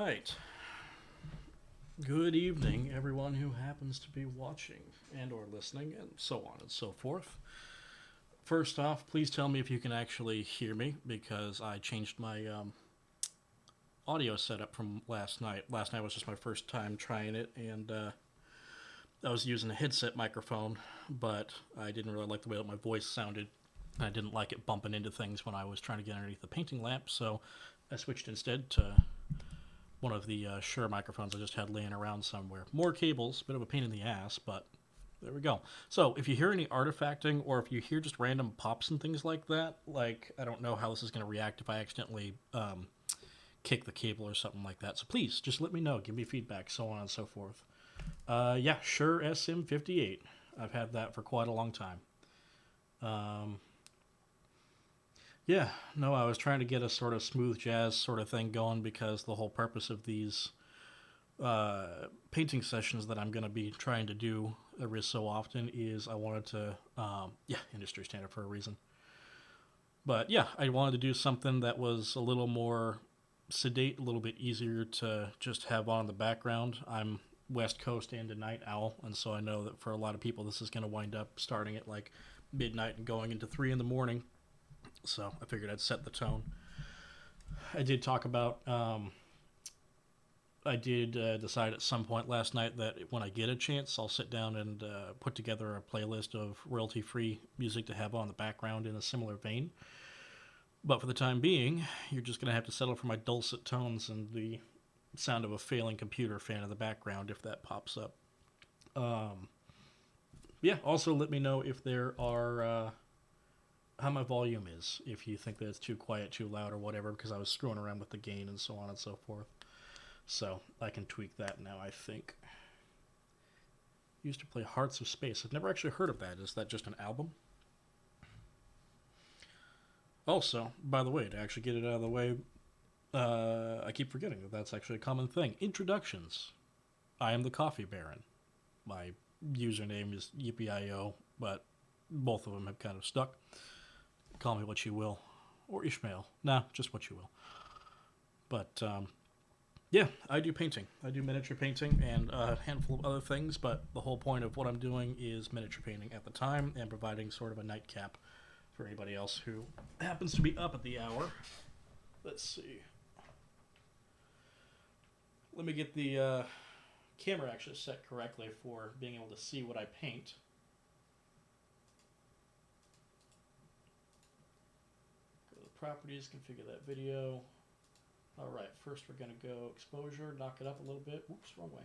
right. Good evening, everyone who happens to be watching and or listening, and so on and so forth. First off, please tell me if you can actually hear me because I changed my audio setup from last night. Last night was just my first time trying it, and I was using a headset microphone, but I didn't really like the way that my voice sounded. I didn't like it bumping into things when I was trying to get underneath the painting lamp, so I switched instead to one of the Shure microphones I just had laying around somewhere. More cables, bit of a pain in the ass, but there we go. So if you hear any artifacting or if you hear just random pops and things like that, like I don't know how this is going to react if I accidentally kick the cable or something like that. So please just let me know, give me feedback, so on and so forth. Yeah, Shure SM58. I've had that for quite a long time. Yeah, no, I was trying to get a sort of smooth jazz sort of thing going because the whole purpose of these painting sessions that I'm going to be trying to do every so often is I wanted to, yeah, industry standard for a reason. But yeah, I wanted to do something that was a little more sedate, a little bit easier to just have on in the background. I'm West Coast and a night owl, and so I know that for a lot of people this is going to wind up starting at like midnight and going into 3 in the morning. So I figured I'd set the tone. I did talk about, I did decide at some point last night that when I get a chance, I'll sit down and put together a playlist of royalty-free music to have on the background in a similar vein. But for the time being, you're just going to have to settle for my dulcet tones and the sound of a failing computer fan in the background if that pops up. Yeah, also let me know if there are how my volume is, if you think that it's too quiet, too loud, or whatever, because I was screwing around with the gain and so on and so forth. So I can tweak that now, I think. Used to play Hearts of Space. I've never actually heard of that. Is that just an album? Also, by the way, to actually get it out of the way, I keep forgetting that that's actually a common thing. Introductions. I am the Coffee Baron. My username is yippee but both of them have kind of stuck. Call me what you will. Or Ishmael. Nah, just what you will. But, yeah, I do painting. I do miniature painting and a handful of other things, but the whole point of what I'm doing is miniature painting at the time and providing sort of a nightcap for anybody else who happens to be up at the hour. Let's see. Let me get the camera actually set correctly for being able to see what I paint. Properties, configure that video. Alright, first we're going to go exposure, knock it up a little bit. Whoops, wrong way.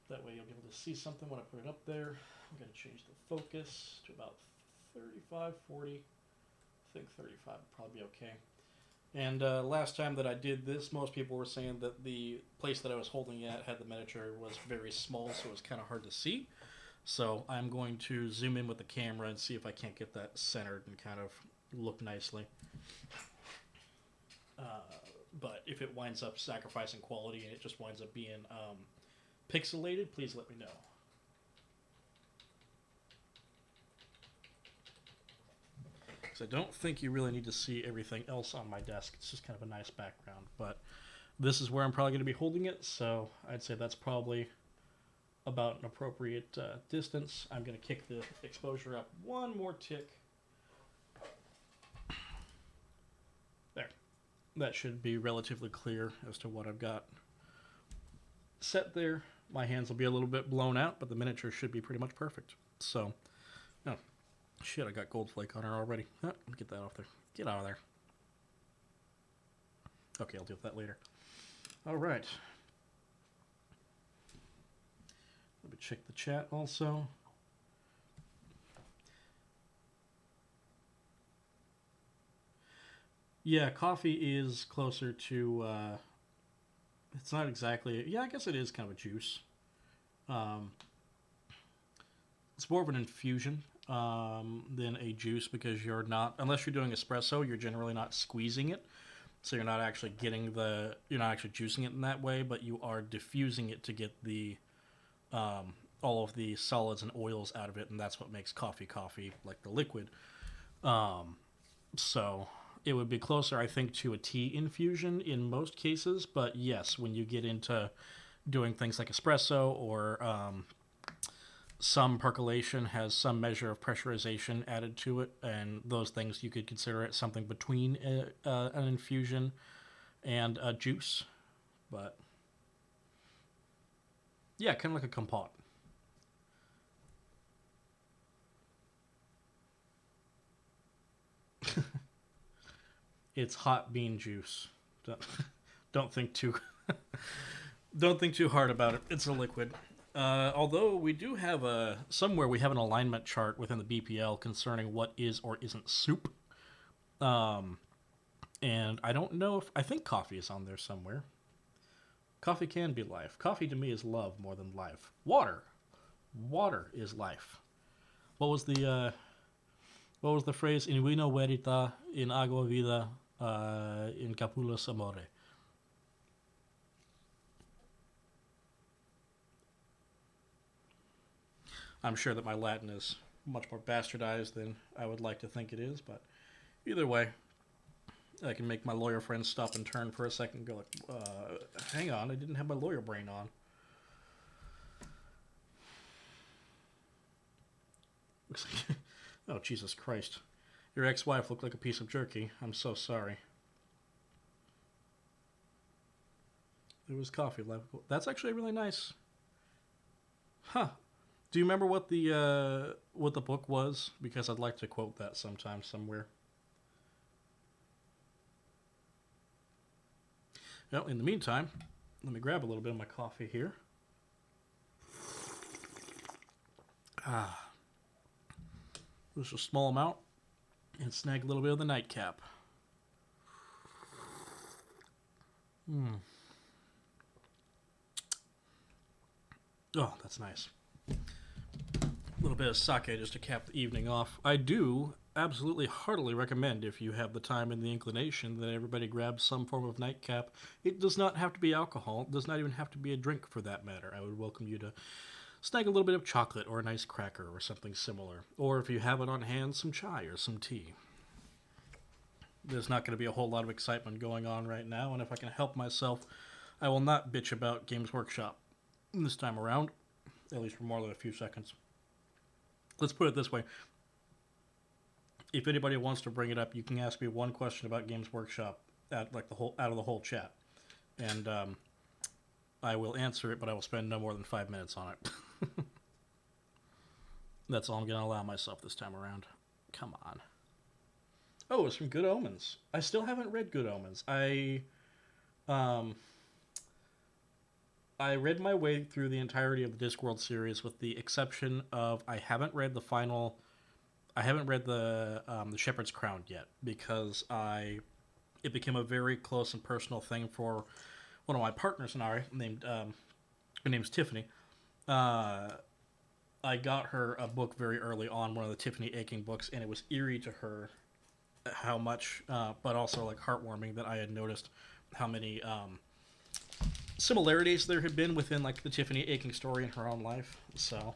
That way you'll be able to see something when I put it up there. I'm going to change the focus to about 35, 40. I think 35 would probably be okay. And last time that I did this, most people were saying that the place that I was holding it had the miniature was very small, so it was kind of hard to see. So I'm going to zoom in with the camera and see if I can't get that centered and kind of look nicely. But if it winds up sacrificing quality and it just winds up being pixelated, please let me know. Because I don't think you really need to see everything else on my desk. It's just kind of a nice background. But this is where I'm probably going to be holding it, so I'd say that's probably about an appropriate distance. I'm going to kick the exposure up one more tick. There. That should be relatively clear as to what I've got set there. My hands will be a little bit blown out, but the miniature should be pretty much perfect. So, oh, shit, I got gold flake on her already. Oh, get that off there. Get out of there. Okay, I'll deal with that later. All right. Let me check the chat also. Yeah, coffee is closer to, it's not exactly, yeah, I guess it is kind of a juice. It's more of an infusion than a juice because you're not, unless you're doing espresso, you're generally not squeezing it. So you're not actually you're not actually juicing it in that way, but you are diffusing it to get the, all of the solids and oils out of it, and that's what makes coffee, like the liquid. So It would be closer, I think, to a tea infusion in most cases. But yes, when you get into doing things like espresso or some percolation has some measure of pressurization added to it, and those things you could consider it something between an infusion and a juice. But yeah, kind of like a compote. It's hot bean juice. Don't think too don't think too hard about it. It's a liquid. Although we do have a somewhere we have an alignment chart within the BPL concerning what is or isn't soup. Um, and I don't know if I think coffee is on there somewhere. Coffee can be life. Coffee to me is love more than life. Water is life. What was the phrase? In vino verita, in agua vida, in capulus amore. I'm sure that my Latin is much more bastardized than I would like to think it is, but either way, I can make my lawyer friends stop and turn for a second and go like, hang on, I didn't have my lawyer brain on. Looks like, oh, Jesus Christ. Your ex-wife looked like a piece of jerky. I'm so sorry. It was coffee left. That's actually really nice. Huh. Do you remember what the book was? Because I'd like to quote that sometime somewhere. Well, in the meantime, let me grab a little bit of my coffee here. Just a small amount, and snag a little bit of the nightcap. Oh, that's nice. A little bit of sake just to cap the evening off. I do absolutely heartily recommend, if you have the time and the inclination, that everybody grab some form of nightcap. It does not have to be alcohol. It does not even have to be a drink for that matter. I would welcome you to snag a little bit of chocolate or a nice cracker or something similar. Or if you have it on hand, some chai or some tea. There's not going to be a whole lot of excitement going on right now, and if I can help myself, I will not bitch about Games Workshop this time around, at least for more than a few seconds. Let's put it this way. If anybody wants to bring it up, you can ask me one question about Games Workshop out of the whole chat, and I will answer it, but I will spend no more than 5 minutes on it. That's all I'm going to allow myself this time around. Come on. Oh, it's from Good Omens. I still haven't read Good Omens. I read my way through the entirety of the Discworld series, with the exception of I haven't read the Shepherd's Crown yet, because it became a very close and personal thing for one of my partners and I, her name's Tiffany. I got her a book very early on, one of the Tiffany Aching books, and it was eerie to her how much, but also like heartwarming, that I had noticed how many similarities there had been within like the Tiffany Aching story in her own life. So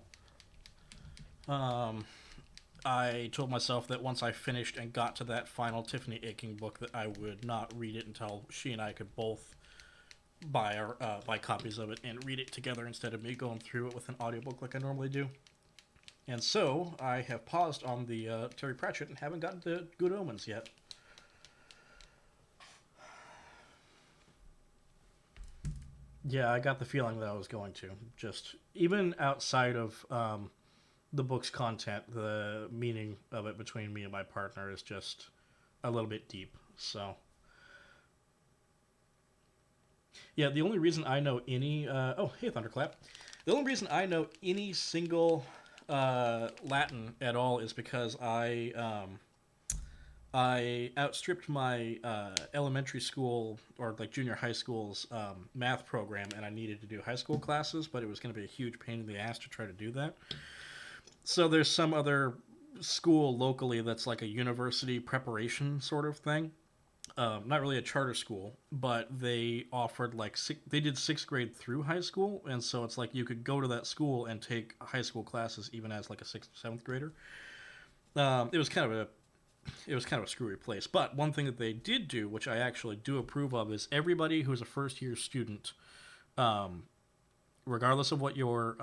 I told myself that once I finished and got to that final Tiffany Aching book, that I would not read it until she and I could both buy copies of it and read it together, instead of me going through it with an audiobook like I normally do. And so I have paused on the Terry Pratchett and haven't gotten to Good Omens yet. Yeah, I got the feeling that I was going to. Just even outside of the book's content, the meaning of it between me and my partner is just a little bit deep. So yeah, the only reason I know any oh, hey, Thunderclap. The only reason I know any single Latin at all is because I outstripped my elementary school, or like junior high school's math program, and I needed to do high school classes, but it was going to be a huge pain in the ass to try to do that. So there's some other school locally that's like a university preparation sort of thing. Not really a charter school, but they offered they did sixth grade through high school, and so it's like you could go to that school and take high school classes even as like a sixth, seventh grader. It was kind of a it was kind of a screwy place. But one thing that they did do, which I actually do approve of, is everybody who's a first year student, um, regardless of what your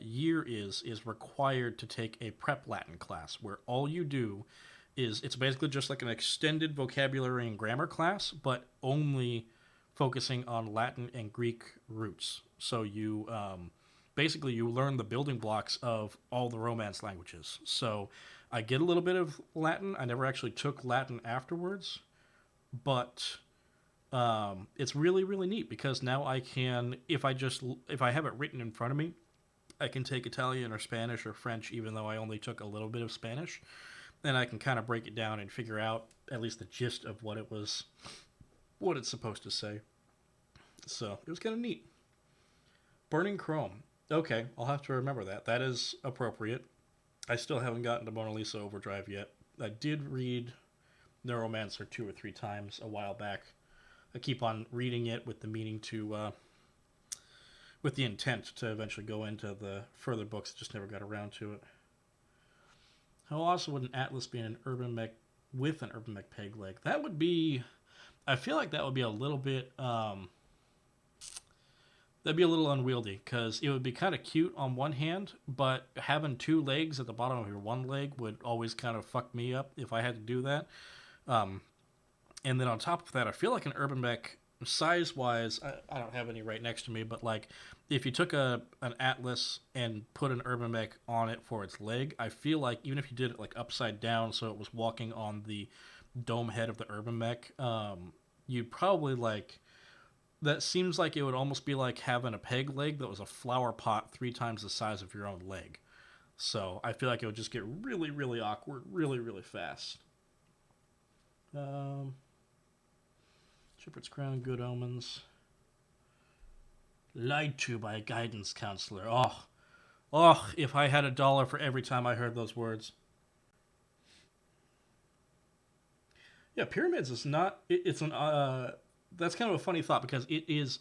year is required to take a prep Latin class where all you do is it's basically just like an extended vocabulary and grammar class, but only focusing on Latin and Greek roots. So you basically you learn the building blocks of all the Romance languages. So I get a little bit of Latin. I never actually took Latin afterwards, but it's really really neat because now I can if I have it written in front of me, I can take Italian or Spanish or French, even though I only took a little bit of Spanish, and I can kind of break it down and figure out at least the gist of what it's supposed to say. So it was kind of neat. Burning Chrome. Okay, I'll have to remember that. That is appropriate. I still haven't gotten to Mona Lisa Overdrive yet. I did read Neuromancer 2 or 3 times a while back. I keep on reading it with the meaning to, with the intent to eventually go into the further books. Just never got around to it. How awesome would an Atlas be in an urban mech with an urban mech peg leg? That would be. I feel like that would be a little bit. That'd be a little unwieldy because it would be kind of cute on one hand, but having 2 legs at the bottom of your one leg would always kind of fuck me up if I had to do that. And then on top of that, I feel like an urban mech, size-wise, I don't have any right next to me, but like if you took an Atlas and put an urban mech on it for its leg, I feel like even if you did it like upside down so it was walking on the dome head of the urban mech, you'd probably like... That seems like it would almost be like having a peg leg that was a flower pot 3 times the size of your own leg. So I feel like it would just get really, really awkward, really, really fast. Shepherd's Crown, Good Omens. Lied to by a guidance counselor. Oh, if I had $1 for every time I heard those words. Yeah, Pyramids is not... It's an... That's kind of a funny thought because it is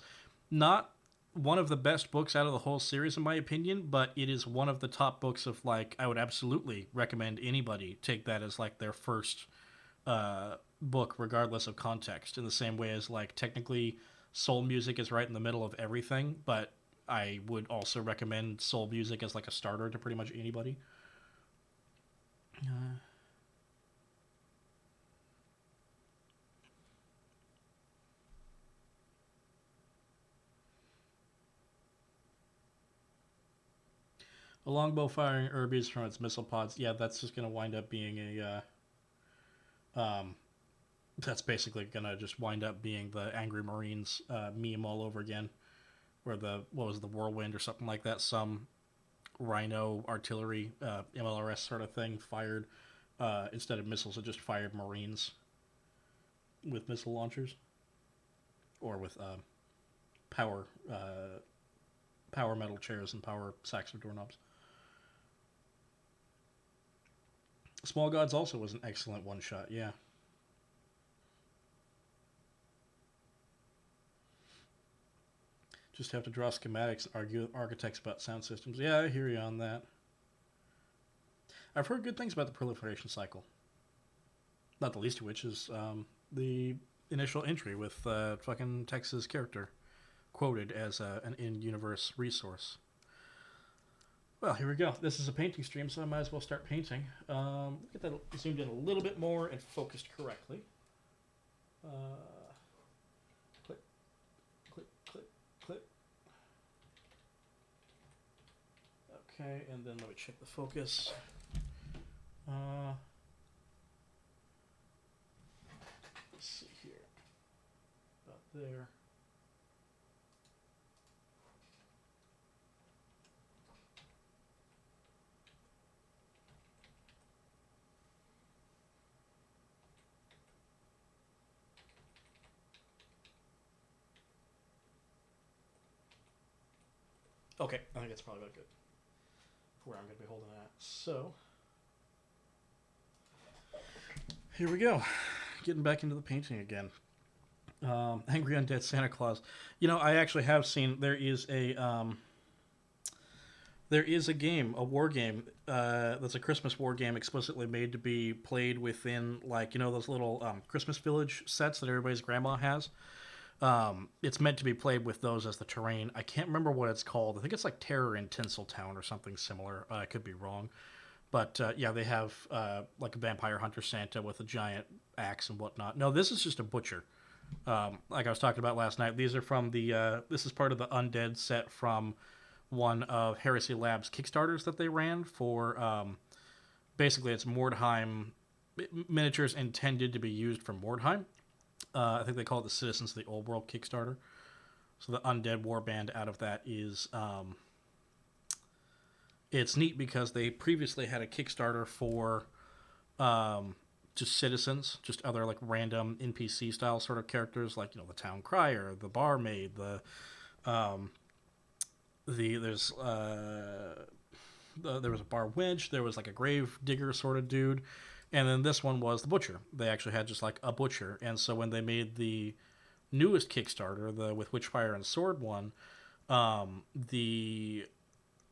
not one of the best books out of the whole series in my opinion, but it is one of the top books of like I would absolutely recommend anybody take that as like their first book regardless of context, in the same way as like technically soul music is right in the middle of everything, but I would also recommend soul music as like a starter to pretty much anybody. A longbow firing Urbies from its missile pods. Yeah, that's just going to wind up being that's basically going to just wind up being the Angry Marines meme all over again. Where what was the Whirlwind or something like that? Some Rhino artillery, MLRS sort of thing fired, instead of missiles, it just fired Marines with missile launchers. Or with power metal chairs and power sacks or doorknobs. Small Gods also was an excellent one-shot, yeah. Just have to draw schematics and argue with architects about sound systems. Yeah, I hear you on that. I've heard good things about the proliferation cycle. Not the least of which is the initial entry with fucking Tex's character quoted as an in-universe resource. Well, here we go. This is a painting stream, so I might as well start painting. Get that zoomed in a little bit more and focused correctly. Click, click, click, click. Okay, and then let me check the focus. Let's see here. About there. Okay, I think that's probably about good for where I'm going to be holding it at. So, here we go. Getting back into the painting again. Angry Undead Santa Claus. You know, I actually have seen there is a There is a game, a war game, that's a Christmas war game explicitly made to be played within, like, you know, those little Christmas village sets that everybody's grandma has. It's meant to be played with those as the terrain. I can't remember what it's called. I think it's like Terror in Tinseltown or something similar. I could be wrong. But yeah, they have like a vampire hunter Santa with a giant axe and whatnot. No, this is just a butcher. Like I was talking about last night, these are from the. This is part of the undead set from one of Heresy Labs Kickstarters that they ran for. Basically, it's Mordheim miniatures intended to be used for Mordheim. I think they call it the Citizens of the Old World Kickstarter. So the undead warband out of that is it's neat because they previously had a Kickstarter for just citizens, just other like random NPC style sort of characters, like, you know, the town crier, the barmaid, there was a bar wench, there was like a grave digger sort of dude, and then this one was the butcher. They actually had just like a butcher, and so when they made the newest Kickstarter, the with Witchfire and Sword one, the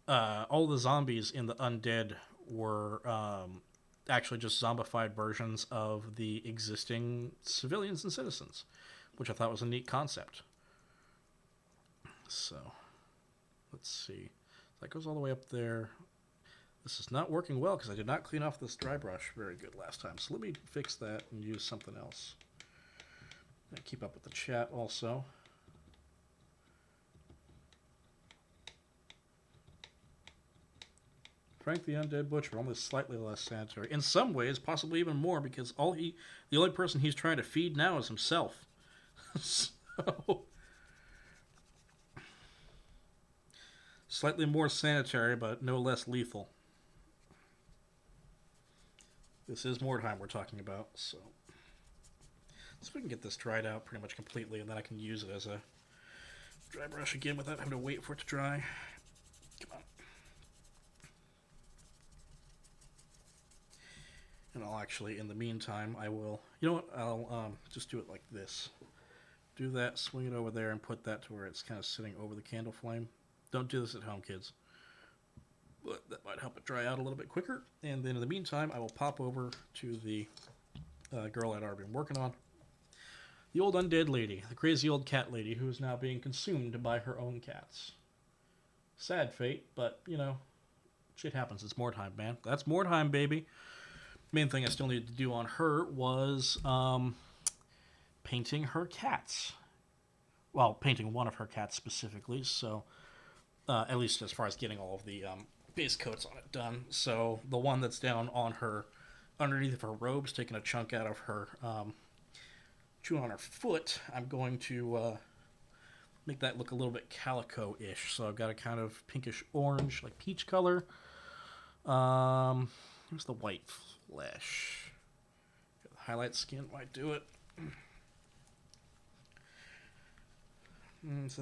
all the zombies in the undead were actually just zombified versions of the existing civilians and citizens, which I thought was a neat concept. So, let's see. That goes all the way up there. This is not working well because I did not clean off this dry brush very good last time. So let me fix that and use something else. I keep up with the chat also. Frank the Undead Butcher, only slightly less sanitary. In some ways, possibly even more, because the only person he's trying to feed now is himself. So, slightly more sanitary, but no less lethal. This is Mordheim we're talking about, so let's see if we can get this dried out pretty much completely, and then I can use it as a dry brush again without having to wait for it to dry. Come on. And I'll actually, in the meantime, I will, you know what, I'll just do it like this. Do that, swing it over there, and put that to where it's kind of sitting over the candle flame. Don't do this at home, kids. But that might help it dry out a little bit quicker. And then in the meantime, I will pop over to the girl I'd already been working on. The old undead lady, the crazy old cat lady who is now being consumed by her own cats. Sad fate, but, you know, shit happens. It's Mordheim, man. That's Mordheim, baby. Main thing I still needed to do on her was painting her cats. Well, painting one of her cats specifically, so at least as far as getting all of the base coats on it done. So the one that's down on her, underneath of her robes, taking a chunk out of her, chewing on her foot, I'm going to make that look a little bit calico-ish. So I've got a kind of pinkish orange, like peach color. Here's the white flesh. The highlight skin might do it. It's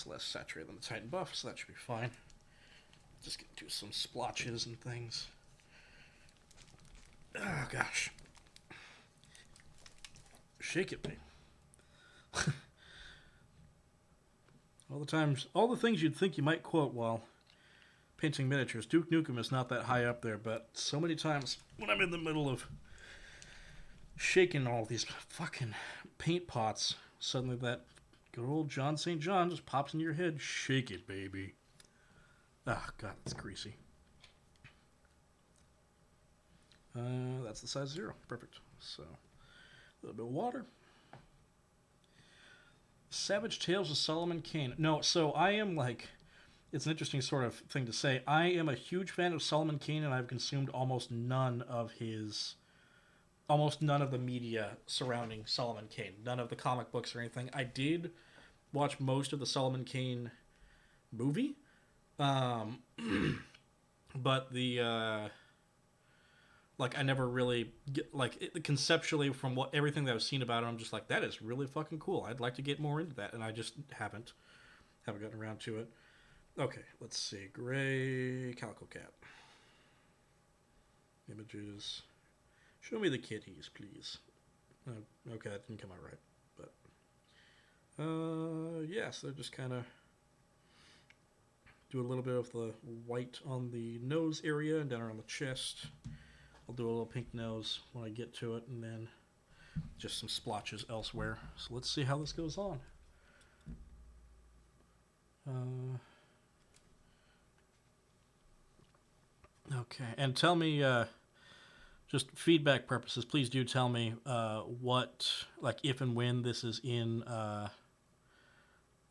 less saturated than the Titan Buff, so that should be fine. Just gonna do some splotches and things. Oh gosh. Shake it, babe. all the things you'd think you might quote while painting miniatures. Duke Nukem is not that high up there, but so many times when I'm in the middle of shaking all these fucking paint pots, suddenly that good old John St. John just pops into your head. Shake it, baby. Ah, God, it's greasy. That's the size 0. Perfect. So, a little bit of water. Savage Tales of Solomon Kane. No, so I am like, it's an interesting sort of thing to say. I am a huge fan of Solomon Kane, and I've consumed almost none of the media surrounding Solomon Kane. None of the comic books or anything. I did watch most of the Solomon Kane movie, but the like I never really conceptually from everything that I've seen about it, I'm just like, that is really fucking cool. I'd like to get more into that, and I just haven't gotten around to it. Okay, let's see. Gray Calico Cat. Images. Show me the kitties, please. Okay, that didn't come out right. But, yes, they're just kind of do a little bit of the white on the nose area and down around the chest. I'll do a little pink nose when I get to it, and then just some splotches elsewhere. So let's see how this goes on. Okay, and tell me, just feedback purposes, please do tell me what, like, if and when this is in,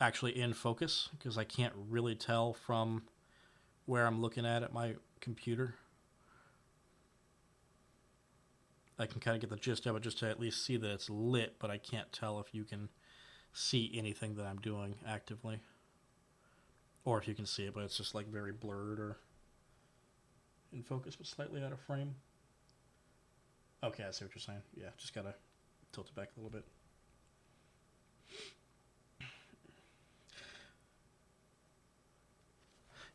actually in focus, because I can't really tell from where I'm looking at my computer. I can kind of get the gist of it just to at least see that it's lit, but I can't tell if you can see anything that I'm doing actively. Or if you can see it, but it's just like very blurred or in focus, but slightly out of frame. Okay, I see what you're saying. Yeah, just gotta tilt it back a little bit.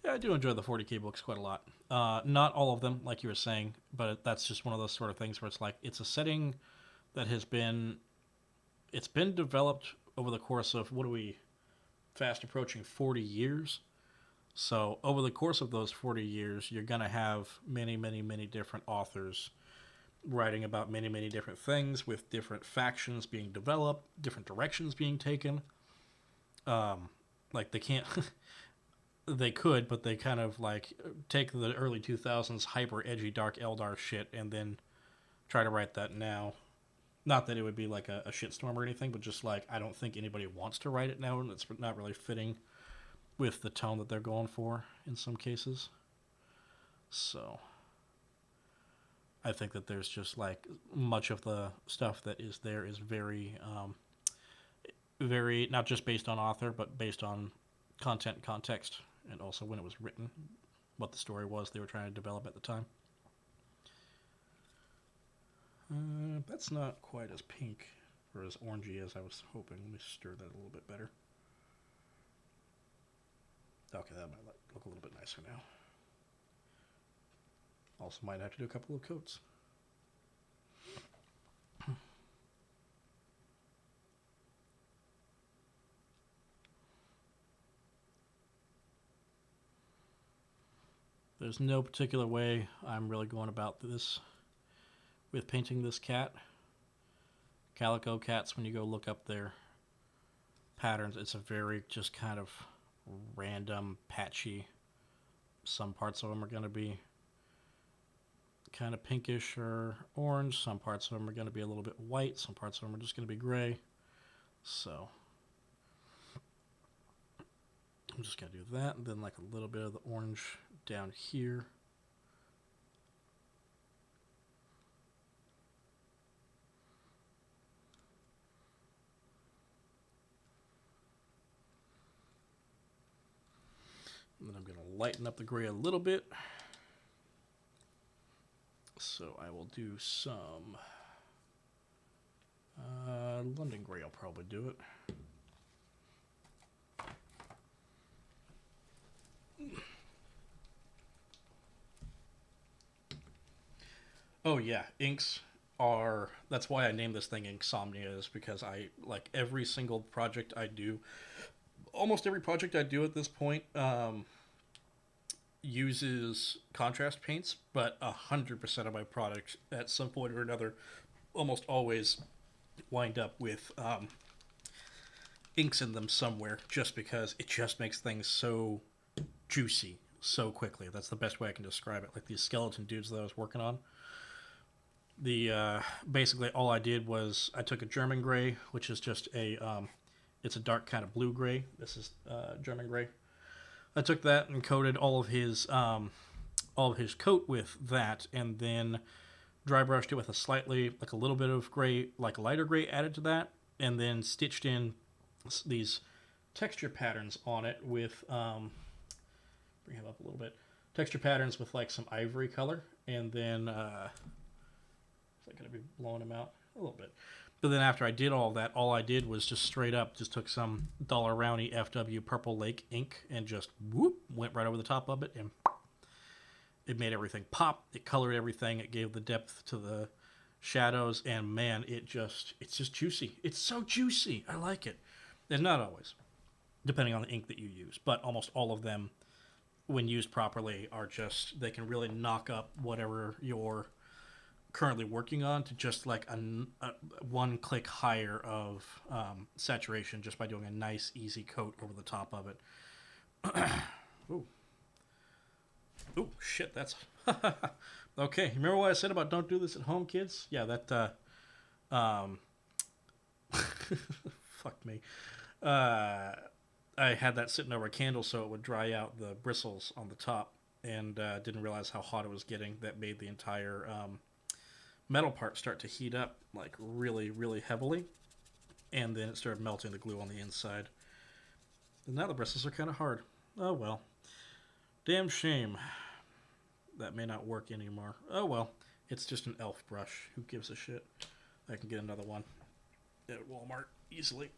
Yeah, I do enjoy the 40K books quite a lot. Not all of them, like you were saying, but that's just one of those sort of things where it's like, it's a setting that has been, it's been developed over the course of, what are we, fast approaching 40 years? So over the course of those 40 years, you're going to have many, many, many different authors writing about many, many different things with different factions being developed, different directions being taken. Like they can't, they could, but they kind of like take the early 2000s hyper edgy Dark Eldar shit and then try to write that now. Not that it would be like a shitstorm or anything, but just like I don't think anybody wants to write it now, and it's not really fitting with the tone that they're going for in some cases. So I think that there's just like much of the stuff that is there is very, very not just based on author, but based on content, context, and also when it was written, what the story was they were trying to develop at the time. That's not quite as pink or as orangey as I was hoping. Let me stir that a little bit better. Okay, that might look a little bit nicer now. Also might have to do a couple of coats. There's no particular way I'm really going about this with painting this cat. Calico cats, when you go look up their patterns, it's a very just kind of random, patchy. Some parts of them are going to be kind of pinkish or orange. Some parts of them are going to be a little bit white. Some parts of them are just going to be gray. So I'm just going to do that, and then like a little bit of the orange down here. And then I'm going to lighten up the gray a little bit. So I will do some London gray. I'll probably do it. Oh yeah, inks are, that's why I named this thing Inksomnia, is because I, like every single project I do, almost every project I do at this point, uses contrast paints, but 100% of my products at some point or another almost always wind up with inks in them somewhere, just because it just makes things so juicy so quickly. That's the best way I can describe it. Like these skeleton dudes that I was working on, the basically all I did was I took a German gray, which is just a it's a dark kind of blue gray. This is German gray. I took that and coated all of his coat with that, and then dry brushed it with a slightly, like a little bit of gray, like lighter gray added to that, and then stitched in these texture patterns on it with bring him up a little bit, texture patterns with like some ivory color, and then is that going to be blowing him out a little bit? But then after I did all that, all I did was just straight up just took some Dollar Rounty FW Purple Lake ink and just whoop, went right over the top of it, and it made everything pop. It colored everything. It gave the depth to the shadows, and man, it's just juicy. It's so juicy. I like it. And not always, depending on the ink that you use, but almost all of them when used properly, are just, they can really knock up whatever you're currently working on to just like a one click higher of saturation just by doing a nice easy coat over the top of it. Ooh. Ooh, shit, that's okay. Remember what I said about don't do this at home, kids? Yeah, that fuck me. I had that sitting over a candle so it would dry out the bristles on the top, and didn't realize how hot it was getting. That made the entire metal part start to heat up like really, really heavily, and then it started melting the glue on the inside. And now the bristles are kind of hard. Oh well. Damn shame. That may not work anymore. Oh well. It's just an elf brush. Who gives a shit? I can get another one at Walmart easily.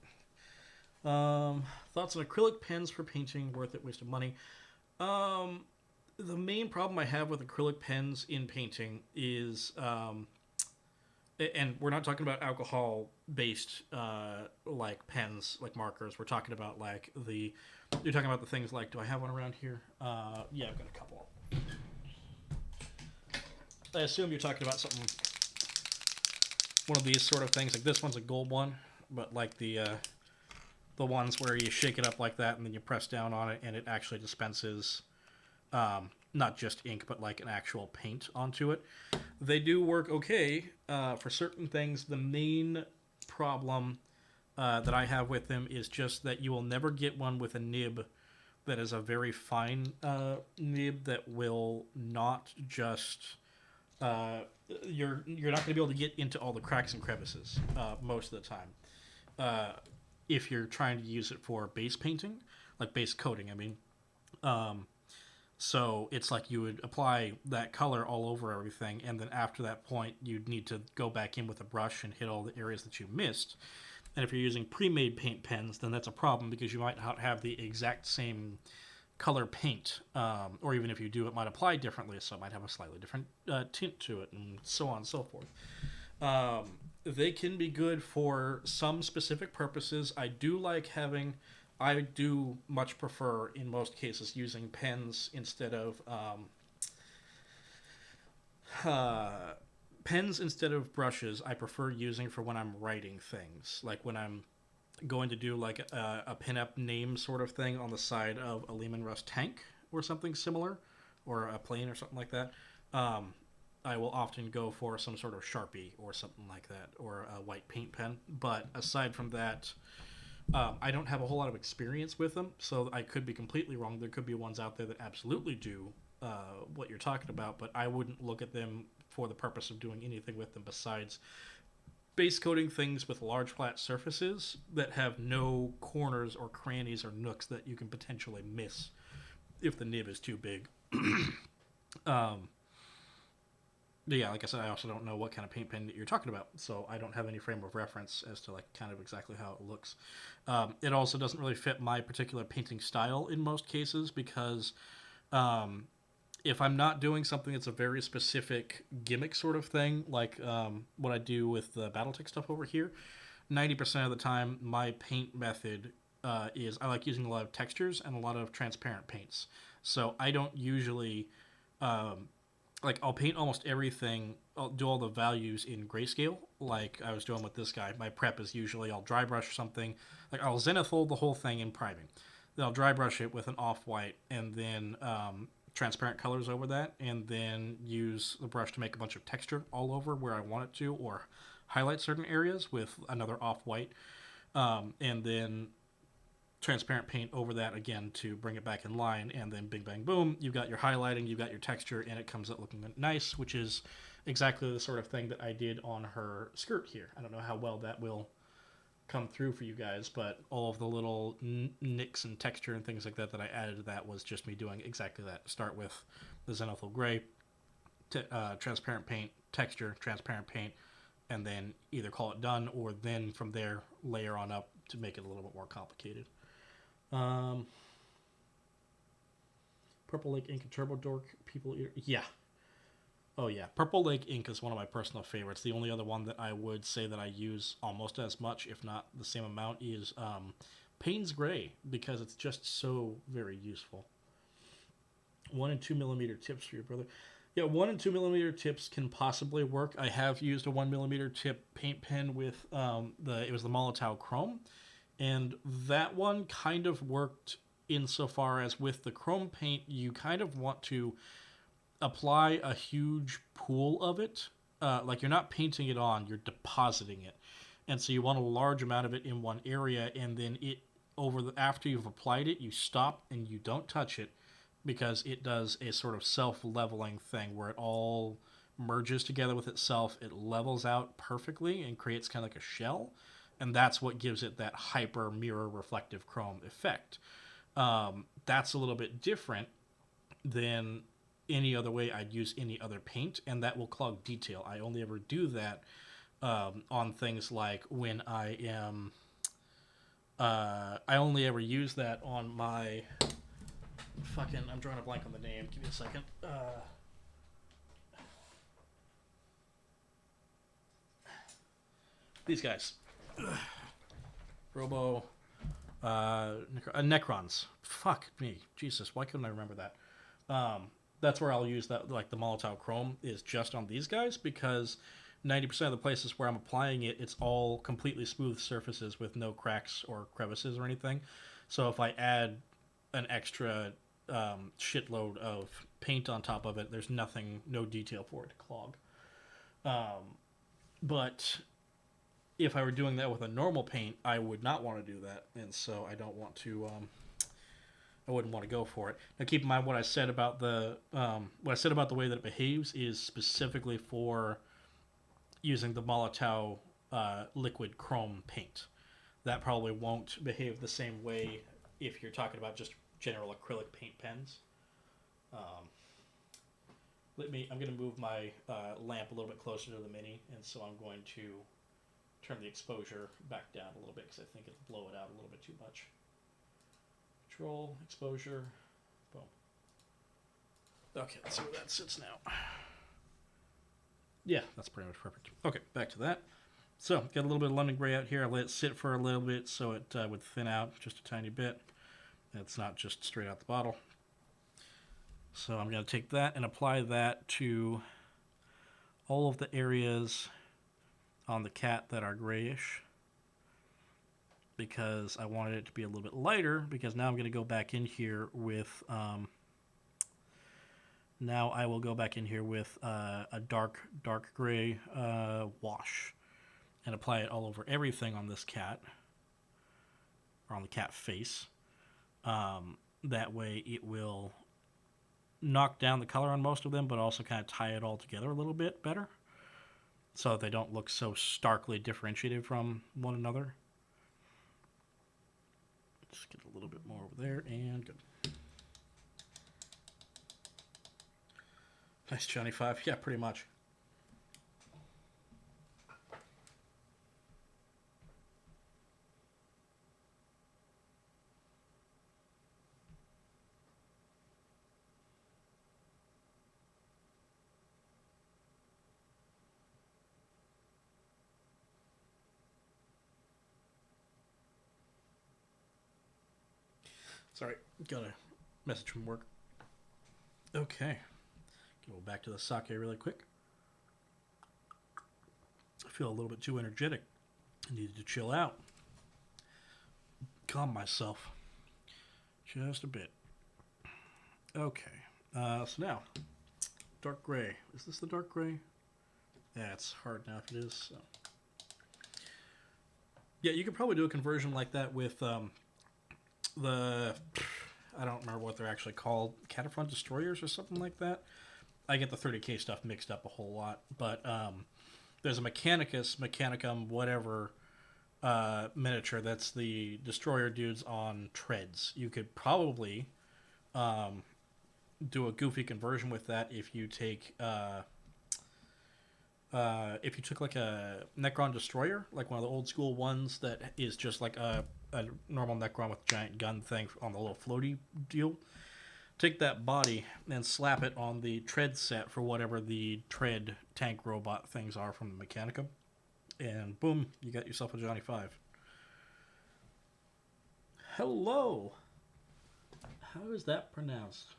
Thoughts on acrylic pens for painting? Worth it? Waste of money? The main problem I have with acrylic pens in painting is, and we're not talking about alcohol-based like pens, like markers. We're talking about like you're talking about the things like, do I have one around here? Yeah, I've got a couple. I assume you're talking about something, one of these sort of things. Like this one's a gold one, but like the ones where you shake it up like that and then you press down on it and it actually dispenses not just ink but like an actual paint onto it. They do work okay for certain things. The main problem that I have with them is just that you will never get one with a nib that is a very fine nib that will not just you're not going to be able to get into all the cracks and crevices most of the time if you're trying to use it for base painting, like base coating. I mean, so it's like you would apply that color all over everything, and then after that point, you'd need to go back in with a brush and hit all the areas that you missed. And if you're using pre-made paint pens, then that's a problem because you might not have the exact same color paint, or even if you do, it might apply differently, so it might have a slightly different tint to it, and so on and so forth. They can be good for some specific purposes. I do much prefer, in most cases, using pens instead of brushes. I prefer using for when I'm writing things, like when I'm going to do like a pin-up name sort of thing on the side of a Lehman Russ tank or something similar, or a plane or something like that. I will often go for some sort of Sharpie or something like that, or a white paint pen. But aside from that, I don't have a whole lot of experience with them, so I could be completely wrong. There could be ones out there that absolutely do what you're talking about, but I wouldn't look at them for the purpose of doing anything with them besides base coating things with large flat surfaces that have no corners or crannies or nooks that you can potentially miss if the nib is too big. Yeah, like I said, I also don't know what kind of paint pen that you're talking about, so I don't have any frame of reference as to like kind of exactly how it looks. It also doesn't really fit my particular painting style in most cases because if I'm not doing something that's a very specific gimmick sort of thing, like what I do with the Battletech stuff over here, 90% of the time my paint method is I like using a lot of textures and a lot of transparent paints. So I don't usually I'll paint almost everything. I'll do all the values in grayscale, like I was doing with this guy. My prep is usually I'll dry brush something, like I'll zenithal the whole thing in priming. Then I'll dry brush it with an off-white, and then transparent colors over that, and then use the brush to make a bunch of texture all over where I want it to, or highlight certain areas with another off-white, and then transparent paint over that again to bring it back in line, and then bing bang boom, you've got your highlighting, you've got your texture, and it comes out looking nice, which is exactly the sort of thing that I did on her skirt here. I don't know how well that will come through for you guys, but all of the little nicks and texture and things like that that I added to that was just me doing exactly that. Start with the zenithal gray, transparent paint, texture, transparent paint, and then either call it done or then from there layer on up to make it a little bit more complicated. Purple Lake Ink and Turbo Dork people eater. Yeah. Oh yeah. Purple Lake Ink is one of my personal favorites. The only other one that I would say that I use almost as much, if not the same amount, is Payne's Gray, because it's just so very useful. 1 and 2 millimeter tips for your brother. Yeah, 1 and 2 millimeter tips can possibly work. I have used a 1 millimeter tip paint pen with it was the Molotov Chrome, and that one kind of worked insofar as with the chrome paint, you kind of want to apply a huge pool of it. Like you're not painting it on, you're depositing it, and so you want a large amount of it in one area, and then after you've applied it, you stop and you don't touch it because it does a sort of self-leveling thing where it all merges together with itself. It levels out perfectly and creates kind of like a shell, and that's what gives it that hyper mirror reflective chrome effect. That's a little bit different than any other way I'd use any other paint, and that will clog detail. I only ever do that on things like when I am. I only ever use that on my fucking. I'm drawing a blank on the name. Give me a second. These guys. Robo. Necrons. Fuck me. Jesus, why couldn't I remember that? That's where I'll use that, like the Molotov Chrome is just on these guys, because 90% of the places where I'm applying it, it's all completely smooth surfaces with no cracks or crevices or anything. So if I add an extra shitload of paint on top of it, there's no detail for it to clog. But if I were doing that with a normal paint, I would not want to do that, and so I don't want to. I wouldn't want to go for it. Now, keep in mind what I said about the way that it behaves is specifically for using the Molotov liquid chrome paint. That probably won't behave the same way if you're talking about just general acrylic paint pens. I'm going to move my lamp a little bit closer to the mini, and so I'm going to turn the exposure back down a little bit because I think it'll blow it out a little bit too much. Control, exposure, boom. Okay, let's see where that sits now. Yeah, that's pretty much perfect. Okay, back to that. So, got a little bit of London Gray out here. I let it sit for a little bit so it would thin out just a tiny bit. It's not just straight out the bottle. So I'm going to take that and apply that to all of the areas on the cat that are grayish, because I wanted it to be a little bit lighter, because now I'm going to go back in here with now I will go back in here with a dark gray wash and apply it all over everything on this cat, or on the cat face. That way it will knock down the color on most of them, but also kind of tie it all together a little bit better, so that they don't look so starkly differentiated from one another. Just get a little bit more over there, and good. Nice, Johnny 5. Yeah, pretty much. Sorry, got a message from work. Okay, go back to the sake really quick. I feel a little bit too energetic. I needed to chill out, calm myself just a bit. Okay, so now, dark gray. Is this the dark gray? Yeah, it's hard now if it is. So. Yeah, you could probably do a conversion like that with I don't remember what they're actually called, Catafront Destroyers or something like that. I get the 30K stuff mixed up a whole lot, but there's a Mechanicum, whatever miniature that's the Destroyer dudes on treads. You could probably do a goofy conversion with that if you take like a Necron Destroyer, like one of the old school ones that is just like a normal Necron with a giant gun thing on the little floaty deal. Take that body and slap it on the tread set for whatever the tread tank robot things are from the Mechanicum, and boom, you got yourself a Johnny 5. Hello. How is that pronounced?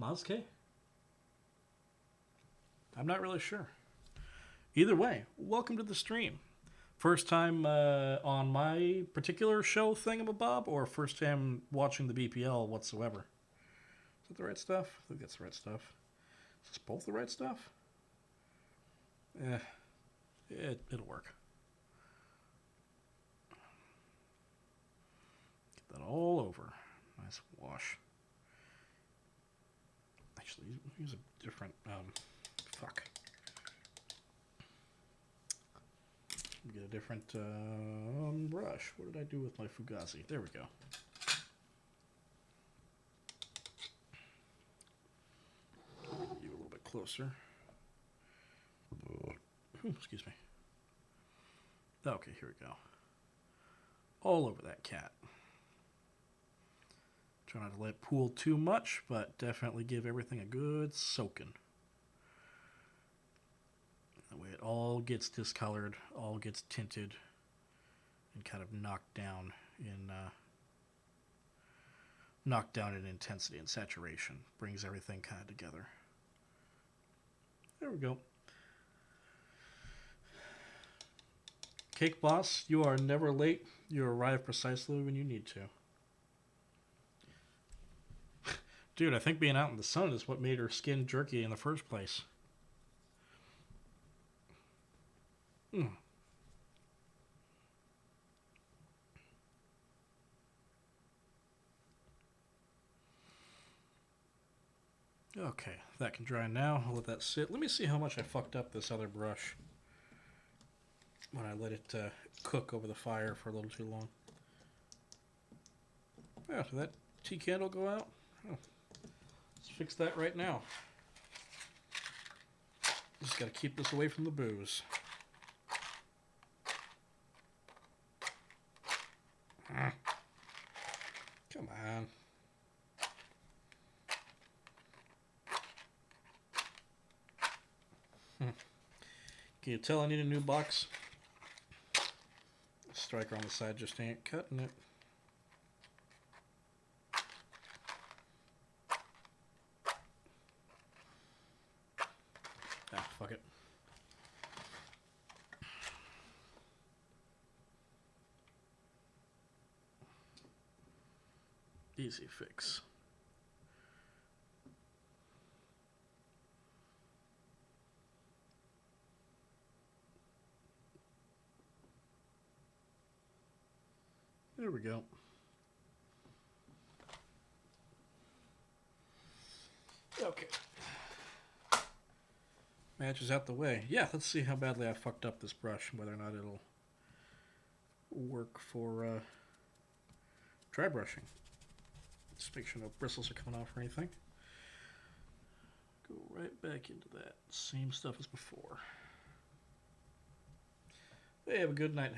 Mazke? I'm not really sure. Either way, welcome to the stream. First time on my particular show thingamabob, or first time watching the BPL whatsoever? Is that the right stuff? I think that's the right stuff. Is this both the right stuff? It'll work. Get that all over. Nice wash. Actually, use a different, fuck. Get a different brush. What did I do with my Fugazi? There we go. You a little bit closer. Ooh, excuse me. Okay, here we go. All over that cat. Try not to let it pool too much, but definitely give everything a good soaking. That way it all gets discolored, all gets tinted, and kind of knocked down in intensity and saturation. Brings everything kind of together. There we go. Cake Boss, you are never late. You arrive precisely when you need to. Dude, I think being out in the sun is what made her skin jerky in the first place. Okay, that can dry now. I'll let that sit. Let me see how much I fucked up this other brush when I let it cook over the fire for a little too long. Yeah, did that tea candle go out? Oh. Let's fix that right now. Just gotta keep this away from the booze. Come on. Can you tell I need a new box? The striker on the side just ain't cutting it. Ah, fuck it. Easy fix. There we go. Okay. Match is out the way. Yeah, let's see how badly I fucked up this brush, whether or not it'll work for dry brushing. Just make sure no bristles are coming off or anything. Go right back into that same stuff as before. Hey, have a good night,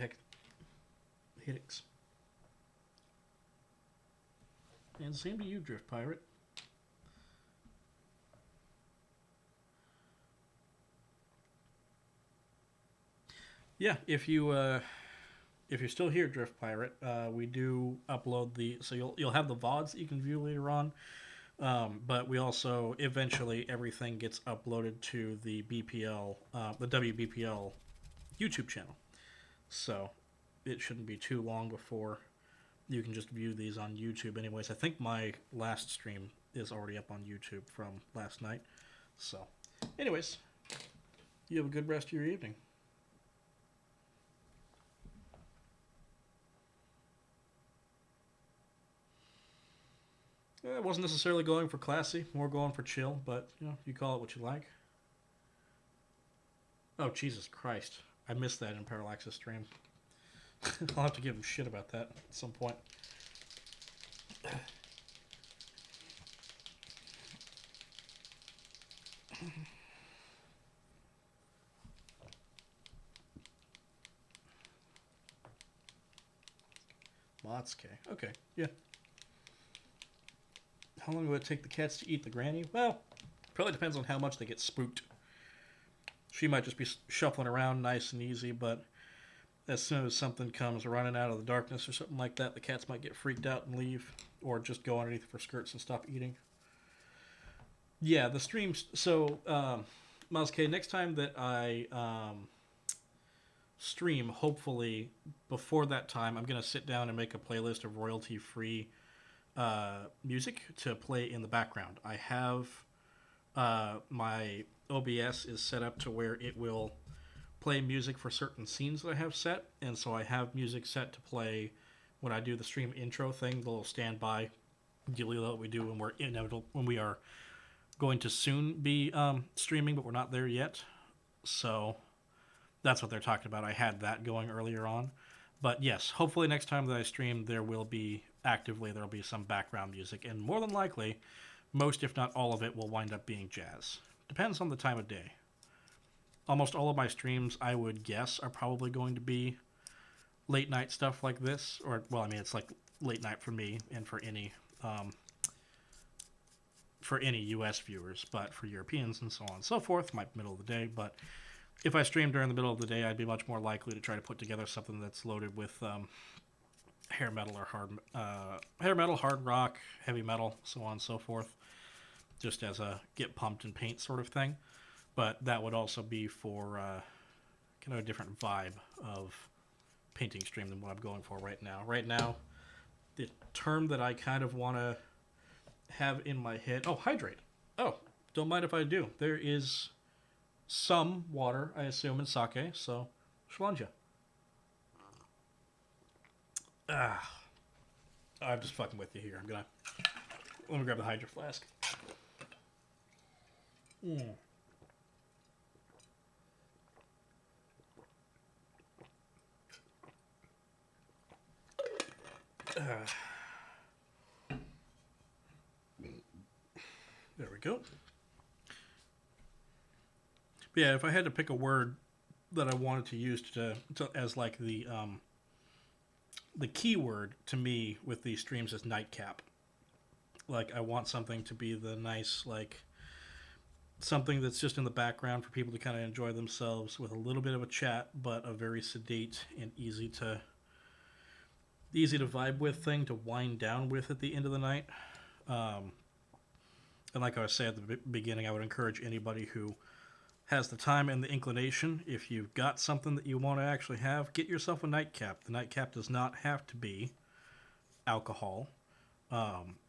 Hittix. And same to you, Drift Pirate. Yeah, if you're still here, Drift Pirate, we do upload so you'll have the VODs that you can view later on. But we also eventually everything gets uploaded to the BPL, the WBPL YouTube channel. So it shouldn't be too long before you can just view these on YouTube. Anyways, I think my last stream is already up on YouTube from last night. So, anyways, you have a good rest of your evening. I wasn't necessarily going for classy, more going for chill, but, you call it what you like. Oh, Jesus Christ. I missed that in Parallax's stream. I'll have to give him shit about that at some point. Matsuke. Okay, yeah. How long will it take the cats to eat the granny? Well, probably depends on how much they get spooked. She might just be shuffling around nice and easy, but as soon as something comes running out of the darkness or something like that, the cats might get freaked out and leave, or just go underneath her skirts and stop eating. Yeah, the streams. So, Miles K, next time that I stream, hopefully before that time, I'm gonna sit down and make a playlist of royalty-free music to play in the background. I have my OBS is set up to where it will play music for certain scenes that I have set, and so I have music set to play when I do the stream intro thing, the little standby dealio that we do when we're inevitable when we are going to soon be streaming, but we're not there yet. So that's what they're talking about. I had that going earlier on, but yes, hopefully next time that I stream, there will be some background music, and more than likely, most if not all of it will wind up being jazz. Depends on the time of day. Almost all of my streams, I would guess, are probably going to be late night stuff like this, or well, I mean, it's like late night for me and for any U.S. viewers, but for Europeans and so on and so forth, might be middle of the day. But if I stream during the middle of the day, I'd be much more likely to try to put together something that's loaded with hair metal or hair metal, hard rock, heavy metal, so on and so forth, just as a get pumped and paint sort of thing. But that would also be for kind of a different vibe of painting stream than what I'm going for right now. Right now, the term that I kind of want to have in my head. Oh, hydrate. Oh, don't mind if I do. There is some water, I assume, in sake, so shalanja. Ah, I'm just fucking with you here. Let me grab the hydro flask. Mm. There we go. But yeah, if I had to pick a word that I wanted to use as like the key word to me with these streams is nightcap. Like I want something to be the nice like something that's just in the background for people to kind of enjoy themselves with a little bit of a chat, but a very sedate and easy to vibe with thing to wind down with at the end of the night. Um, and like I was saying at the beginning, I would encourage anybody who has the time and the inclination, if you've got something that you want to actually have, get yourself a nightcap. The nightcap does not have to be alcohol.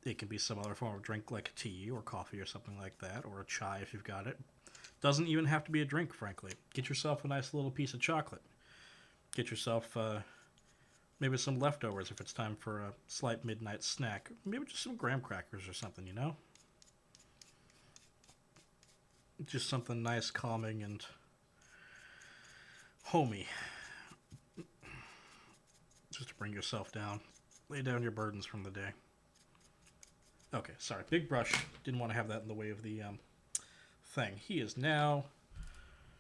It can be some other form of drink like a tea or coffee or something like that, or a chai if you've got it. Doesn't even have to be a drink, frankly. Get yourself a nice little piece of chocolate. Get yourself maybe some leftovers if it's time for a slight midnight snack. Maybe just some graham crackers or something, you know? Just something nice, calming, and homey. Just to bring yourself down. Lay down your burdens from the day. Okay, sorry. Big brush. Didn't want to have that in the way of the thing. He is now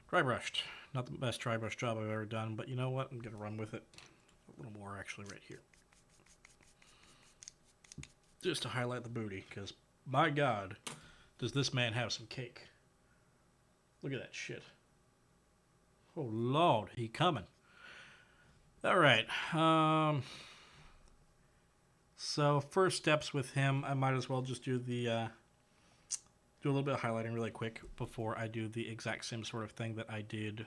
dry brushed. Not the best dry brush job I've ever done, but you know what? I'm going to run with it. A little more, actually, right here. Just to highlight the booty, because, my God, does this man have some cake. Look at that shit. Oh, Lord, he coming. All right. So first steps with him, I might as well just do a little bit of highlighting really quick before I do the exact same sort of thing that I did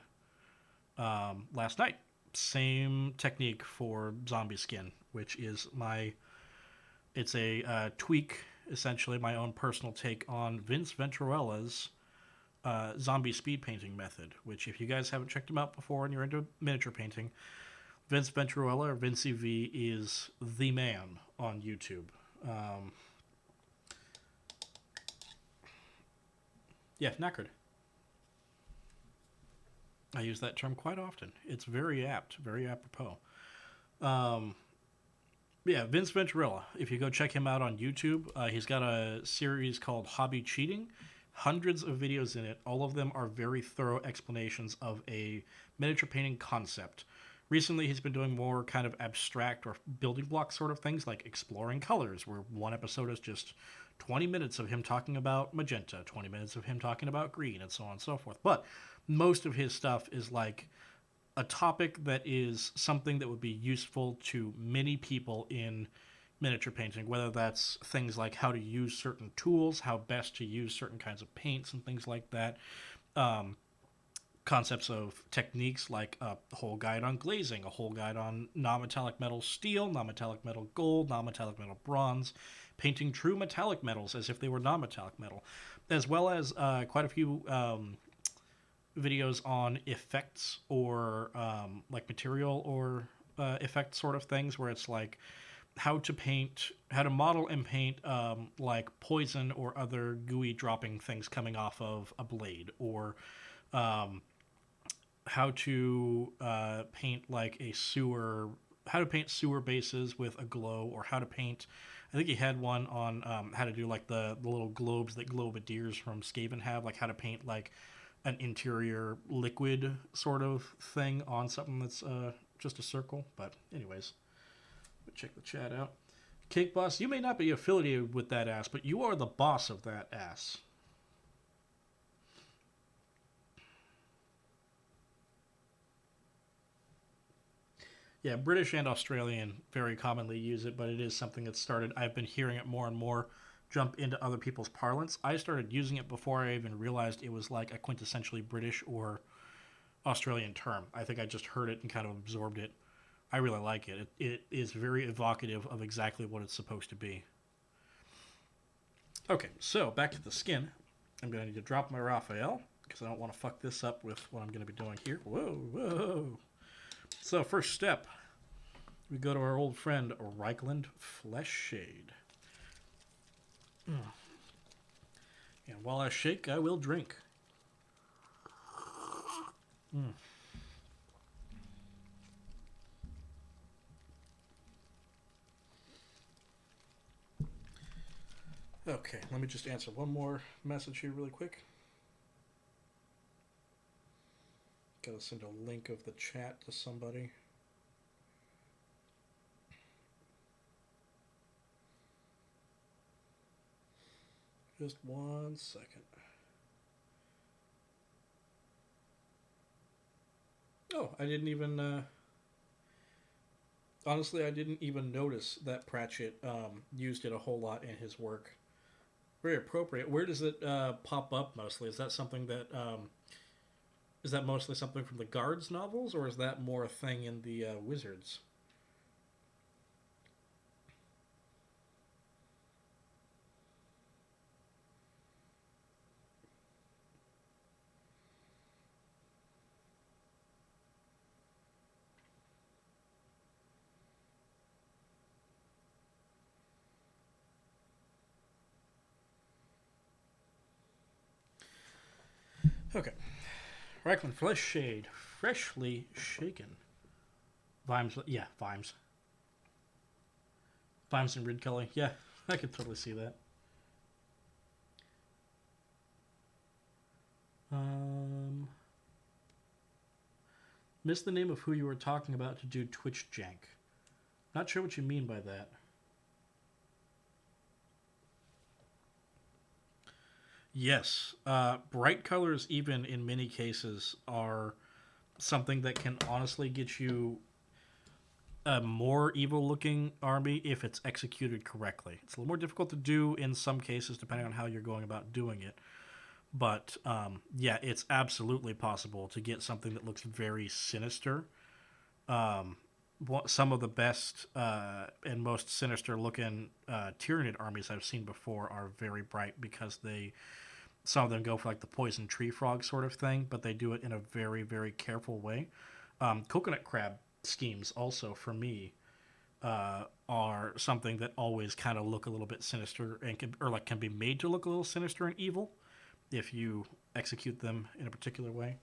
last night. Same technique for zombie skin, which is it's a tweak, essentially my own personal take on Vince Venturella's zombie speed painting method, which if you guys haven't checked him out before and you're into miniature painting, Vince Venturella, or Vincey V, is the man on YouTube. Yeah, knackered. I use that term quite often. It's very apt, very apropos. Yeah, Vince Venturella. If you go check him out on YouTube, he's got a series called Hobby Cheating. Hundreds of videos in it. All of them are very thorough explanations of a miniature painting concept. Recently, he's been doing more kind of abstract or building block sort of things like exploring colors, where one episode is just 20 minutes of him talking about magenta, 20 minutes of him talking about green, and so on and so forth. But most of his stuff is like a topic that is something that would be useful to many people in miniature painting, whether that's things like how to use certain tools, how best to use certain kinds of paints and things like that. Um, Concepts of techniques like a whole guide on glazing, a whole guide on non-metallic metal steel, non-metallic metal gold, non-metallic metal bronze, painting true metallic metals as if they were non-metallic metal, as well as quite a few videos on effects or like material or effect sort of things, where it's like how to paint, how to model and paint like poison or other gooey dropping things coming off of a blade, or how to paint like a sewer, how to paint sewer bases with a glow, or how to paint. I think he had one on how to do like the little globes that globadiers from Skaven have, like how to paint like an interior liquid sort of thing on something that's just a circle. But anyways, check the chat out. Cake Boss, you may not be affiliated with that ass, but you are the boss of that ass. Yeah, British and Australian very commonly use it, but it is something that started. I've been hearing it more and more jump into other people's parlance. I started using it before I even realized it was like a quintessentially British or Australian term. I think I just heard it and kind of absorbed it. I really like it. It is very evocative of exactly what it's supposed to be. Okay, so back to the skin. I'm going to need to drop my Raphael because I don't want to fuck this up with what I'm going to be doing here. Whoa, whoa. So first step, we go to our old friend Reichland Flesh Shade. And while I shake, I will drink. Okay, let me just answer one more message here really quick. Gotta send a link of the chat to somebody. Just 1 second. Oh, I didn't even... honestly, I didn't even notice that Pratchett used it a whole lot in his work. Very appropriate. Where does it pop up mostly? Is that something that... is that mostly something from the Guards novels, or is that more a thing in the Wizards? Okay. Reichland Flesh Shade. Freshly shaken. Vimes. Yeah, Vimes. Vimes and Rid Cully. Yeah, I could totally see that. Missed the name of who you were talking about to do Twitch jank. Not sure what you mean by that. Yes. Bright colors, even in many cases, are something that can honestly get you a more evil looking army if it's executed correctly. It's a little more difficult to do in some cases depending on how you're going about doing it. But yeah, it's absolutely possible to get something that looks very sinister. Some of the best and most sinister looking Tyranid armies I've seen before are very bright because some of them go for like the poison tree frog sort of thing, but they do it in a very, very careful way. Coconut crab schemes also, for me, are something that always kind of look a little bit sinister and can be made to look a little sinister and evil if you execute them in a particular way.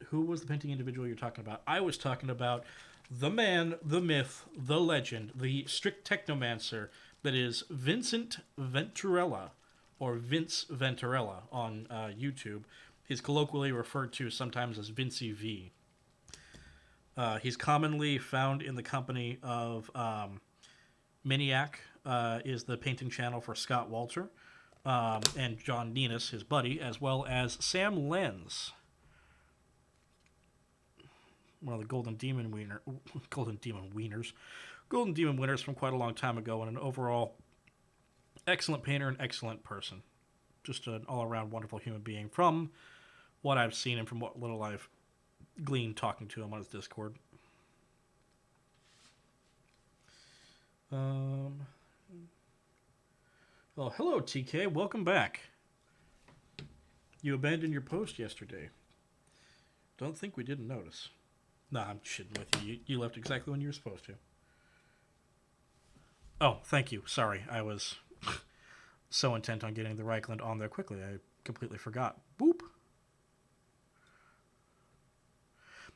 Who was the painting individual you're talking about? I was talking about the man, the myth, the legend, the strict technomancer that is Vincent Venturella, or Vince Venturella on YouTube. He's colloquially referred to sometimes as Vincey V. He's commonly found in the company of Miniac, is the painting channel for Scott Walter, and John Nenus, his buddy, as well as Sam Lenz, one of the Golden Demon Wieners, Golden Demon winners from quite a long time ago, and an overall excellent painter and excellent person. Just an all-around wonderful human being from what I've seen and from what little I've gleaned talking to him on his Discord. Well, hello, TK. Welcome back. You abandoned your post yesterday. Don't think we didn't notice. Nah, I'm shitting with you. You left exactly when you were supposed to. Oh, thank you. Sorry, I was so intent on getting the Reichland on there quickly, I completely forgot. Boop.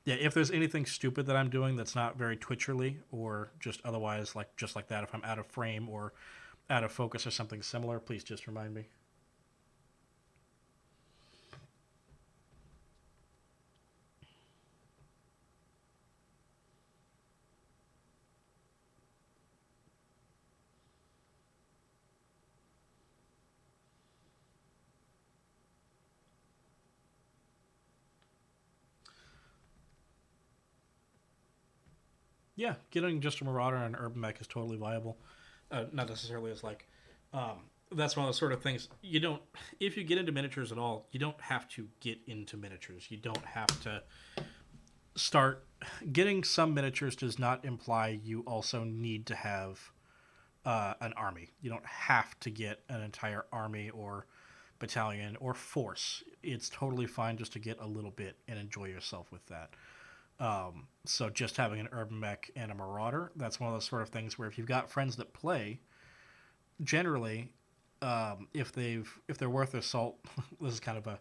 Yeah, if there's anything stupid that I'm doing that's not very Twitcherly or just otherwise just like that, if I'm out of frame or out of focus or something similar, please just remind me. Yeah, getting just a Marauder and an Urban Mech is totally viable. Not necessarily as like, that's one of the sort of things you don't. If you get into miniatures at all, you don't have to get into miniatures. You don't have to start getting some miniatures. Does not imply you also need to have an army. You don't have to get an entire army or battalion or force. It's totally fine just to get a little bit and enjoy yourself with that. So just having an Urban Mech and a Marauder, that's one of those sort of things where if you've got friends that play, generally, if they're worth their salt, this is kind of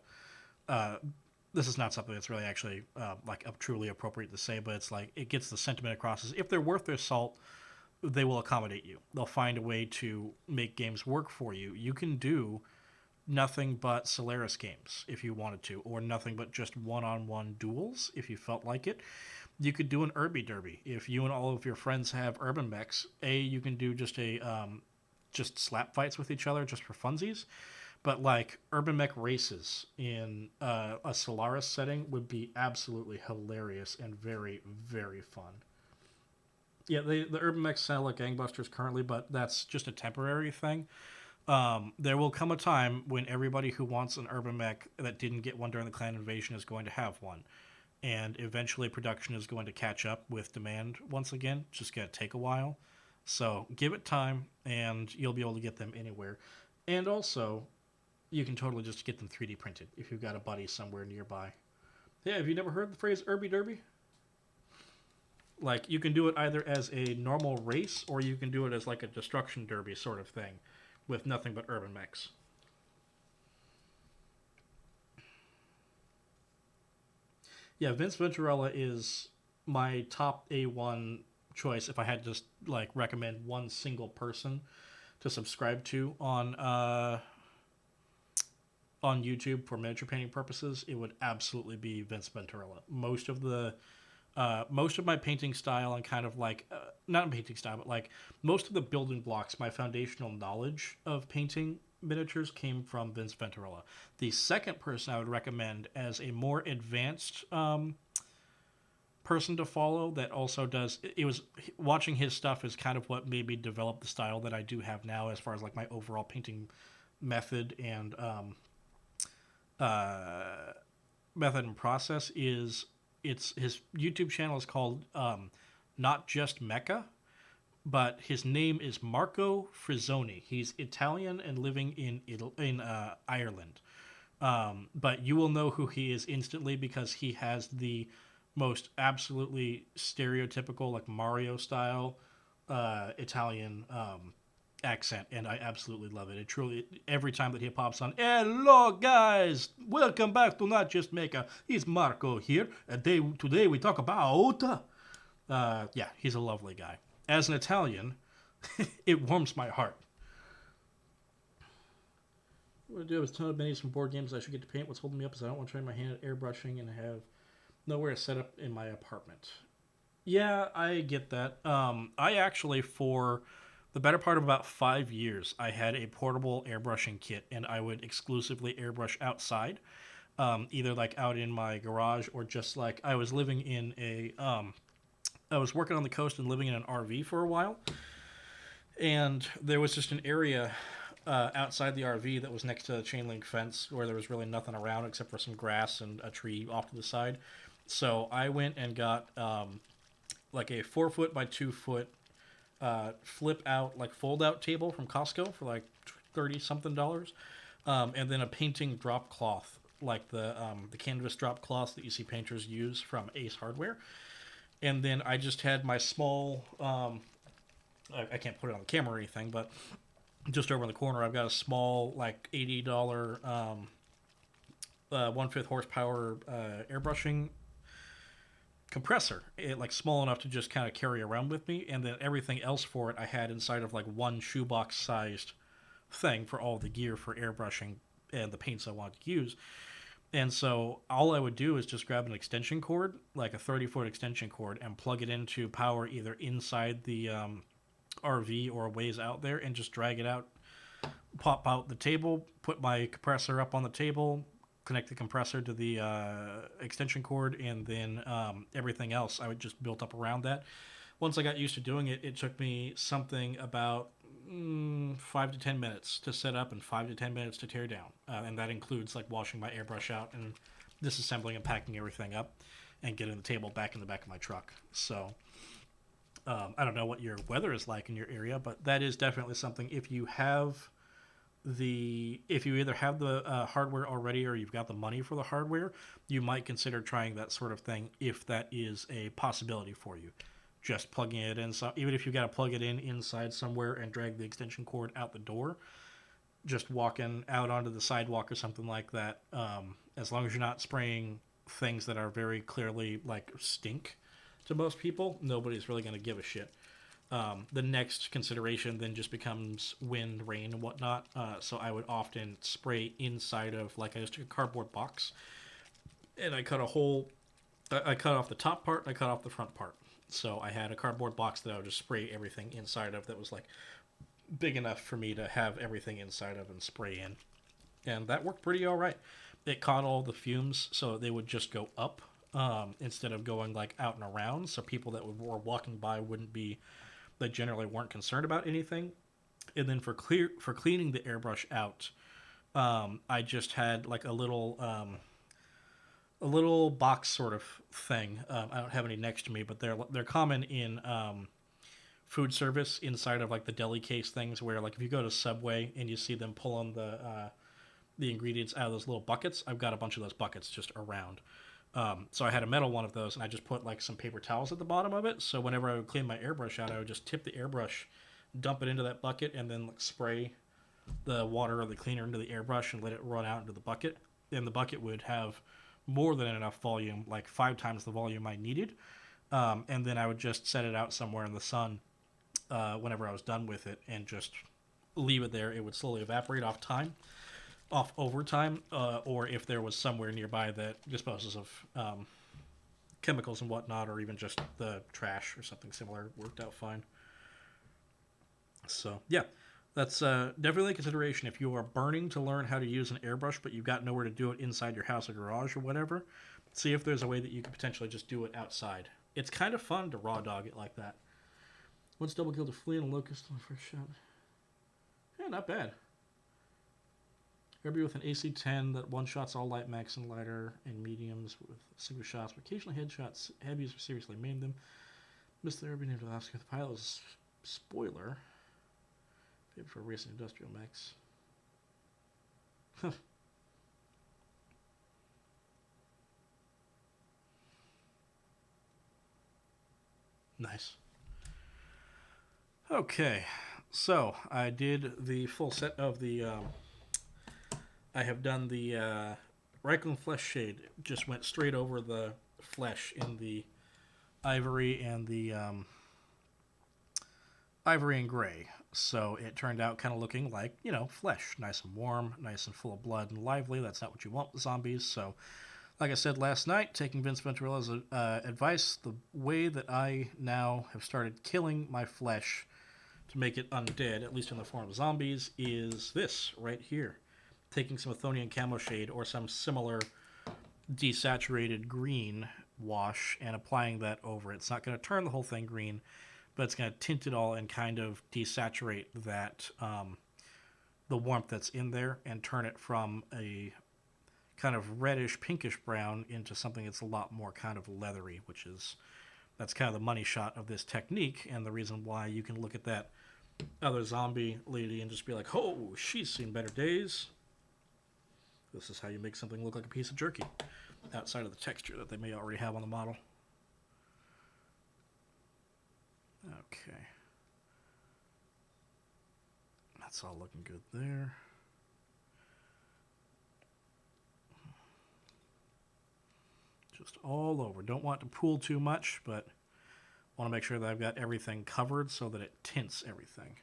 this is not something that's really actually truly appropriate to say, but it's like it gets the sentiment across. Is if they're worth their salt, they will accommodate you. They'll find a way to make games work for you. You can do nothing but Solaris games if you wanted to, or nothing but just one-on-one duels if you felt like it. You could do an Urby Derby if you and all of your friends have Urban Mechs. You can do just just slap fights with each other just for funsies. But like Urban Mech races in a Solaris setting would be absolutely hilarious and very, very fun. Yeah, the Urban Mechs sound like gangbusters currently, but that's just a temporary thing. There will come a time when everybody who wants an Urban Mech that didn't get one during the clan invasion is going to have one. And eventually production is going to catch up with demand once again. It's just going to take a while. So give it time, and you'll be able to get them anywhere. And also, you can totally just get them 3D printed if you've got a buddy somewhere nearby. Yeah, have you never heard the phrase Urby Derby? Like, you can do it either as a normal race, or you can do it as like a destruction derby sort of thing, with nothing but Urban Mechs. Yeah, Vince Venturella is my top A1 choice if I had to just like recommend one single person to subscribe to on YouTube for miniature painting purposes. It would absolutely be Vince Venturella. Most of my painting style and kind of like not painting style, but like most of the building blocks, my foundational knowledge of painting miniatures came from Vince Venturella. The second person I would recommend as a more advanced person to follow that also does it was watching his stuff is kind of what made me develop the style that I do have now as far as like my overall painting method and method and process is it's his YouTube channel is called Not Just Mecha, but his name is Marco Frizzoni. He's Italian and living in Ireland. But you will know who he is instantly because he has the most absolutely stereotypical, like Mario style Italian accent, and I absolutely love it. It truly, every time that he pops on, hello guys, welcome back to Not Just Mecha. It's Marco here. Today we talk about, yeah, he's a lovely guy. As an Italian, it warms my heart. What I do is ton of minis from board games I should get to paint. What's holding me up is I don't want to try my hand at airbrushing and have nowhere to set up in my apartment. Yeah, I get that. I actually, for the better part of about 5 years, I had a portable airbrushing kit, and I would exclusively airbrush outside, either like out in my garage or just like I was living in I was working on the coast and living in an RV for a while, and there was just an area outside the RV that was next to a chain link fence where there was really nothing around except for some grass and a tree off to the side. So I went and got like a 4 foot by 2 foot flip out, like fold out table from Costco for like 30 something dollars, and then a painting drop cloth, like the canvas drop cloths that you see painters use from Ace Hardware. And then I just had my small, I can't put it on the camera or anything, but just over in the corner, I've got a small, like $80 1/5 horsepower airbrushing compressor. It like small enough to just kind of carry around with me, and then everything else for it I had inside of like one shoebox sized thing for all the gear for airbrushing and the paints I wanted to use. And so all I would do is just grab an extension cord, like a 30-foot extension cord, and plug it into power either inside the RV or a ways out there, and just drag it out, pop out the table, put my compressor up on the table, connect the compressor to the extension cord, and then everything else I would just built up around that. Once I got used to doing it, it took me something about 5 to 10 minutes to set up and 5 to 10 minutes to tear down, and that includes like washing my airbrush out and disassembling and packing everything up and getting the table back in the back of my truck. So I don't know what your weather is like in your area, but that is definitely something. If you either have the hardware already or you've got the money for the hardware, you might consider trying that sort of thing if that is a possibility for you. Just plugging it in, so even if you got to plug it in inside somewhere and drag the extension cord out the door, just walking out onto the sidewalk or something like that, as long as you're not spraying things that are very clearly like stink to most people, nobody's really going to give a shit. The next consideration then just becomes wind, rain, and whatnot. So I would often spray inside of, like, I just took a cardboard box and I cut a hole. I cut off the top part, I cut off the front part. So I had a cardboard box that I would just spray everything inside of that was like big enough for me to have everything inside of and spray in. And that worked pretty all right. It caught all the fumes, so they would just go up instead of going like out and around. So people that were walking by that generally weren't concerned about anything. And then for cleaning the airbrush out, I just had like a little box sort of thing. I don't have any next to me, but they're common in food service inside of like the deli case things, where like if you go to Subway and you see them pulling the ingredients out of those little buckets, I've got a bunch of those buckets just around. So I had a metal one of those, and I just put like some paper towels at the bottom of it. So whenever I would clean my airbrush out, I would just tip the airbrush, dump it into that bucket, and then like spray the water or the cleaner into the airbrush and let it run out into the bucket. And the bucket would have more than enough volume, like 5 times the volume I needed. And then I would just set it out somewhere in the sun whenever I was done with it and just leave it there. It would slowly evaporate off over time, or if there was somewhere nearby that disposes of chemicals and whatnot, or even just the trash or something similar, worked out fine. So, yeah. That's definitely a consideration if you are burning to learn how to use an airbrush, but you've got nowhere to do it inside your house or garage or whatever. See if there's a way that you could potentially just do it outside. It's kind of fun to raw dog it like that. Once double killed a flea and a locust on the first shot. Yeah, not bad. Grab you with an AC-10 that one-shots all light max and lighter and mediums with single shots, but occasionally headshots. Heavies are seriously maimed them. Missed the named Alaska. The pilot is spoiler. For racing industrial max. Nice. Okay, so I did the full set of the. I have done the Reichland flesh shade. Just went straight over the flesh in the ivory and the ivory and gray. So it turned out kind of looking like, flesh. Nice and warm, nice and full of blood and lively. That's not what you want with zombies. So, like I said last night, taking Vince Venturilla's advice, the way that I now have started killing my flesh to make it undead, at least in the form of zombies, is this right here. Taking some Athonian camo shade or some similar desaturated green wash and applying that over it. It's not going to turn the whole thing green, but it's going to tint it all and kind of desaturate that the warmth that's in there and turn it from a kind of reddish pinkish brown into something that's a lot more kind of leathery, that's kind of the money shot of this technique, and the reason why you can look at that other zombie lady and just be like, oh, she's seen better days. This is how you make something look like a piece of jerky, outside of the texture that they may already have on the model. Okay. That's all looking good there. Just all over. Don't want to pool too much, but want to make sure that I've got everything covered so that it tints everything.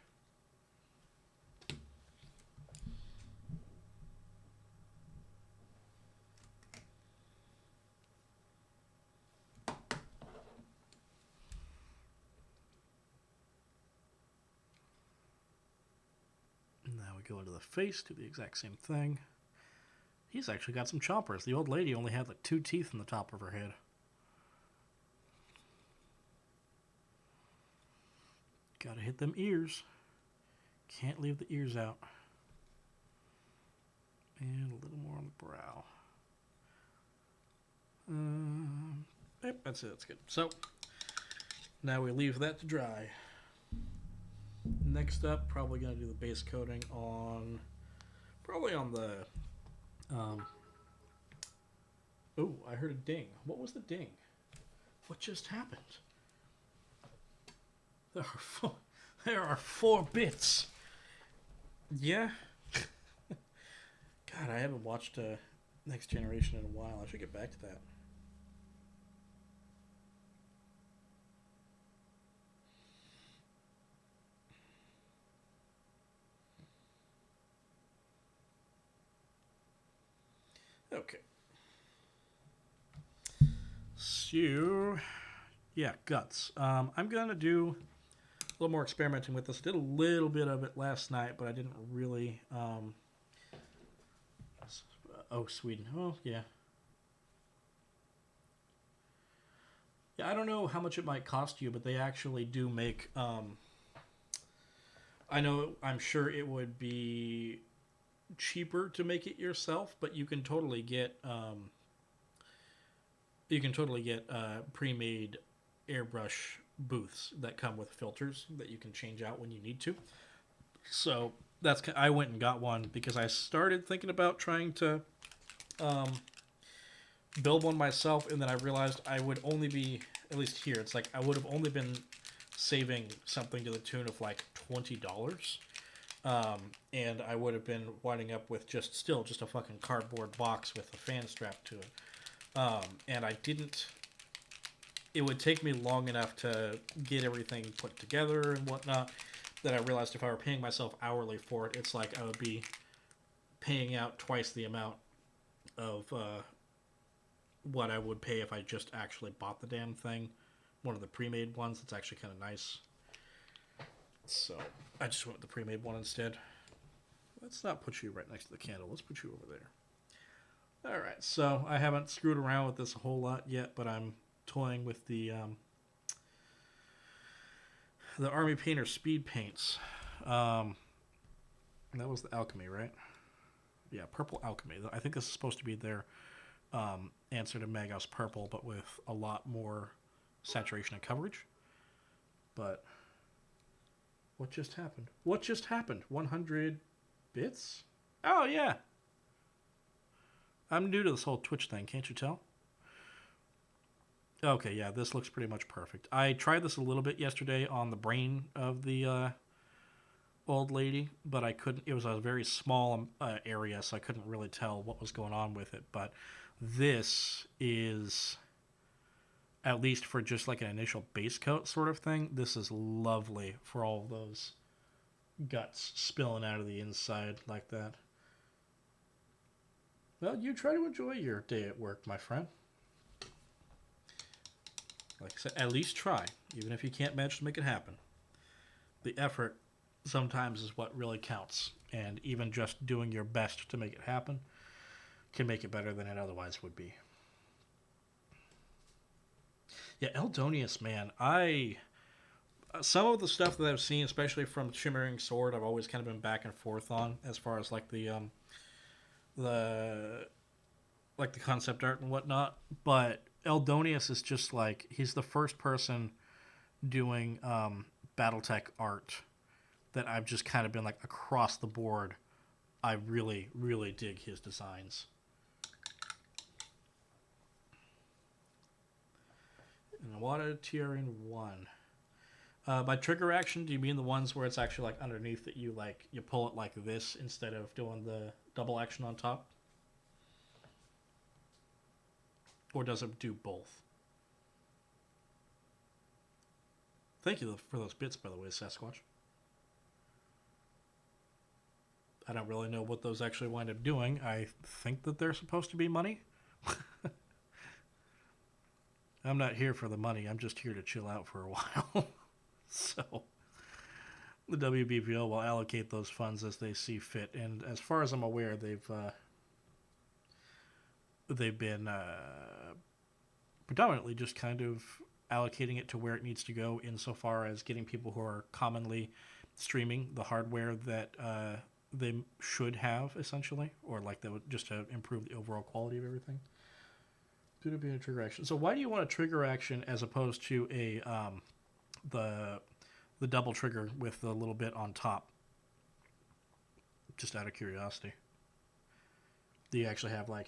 Now we go into the face, do the exact same thing. He's actually got some chompers. The old lady only had like 2 teeth in the top of her head. Gotta hit them ears. Can't leave the ears out. And a little more on the brow. Yep, that's it. That's good. So, now we leave that to dry. Next up, probably going to do the base coating on... Probably on the... Oh, I heard a ding. What was the ding? What just happened? There are 4 bits. Yeah. God, I haven't watched Next Generation in a while. I should get back to that. Okay. So, yeah, guts. I'm going to do a little more experimenting with this. I did a little bit of it last night, but I didn't really... Oh, Sweden. Oh, yeah. Yeah, I don't know how much it might cost you, but they actually do make... I'm sure it would be cheaper to make it yourself, but you can totally get pre-made airbrush booths that come with filters that you can change out when you need to. So I went and got one because I started thinking about trying to build one myself, and then I realized I would only be, at least here, it's like I would have only been saving something to the tune of like $20. And I would have been winding up with just a fucking cardboard box with a fan strapped to it. And it would take me long enough to get everything put together and whatnot that I realized if I were paying myself hourly for it, it's like I would be paying out twice the amount of what I would pay if I just actually bought the damn thing. One of the pre-made ones that's actually kind of nice. So I just went with the pre-made one instead. Let's not put you right next to the candle. Let's put you over there. All right. So I haven't screwed around with this a whole lot yet, but I'm toying with the Army Painter Speed Paints. That was the Alchemy, right? Yeah, Purple Alchemy. I think this is supposed to be their answer to Magos Purple, but with a lot more saturation and coverage. But what just happened? 100 bits? Oh, yeah. I'm new to this whole Twitch thing, can't you tell? Okay, yeah, this looks pretty much perfect. I tried this a little bit yesterday on the brain of the old lady, but I couldn't. It was a very small area, so I couldn't really tell what was going on with it. But this is, at least for just like an initial base coat sort of thing, this is lovely for all those guts spilling out of the inside like that. Well, you try to enjoy your day at work, my friend. Like I said, at least try, even if you can't manage to make it happen. The effort sometimes is what really counts, and even just doing your best to make it happen can make it better than it otherwise would be. Yeah, Eldonius, man. I some of the stuff that I've seen, especially from Shimmering Sword, I've always kind of been back and forth on as far as like the like the concept art and whatnot. But Eldonius is just like he's the first person doing BattleTech art that I've just kind of been like across the board. I really, really dig his designs. And I wanted TRN1. By trigger action, do you mean the ones where it's actually like underneath that you pull it like this instead of doing the double action on top, or does it do both? Thank you for those bits, by the way, Sasquatch. I don't really know what those actually wind up doing. I think that they're supposed to be money. I'm not here for the money. I'm just here to chill out for a while. So the WBPO will allocate those funds as they see fit. And as far as I'm aware, they've been predominantly just kind of allocating it to where it needs to go insofar as getting people who are commonly streaming the hardware that they should have, essentially, or like that would just to improve the overall quality of everything. Due to being a trigger action. So why do you want a trigger action as opposed to a the double trigger with the little bit on top? Just out of curiosity. Do you actually have like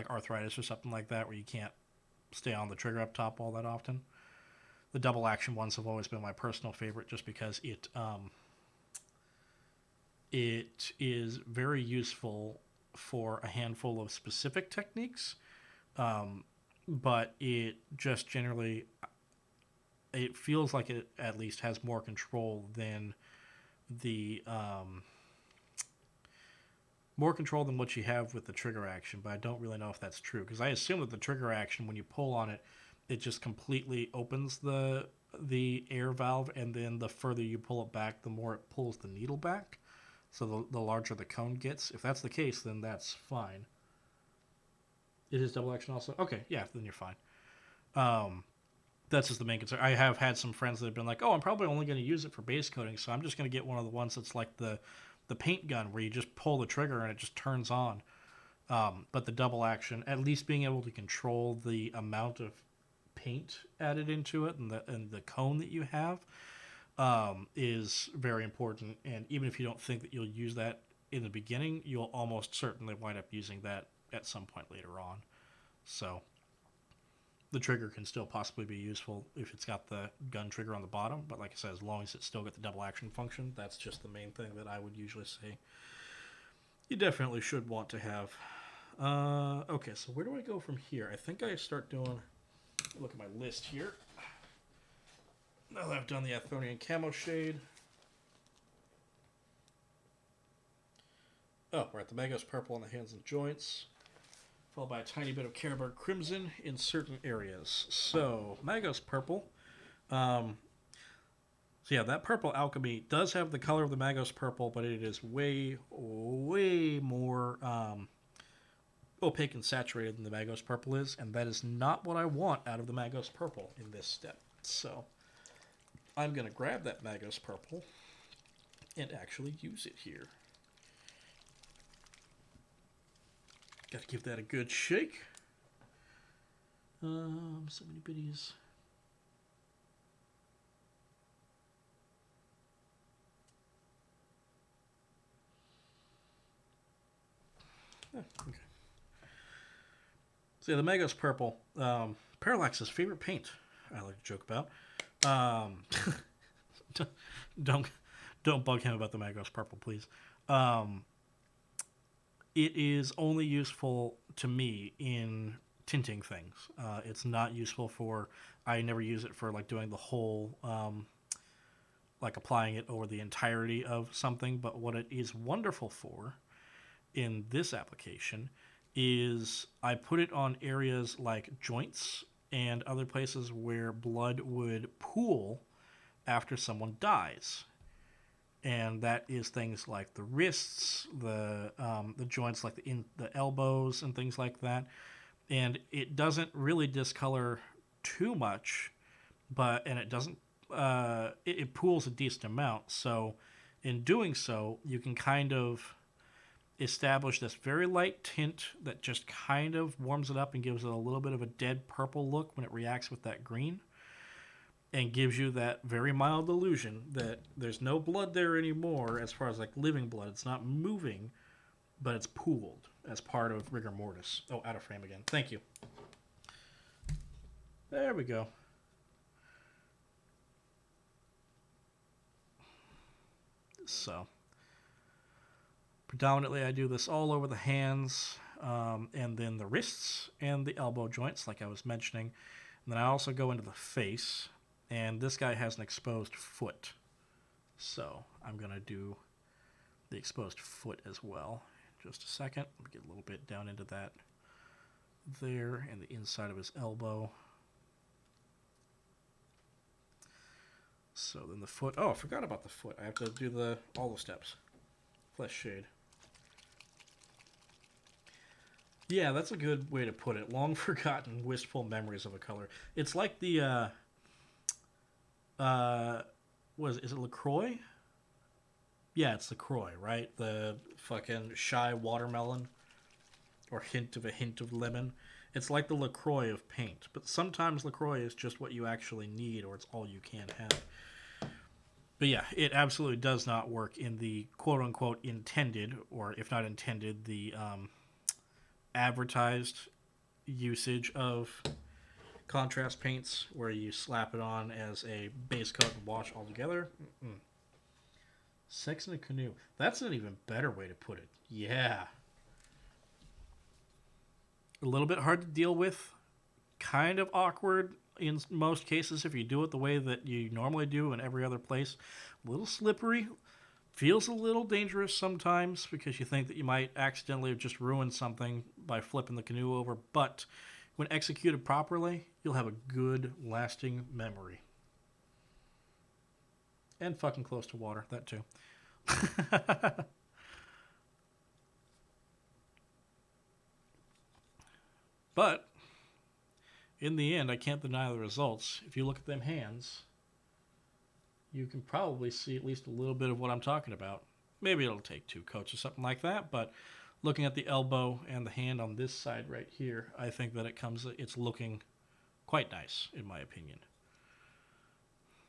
arthritis or something like that where you can't stay on the trigger up top all that often? The double action ones have always been my personal favorite just because it is very useful for a handful of specific techniques. But it just generally, it feels like it at least has more control than the more control than what you have with the trigger action. But I don't really know if that's true because I assume that the trigger action, when you pull on it, it just completely opens the air valve, and then the further you pull it back, the more it pulls the needle back. So the larger the cone gets. If that's the case, then that's fine. It is double action also? Okay, yeah, then you're fine. That's just the main concern. I have had some friends that have been like, oh, I'm probably only going to use it for base coating, so I'm just going to get one of the ones that's like the paint gun where you just pull the trigger and it just turns on. But the double action, at least being able to control the amount of paint added into it and the cone that you have is very important. And even if you don't think that you'll use that in the beginning, you'll almost certainly wind up using that at some point later on. So the trigger can still possibly be useful if it's got the gun trigger on the bottom, but like I said, as long as it's still got the double action function, that's just the main thing that I would usually say you definitely should want to have. Okay, so where do I go from here? I think I start doing, look at my list here. Now that I've done the Athonian Camo Shade. Oh, we're at the Magos Purple on the hands and joints, followed by a tiny bit of Caribou Crimson in certain areas. So, Magos Purple. So yeah, that Purple Alchemy does have the color of the Magos Purple, but it is way, way more opaque and saturated than the Magos Purple is, and that is not what I want out of the Magos Purple in this step. So, I'm going to grab that Magos Purple and actually use it here. Got to give that a good shake. So many biddies. Okay. So yeah, the Magos Purple, Parallax's favorite paint. I like to joke about. Don't bug him about the Magos Purple, please. It is only useful to me in tinting things. It's not useful for. I never use it for like doing the whole, like applying it over the entirety of something. But what it is wonderful for, in this application, is I put it on areas like joints and other places where blood would pool after someone dies. And that is things like the wrists, the joints like the elbows and things like that. And it doesn't really discolor too much and it doesn't. It pools a decent amount. So, in doing so, you can kind of establish this very light tint that just kind of warms it up and gives it a little bit of a dead purple look when it reacts with that green, and gives you that very mild illusion that there's no blood there anymore as far as like living blood. It's not moving, but it's pooled as part of rigor mortis. Oh, out of frame again. Thank you. There we go. So, predominantly I do this all over the hands, and then the wrists and the elbow joints, like I was mentioning. And then I also go into the face, and this guy has an exposed foot. So, I'm going to do the exposed foot as well. Just a second. Let me get a little bit down into that there, and the inside of his elbow. So then the foot. Oh, I forgot about the foot. I have to do all the steps. Flesh shade. Yeah, that's a good way to put it. Long forgotten, wistful memories of a color. It's like the is it LaCroix? Yeah, it's LaCroix, right? The fucking shy watermelon or hint of lemon. It's like the LaCroix of paint, but sometimes LaCroix is just what you actually need, or it's all you can have. But yeah, it absolutely does not work in the quote-unquote intended, or if not intended, the advertised usage of contrast paints, where you slap it on as a base coat and wash all together. Mm-mm. Sex in a canoe. That's an even better way to put it. Yeah. A little bit hard to deal with. Kind of awkward in most cases if you do it the way that you normally do in every other place. A little slippery. Feels a little dangerous sometimes because you think that you might accidentally just ruin something by flipping the canoe over. But when executed properly, you'll have a good, lasting memory. And fucking close to water, that too. But in the end, I can't deny the results. If you look at them hands, you can probably see at least a little bit of what I'm talking about. Maybe it'll take 2 coats or something like that, but looking at the elbow and the hand on this side right here, I think that it's looking quite nice, in my opinion.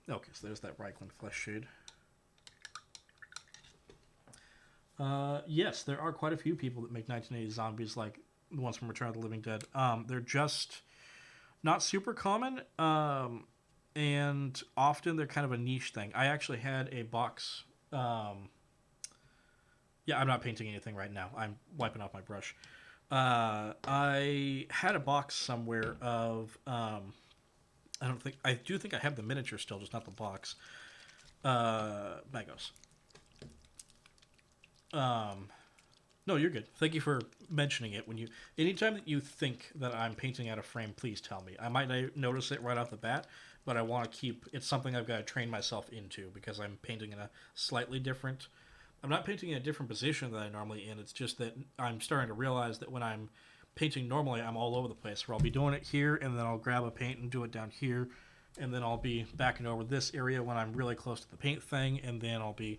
Okay, so there's that Reichland flesh shade. Yes, there are quite a few people that make 1980s zombies like the ones from Return of the Living Dead. They're just not super common, and often they're kind of a niche thing. I actually had a box. Yeah, I'm not painting anything right now. I'm wiping off my brush. I had a box somewhere of. I do think I have the miniature still, just not the box. Magos. No, you're good. Thank you for mentioning it. Anytime that you think that I'm painting out of frame, please tell me. I might not notice it right off the bat, but I want to it's something I've got to train myself into because I'm painting in a slightly different. I'm not painting in a different position than I normally in. It's just that I'm starting to realize that when I'm painting normally, I'm all over the place. Where I'll be doing it here, and then I'll grab a paint and do it down here, and then I'll be backing over this area when I'm really close to the paint thing, and then I'll be.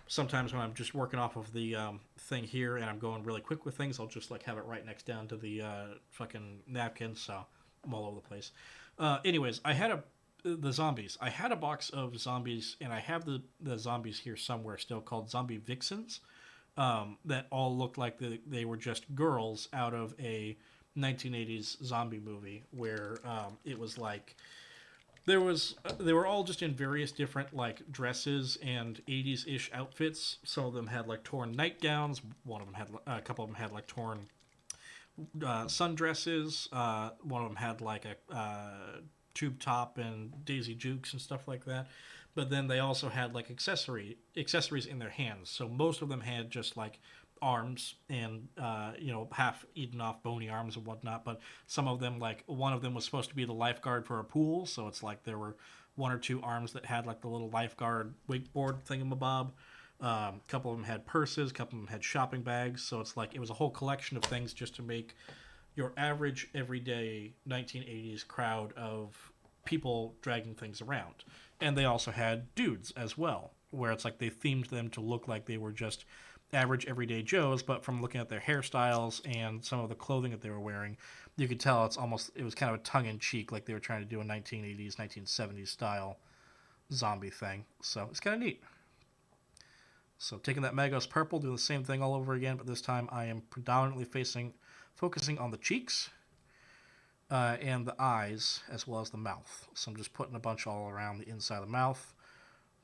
Sometimes when I'm just working off of the thing here and I'm going really quick with things, I'll just like have it right next down to the fucking napkin. So I'm all over the place. Anyways, the zombies. I had a box of zombies, and I have the zombies here somewhere still called zombie vixens that all looked like they were just girls out of a 1980s zombie movie where it was like they were all just in various different like dresses and 80s-ish outfits. Some of them had like torn nightgowns. A couple of them had like torn sundresses. One of them had like a tube top and Daisy Jukes and stuff like that. But then they also had like accessories in their hands. So most of them had just like arms and half eaten off bony arms and whatnot. But some of them, like one of them was supposed to be the lifeguard for a pool, so it's like there were 1 or 2 arms that had like the little lifeguard wakeboard thingamabob. A couple of them had purses, a couple of them had shopping bags. So it's like it was a whole collection of things just to make your average everyday 1980s crowd of people dragging things around. And they also had dudes as well, where it's like they themed them to look like they were just average everyday Joes, but from looking at their hairstyles and some of the clothing that they were wearing, you could tell it was kind of a tongue-in-cheek, like they were trying to do a 1980s, 1970s style zombie thing. So it's kind of neat. So taking that Magos purple, doing the same thing all over again, but this time I am predominantly focusing on the cheeks and the eyes, as well as the mouth. So I'm just putting a bunch all around the inside of the mouth.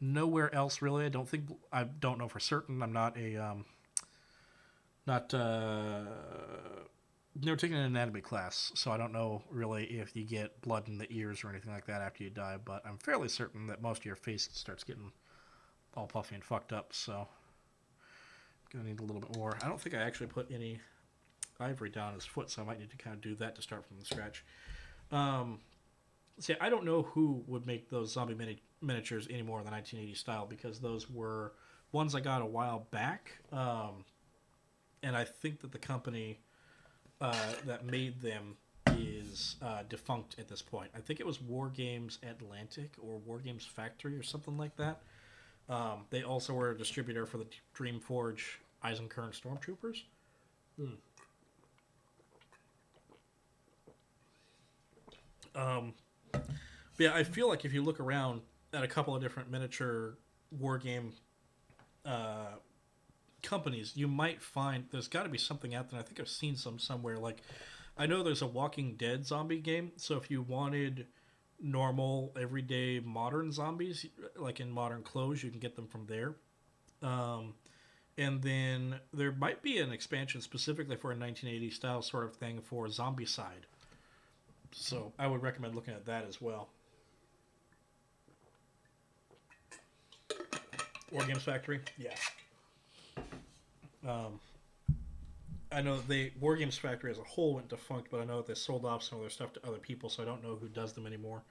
Nowhere else really. I don't know for certain. I'm not never taken an anatomy class, so I don't know really if you get blood in the ears or anything like that after you die, but I'm fairly certain that most of your face starts getting all puffy and fucked up, so I'm gonna need a little bit more. I don't think I actually put any ivory down his foot, so I might need to kind of do that to start from the scratch. See, I don't know who would make those zombie miniatures anymore in the 1980s style, because those were ones I got a while back, and I think that the company that made them is defunct at this point. I think it was War Games Atlantic or War Games Factory or something like that. They also were a distributor for the Dreamforge Eisenkern Stormtroopers. Yeah, I feel like if you look around at a couple of different miniature war game companies, you might find there's got to be something out there. I think I've seen some somewhere. Like, I know there's a Walking Dead zombie game, so if you wanted normal, everyday, modern zombies, like in modern clothes, you can get them from there. And then there might be an expansion specifically for a 1980s style sort of thing for Zombicide. So I would recommend looking at that as well. War Games Factory, yeah. I know War Games Factory as a whole went defunct, but I know that they sold off some of their stuff to other people, so I don't know who does them anymore.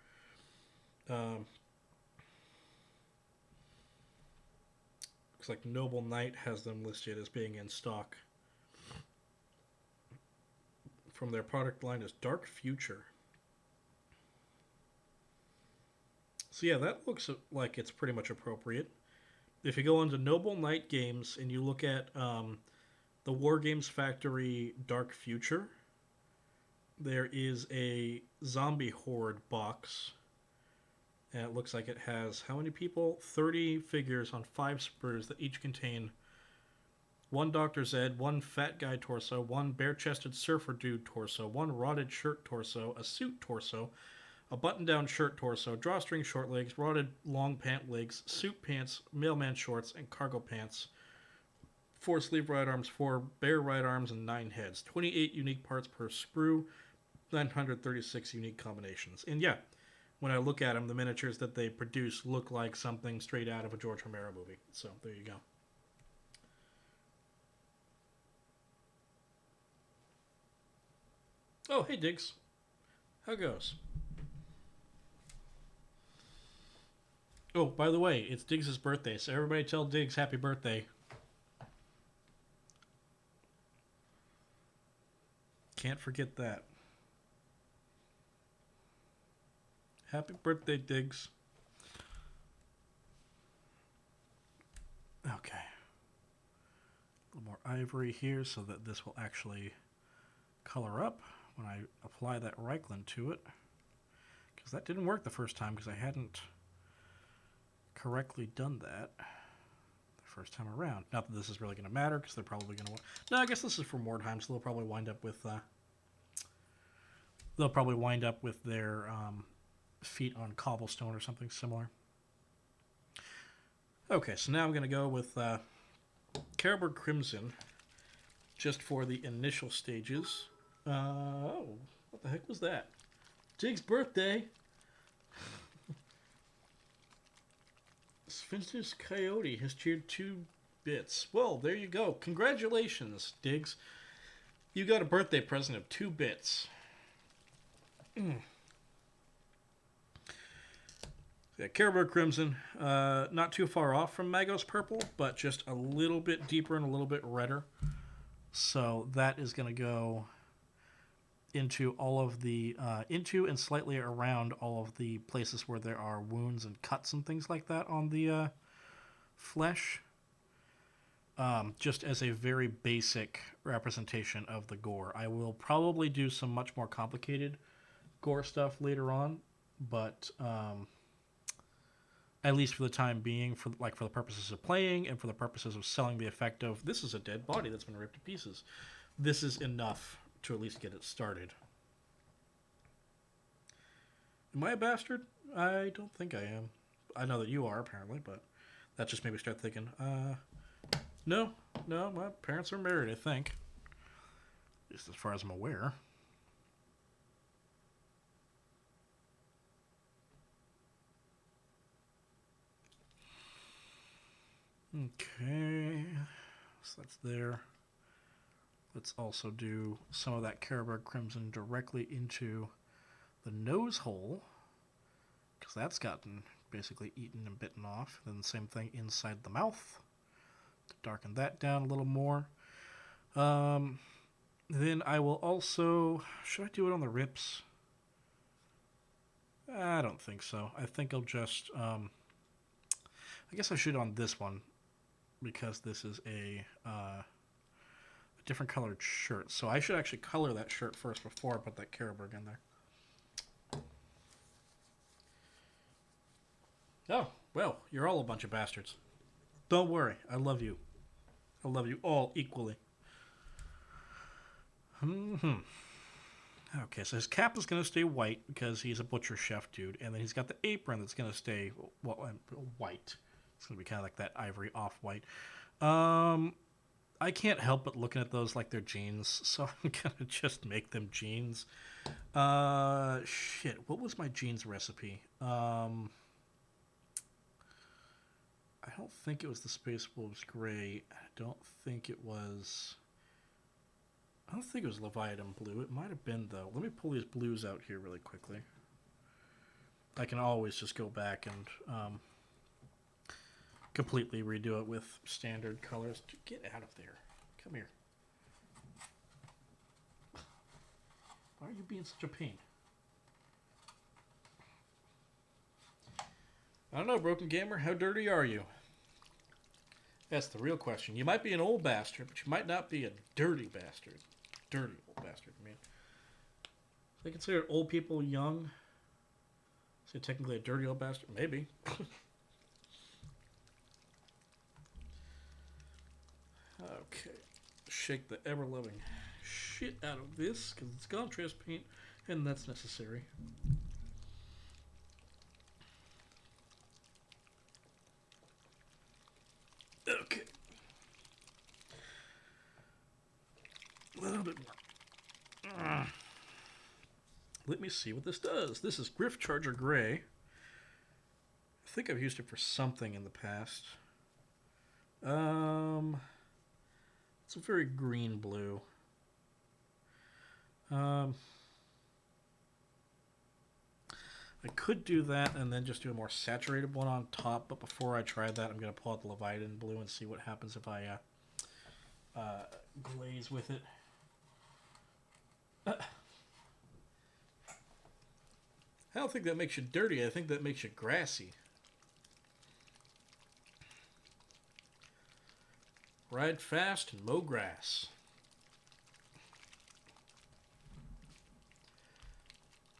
Looks like Noble Knight has them listed as being in stock. From their product line is Dark Future. So yeah, that looks like it's pretty much appropriate. If you go into Noble Knight Games and you look at the War Games Factory Dark Future, there is a zombie horde box. And it looks like it has how many people? 30 figures on 5 sprues that each contain one Dr. Zed, one fat guy torso, one bare-chested surfer dude torso, one rotted shirt torso, a suit torso, a button-down shirt torso, drawstring short legs, rotted long pant legs, suit pants, mailman shorts, and cargo pants. 4 sleeve right arms, 4 bare right arms, and 9 heads. 28 unique parts per sprue, 936 unique combinations. And yeah, when I look at them, the miniatures that they produce look like something straight out of a George Romero movie. So there you go. Oh, hey, Diggs. How goes? Oh, by the way, it's Diggs' birthday, so everybody tell Diggs happy birthday. Can't forget that. Happy birthday, Diggs. Okay. A little more ivory here so that this will actually color up when I apply that Reichland to it. Because that didn't work the first time because I hadn't correctly done that the first time around. Not that this is really going to matter because they're probably going to... No, I guess this is for Mordheim, so they'll probably wind up with... their feet on cobblestone or something similar. Okay, so now I'm going to go with Carroburg Crimson just for the initial stages. Oh, what the heck was that? Diggs' birthday. Sphinx's Coyote has cheered 2 bits. Well, there you go. Congratulations, Diggs. You got a birthday present of 2 bits. Yeah, Carroburg Crimson, not too far off from Magos Purple, but just a little bit deeper and a little bit redder. So that is going to go into all of the into and slightly around all of the places where there are wounds and cuts and things like that on the flesh, just as a very basic representation of the gore. I will probably do some much more complicated gore stuff later on, but at least for the time being, for the purposes of playing and for the purposes of selling the effect of this is a dead body that's been ripped to pieces, this is enough to at least get it started. Am I a bastard? I don't think I am. I know that you are, apparently, but that just made me start thinking, no, my parents are married, I think. At least as far as I'm aware. Okay, so that's there. Let's also do some of that Carroburg Crimson directly into the nose hole, because that's gotten basically eaten and bitten off. Then the same thing inside the mouth to darken that down a little more. Then I will also... Should I do it on the rips? I don't think so. I think I'll just... I guess I should on this one, because this is a different colored shirt. So I should actually color that shirt first before I put that Carroburg in there. Oh, well, you're all a bunch of bastards. Don't worry, I love you. I love you all equally. Okay, so his cap is going to stay white because he's a butcher chef dude, and then he's got the apron that's going to stay white. It's going to be kind of like that ivory off-white. I can't help but looking at those like they're jeans, so I'm going to just make them jeans. Shit, what was my jeans recipe? I don't think it was the Space Wolves Gray. I don't think it was Leviathan Blue. It might have been, though. Let me pull these blues out here really quickly. I can always just go back and completely redo it with standard colors. Get out of there. Come here. Why are you being such a pain? I don't know, Broken Gamer. How dirty are you? That's the real question. You might be an old bastard, but you might not be a dirty bastard. Dirty old bastard, I mean. So they consider old people young? So technically a dirty old bastard? Maybe. Okay. Shake the ever-loving shit out of this, because it's contrast paint, and that's necessary. Okay. A little bit more. Let me see what this does. This is Griff Charger Gray. I think I've used it for something in the past. It's a very green blue. I could do that and then just do a more saturated one on top, but before I try that, I'm going to pull out the Leviathan Blue and see what happens if I glaze with it. I don't think that makes you dirty. I think that makes you grassy. Ride fast and mow grass.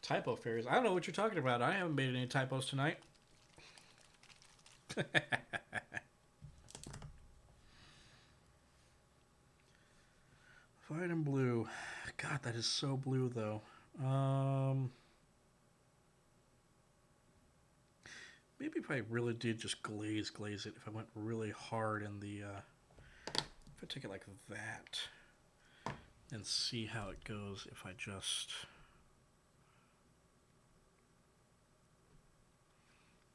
Typo fairies. I don't know what you're talking about. I haven't made any typos tonight. Vitamin blue. God, that is so blue, though. Maybe if I really did just glaze it, if I went really hard in the... if I take it like that and see how it goes if I just...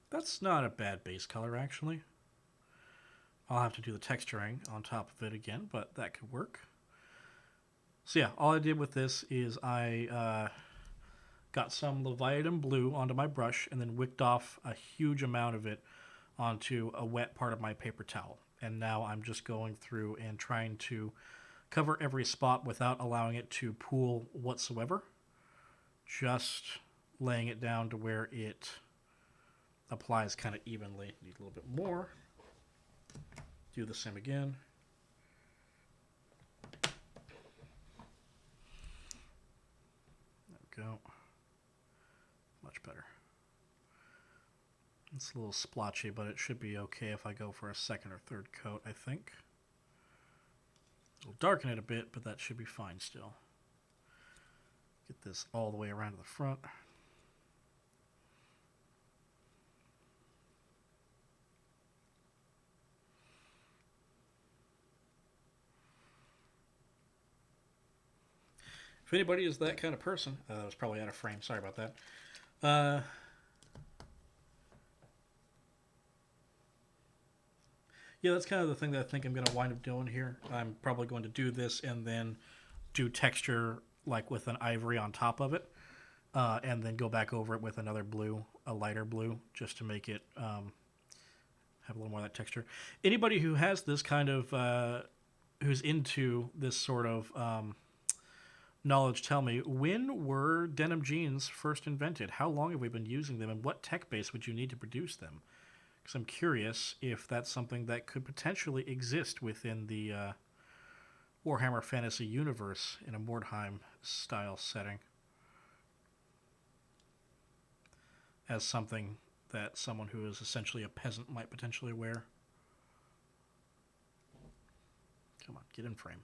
That's not a bad base color, actually. I'll have to do the texturing on top of it again, but that could work. So yeah, all I did with this is I got some Leviathan Blue onto my brush and then wicked off a huge amount of it onto a wet part of my paper towel. And now I'm just going through and trying to cover every spot without allowing it to pool whatsoever. just laying it down to where it applies kind of evenly. Need a little bit more. Do the same again. There we go. Much better. It's a little splotchy, but it should be okay if I go for a second or third coat, I think. It'll darken it a bit, but that should be fine still. Get this all the way around to the front. If anybody is that kind of person, that was probably out of frame. Sorry about that. Yeah, that's kind of the thing that I think I'm going to wind up doing here. I'm probably going to do this and then do texture like with an ivory on top of it, and then go back over it with another blue, a lighter blue, just to make it have a little more of that texture. Anybody who has this kind of, who's into this sort of knowledge, tell me, when were denim jeans first invented? How long have we been using them, and what tech base would you need to produce them? Because I'm curious if that's something that could potentially exist within the Warhammer Fantasy universe in a Mordheim-style setting. As something that someone who is essentially a peasant might potentially wear. Come on, get in frame.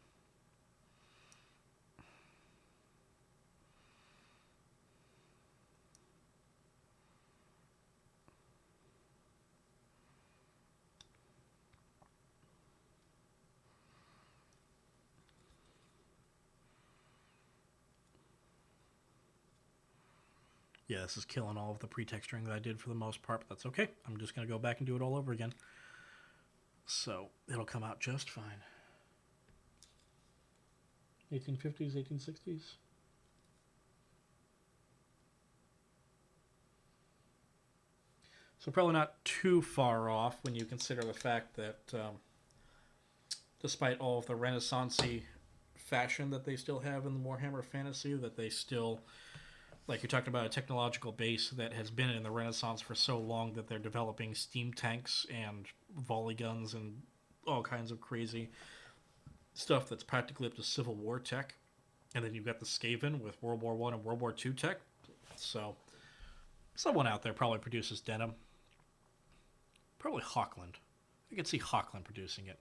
Yeah, this is killing all of the pre-texturing that I did for the most part, but that's okay. I'm just going to go back and do it all over again. So, it'll come out just fine. 1850s, 1860s. So probably not too far off when you consider the fact that despite all of the Renaissance-y fashion that they still have in the Warhammer Fantasy, that they still... Like you talked about a technological base that has been in the Renaissance for so long that they're developing steam tanks and volley guns and all kinds of crazy stuff that's practically up to Civil War tech. And then you've got the Skaven with World War I and World War II tech. So someone out there probably produces denim. Probably Hawkland. I could see Hawkland producing it.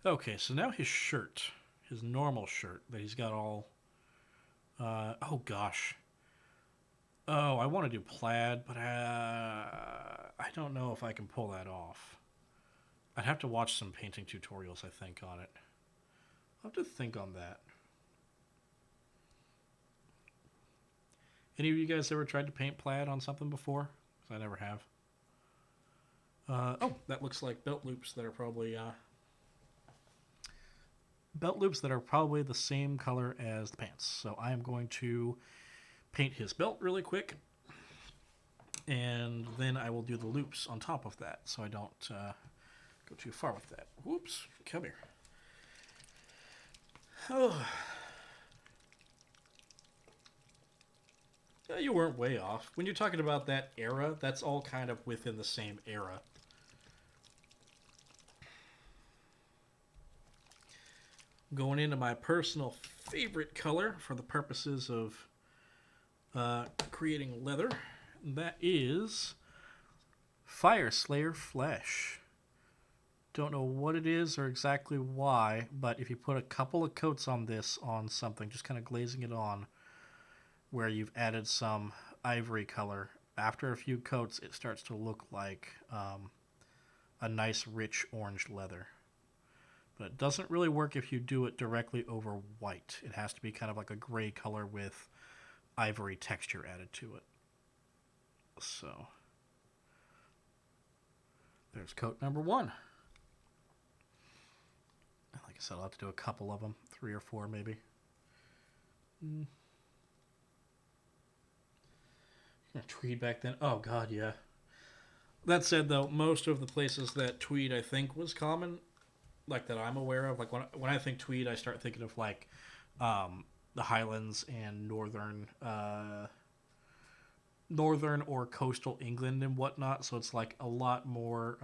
Okay, so now his shirt, his normal shirt that he's got all... oh gosh. Oh, I want to do plaid, but I don't know if I can pull that off. I'd have to watch some painting tutorials, I think, on it. I'll have to think on that. Any of you guys ever tried to paint plaid on something before? Because I never have. Oh, that looks like belt loops that are probably... belt loops that are probably the same color as the pants. So I am going to paint his belt really quick, and then I will do the loops on top of that so I don't go too far with that. Whoops, come here. Oh. You weren't way off. When you're talking about that era, that's all kind of within the same era. Going into my personal favorite color for the purposes of creating leather. That is Fire Slayer Flesh. Don't know what it is or exactly why, but if you put a couple of coats on this on something, just kind of glazing it on, where you've added some ivory color, after a few coats it starts to look like a nice rich orange leather. But it doesn't really work if you do it directly over white. It has to be kind of like a gray color with ivory texture added to it. So, there's coat number 1. Like I said, I'll have to do a couple of them. 3 or 4 maybe. Tweed back then. Oh, God, yeah. That said, though, most of the places that tweed, I think, was common... like that I'm aware of, like when I think tweed, I start thinking of like the Highlands and northern or coastal England and whatnot. So it's like a lot more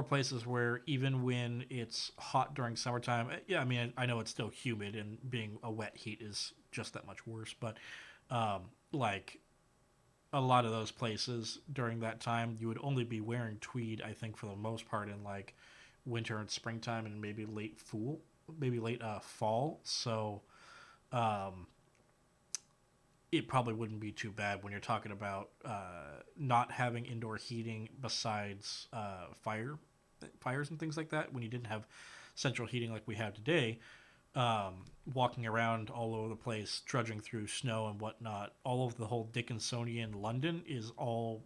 places where even when it's hot during summertime, yeah, I mean, I know it's still humid and being a wet heat is just that much worse, but like a lot of those places during that time, you would only be wearing tweed, I think, for the most part in like winter and springtime and maybe late fall. So um, it probably wouldn't be too bad when you're talking about not having indoor heating besides fires and things like that. When you didn't have central heating like we have today, walking around all over the place, trudging through snow and whatnot. All of the whole Dickinsonian London is all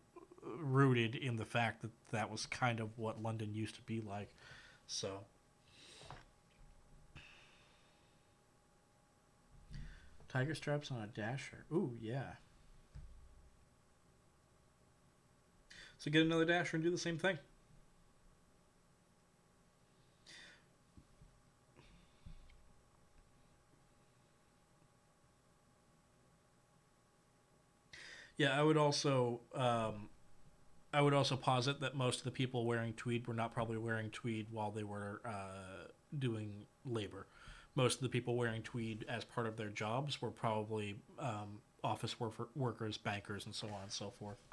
rooted in the fact that that was kind of what London used to be like. So, tiger straps on a dasher. Ooh, yeah. So get another dasher and do the same thing. Yeah, I would also posit that most of the people wearing tweed were not probably wearing tweed while they were doing labor. Most of the people wearing tweed as part of their jobs were probably workers, bankers, and so on and so forth.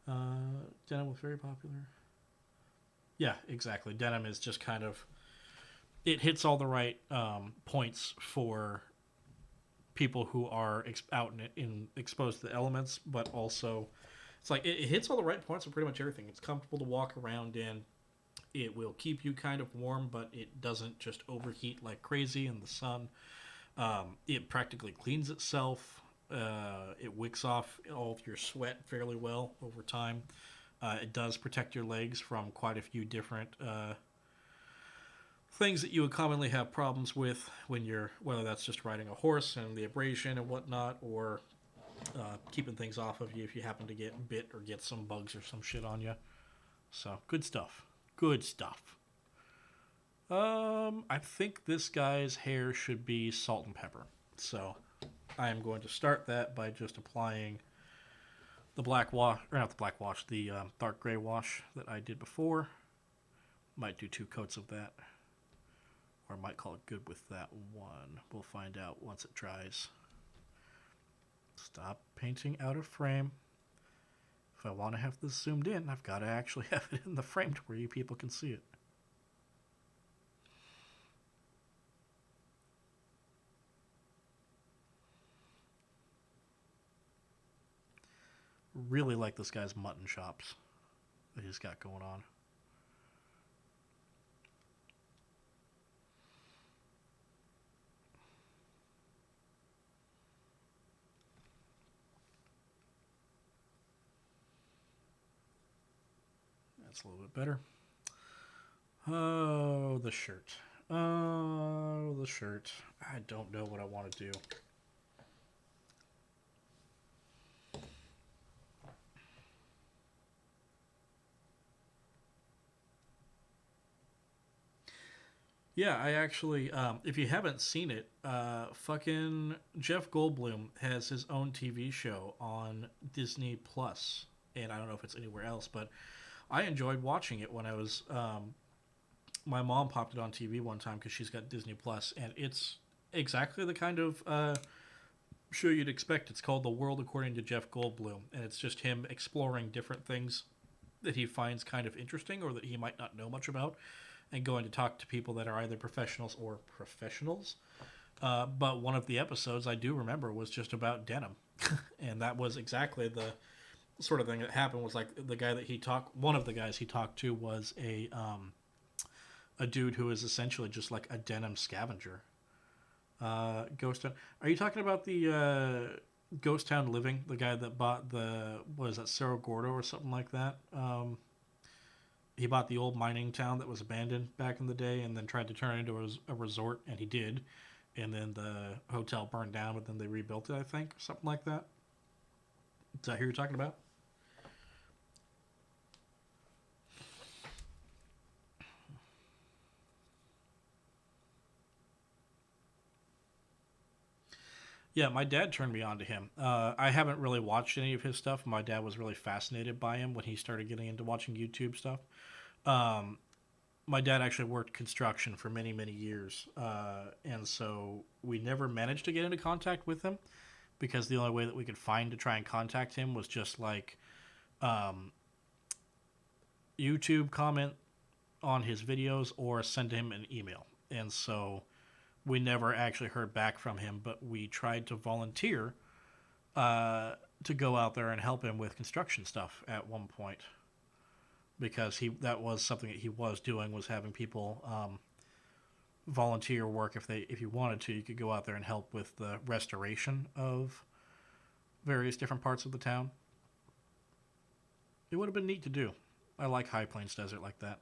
Denim was very popular. Yeah, exactly. Denim is just kind of it hits all the right points for people who are out exposed to the elements, but also it's like it hits all the right points for pretty much everything. It's comfortable to walk around in. It will keep you kind of warm, but it doesn't just overheat like crazy in the sun. It practically cleans itself. It wicks off all of your sweat fairly well over time. It does protect your legs from quite a few different things that you would commonly have problems with when you're, whether that's just riding a horse and the abrasion and whatnot, or keeping things off of you if you happen to get bit or get some bugs or some shit on you. So good stuff. Good stuff. I think this guy's hair should be salt and pepper. So I am going to start that by just applying the black wash, or not the black wash, the dark gray wash that I did before. Might do 2 coats of that, or I might call it good with that one. We'll find out once it dries. Stop painting out of frame. If I want to have this zoomed in, I've got to actually have it in the frame to where you people can see it. Really like this guy's mutton chops that he's got going on. That's a little bit better. Oh, the shirt. Oh, the shirt. I don't know what I want to do. Yeah, I actually, if you haven't seen it, fucking Jeff Goldblum has his own TV show on Disney Plus, and I don't know if it's anywhere else, but I enjoyed watching it when I was. My mom popped it on TV one time because she's got Disney Plus, and it's exactly the kind of show you'd expect. It's called The World According to Jeff Goldblum, and it's just him exploring different things that he finds kind of interesting or that he might not know much about, and going to talk to people that are either professionals or professionals. But one of the episodes I do remember was just about denim, and that was exactly the sort of thing that happened. Was like one of the guys he talked to was a dude who is essentially just like a denim scavenger. Ghost Town. Are you talking about the Ghost Town Living? The guy that bought the, what is that, Cerro Gordo or something like that? He bought the old mining town that was abandoned back in the day and then tried to turn it into a resort, and he did. And then the hotel burned down, but then they rebuilt it, I think, or something like that. Is that who you're talking about? Yeah, my dad turned me on to him. I haven't really watched any of his stuff. My dad was really fascinated by him when he started getting into watching YouTube stuff. Um, my dad actually worked construction for many, many years. And so we never managed to get into contact with him because the only way that we could find to try and contact him was just like um, YouTube comment on his videos or send him an email. And so we never actually heard back from him, but we tried to volunteer to go out there and help him with construction stuff at one point because that was something that he was doing, was having people volunteer work. If you wanted to, you could go out there and help with the restoration of various different parts of the town. It would have been neat to do. I like High Plains Desert like that.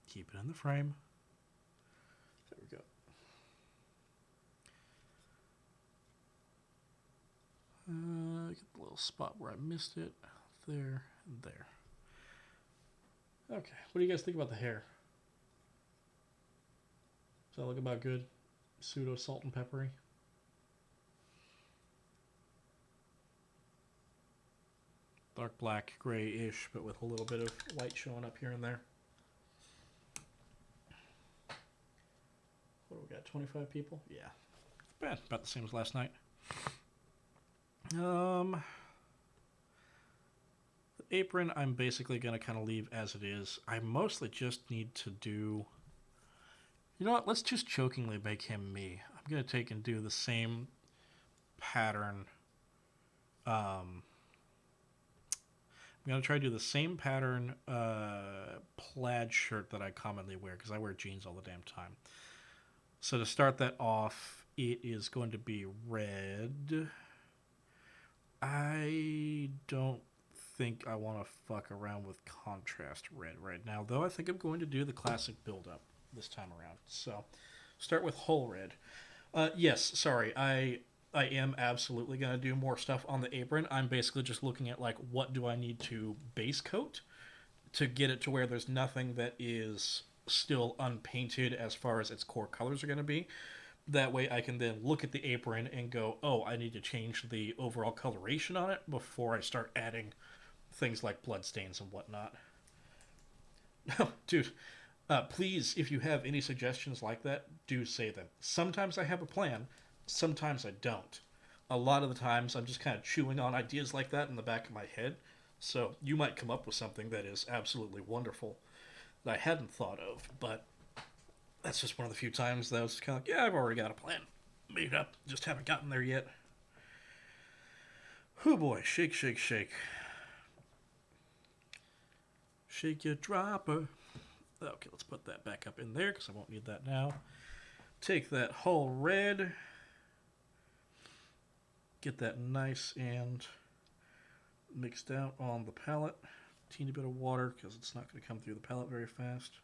Keep it in the frame. There we go. Get the little spot where I missed it. There and there. Okay, what do you guys think about the hair? Does that look about good? Pseudo salt and peppery. Dark black, gray-ish, but with a little bit of white showing up here and there. What do we got, 25 people? Yeah. It's bad. About the same as last night. The apron, I'm basically going to kind of leave as it is. I mostly just need to do... You know what? Let's just jokingly make him me. I'm going to take and do the same pattern. I'm going to try to do the same pattern plaid shirt that I commonly wear, because I wear jeans all the damn time. So to start that off, it is going to be red. I don't think I want to fuck around with contrast red right now, though I think I'm going to do the classic build-up this time around. So start with whole red. Yes, sorry, I am absolutely going to do more stuff on the apron. I'm basically just looking at, like, what do I need to base coat to get it to where there's nothing that is still unpainted as far as its core colors are going to be. That way I can then look at the apron and go, oh, I need to change the overall coloration on it before I start adding things like bloodstains and whatnot. No, dude, please, if you have any suggestions like that, do say them. Sometimes I have a plan, sometimes I don't. A lot of the times I'm just kind of chewing on ideas like that in the back of my head, so you might come up with something that is absolutely wonderful that I hadn't thought of, but that's just one of the few times that I was kind of like, yeah, I've already got a plan made up, just haven't gotten there yet. Oh boy, shake, shake, shake. Shake your dropper. Okay, let's put that back up in there because I won't need that now. Take that whole red. Get that nice and mixed out on the palette. Teeny bit of water because it's not going to come through the palette very fast.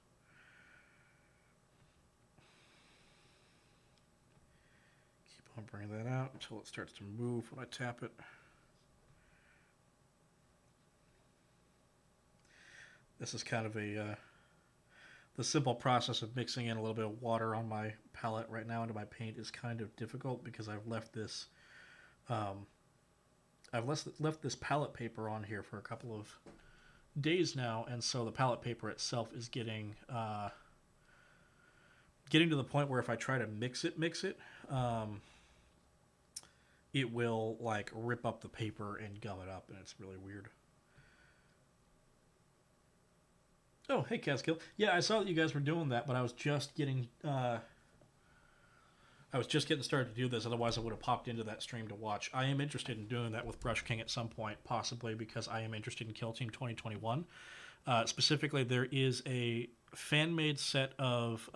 Keep on bringing that out until it starts to move when I tap it. This is kind of the simple process of mixing in a little bit of water on my palette right now into my paint is kind of difficult because I've left this left this palette paper on here for a couple of days now, and so the palette paper itself is getting to the point where if I try to mix it, it will like rip up the paper and gum it up, and it's really weird. Oh, hey, Catskill. Yeah, I saw that you guys were doing that, but I was just getting started to do this. Otherwise, I would have popped into that stream to watch. I am interested in doing that with Brush King at some point, possibly because I am interested in Kill Team 2021. Specifically, there is a fan-made set of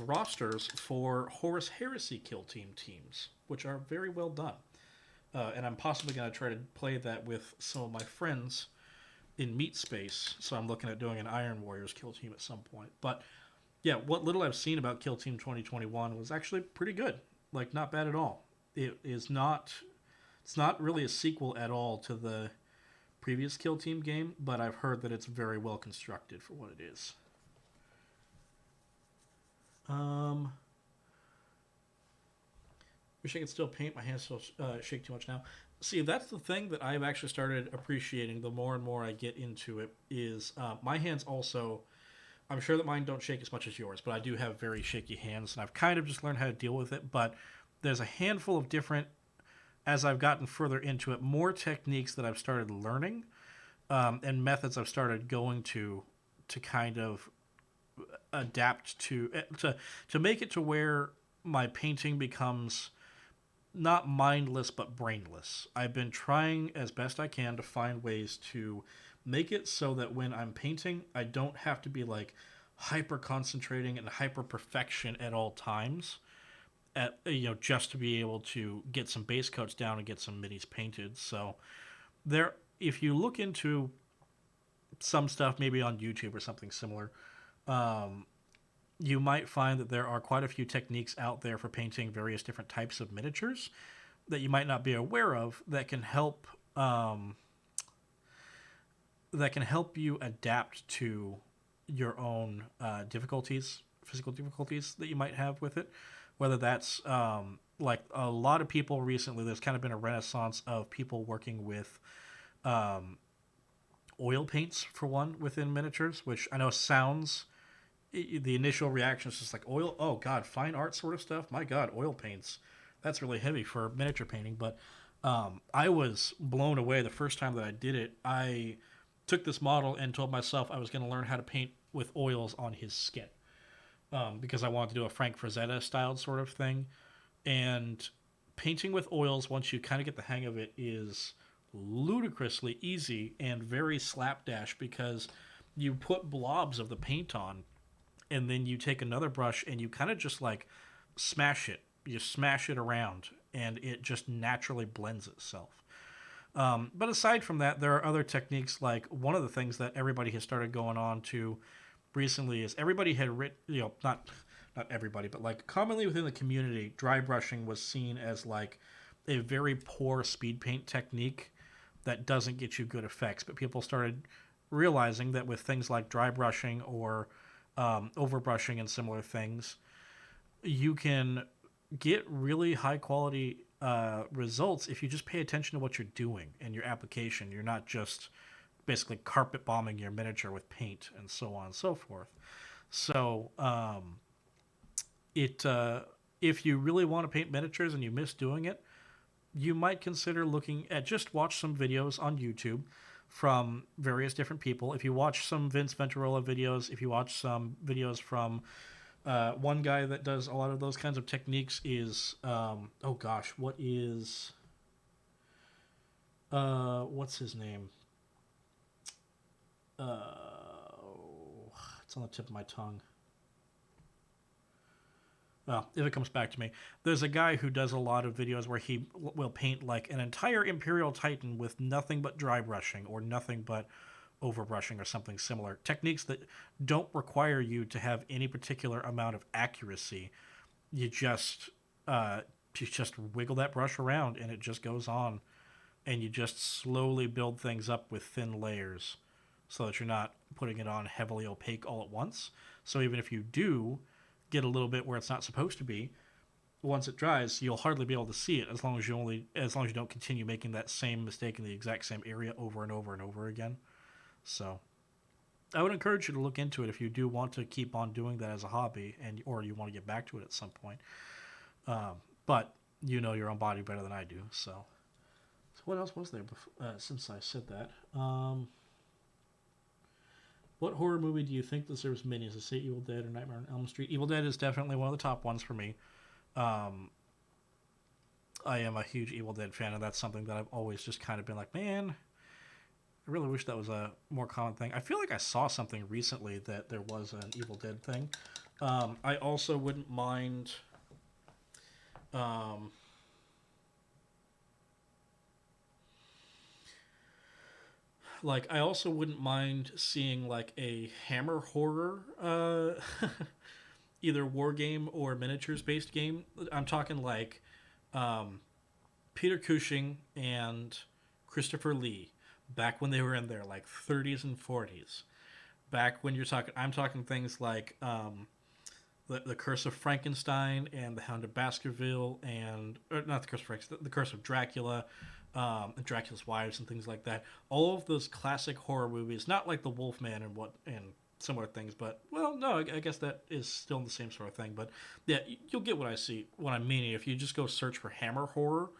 rosters for Horus Heresy Kill Team teams, which are very well done. And I'm possibly going to try to play that with some of my friends in Meat Space, so I'm looking at doing an Iron Warriors Kill Team at some point. But yeah, what little I've seen about Kill Team 2021 was actually pretty good. Like, not bad at all. It's not really a sequel at all to the previous Kill Team game, but I've heard that it's very well constructed for what it is. Um, Wish I could still paint. My hands still shake too much now. See, that's the thing that I've actually started appreciating the more and more I get into it. Is my hands also. I'm sure that mine don't shake as much as yours, but I do have very shaky hands, and I've kind of just learned how to deal with it. But there's a handful of different, as I've gotten further into it, more techniques that I've started learning, and methods I've started going to kind of adapt to make it to where my painting becomes not mindless but brainless. I've been trying as best I can to find ways to make it so that when I'm painting, I don't have to be like hyper concentrating and hyper perfection at all times. At just to be able to get some base coats down and get some minis painted. So there, if you look into some stuff maybe on YouTube or something similar, um, you might find that there are quite a few techniques out there for painting various different types of miniatures that you might not be aware of um, that can help you adapt to your own difficulties, physical difficulties that you might have with it. Whether that's like a lot of people recently, there's kind of been a renaissance of people working with um, oil paints for one within miniatures, which I know sounds the initial reaction is just like oil. Oh God, fine art sort of stuff. My God, oil paints. That's really heavy for miniature painting. But I was blown away the first time that I did it. I took this model and told myself I was going to learn how to paint with oils on his skin because I wanted to do a Frank Frazetta styled sort of thing. And painting with oils, once you kind of get the hang of it, is ludicrously easy and very slapdash because you put blobs of the paint on and then you take another brush and you kind of just like smash it. You smash it around and it just naturally blends itself. But aside from that, there are other techniques. Like one of the things that everybody has started going on to recently is everybody had written, not everybody, but like commonly within the community, dry brushing was seen as like a very poor speed paint technique that doesn't get you good effects. But people started realizing that with things like dry brushing or overbrushing and similar things, you can get really high quality results if you just pay attention to what you're doing and your application. You're not just basically carpet bombing your miniature with paint and so on and so forth. So it if you really want to paint miniatures and you miss doing it, you might consider looking at just watch some videos on YouTube from various different people. If you watch some Vince Venturola videos, if you watch some videos from one guy that does a lot of those kinds of techniques is oh gosh, what's his name? It's on the tip of my tongue. Well, if it comes back to me, there's a guy who does a lot of videos where he will paint like an entire Imperial Titan with nothing but dry brushing or nothing but overbrushing or something similar. Techniques that don't require you to have any particular amount of accuracy. You just wiggle that brush around and it just goes on, and you just slowly build things up with thin layers, so that you're not putting it on heavily opaque all at once. So even if you do get a little bit where it's not supposed to be, once it dries, you'll hardly be able to see it as long as you don't continue making that same mistake in the exact same area over and over and over again. So I would encourage you to look into it if you do want to keep on doing that as a hobby, and or you want to get back to it at some point. But you know your own body better than I do. So what else was there since I said that? What horror movie do you think deserves minis? To say Evil Dead or Nightmare on Elm Street? Evil Dead is definitely one of the top ones for me. Um, I am a huge Evil Dead fan, and that's something that I've always just kind of been like, man, I really wish that was a more common thing. I feel like I saw something recently that there was an Evil Dead thing. I also wouldn't mind. Um, like, I also wouldn't mind seeing like a Hammer horror, either war game or miniatures based game. I'm talking like um, Peter Cushing and Christopher Lee back when they were in their like 30s and 40s. Back when I'm talking things like the Curse of Frankenstein and the Hound of Baskerville and or not the Curse of Frankenstein, the Curse of Dracula, and Dracula's Wives and things like that. All of those classic horror movies, not like the Wolfman and similar things, but well, no, I guess that is still the same sort of thing. But yeah, you'll get what I'm meaning if you just go search for Hammer horror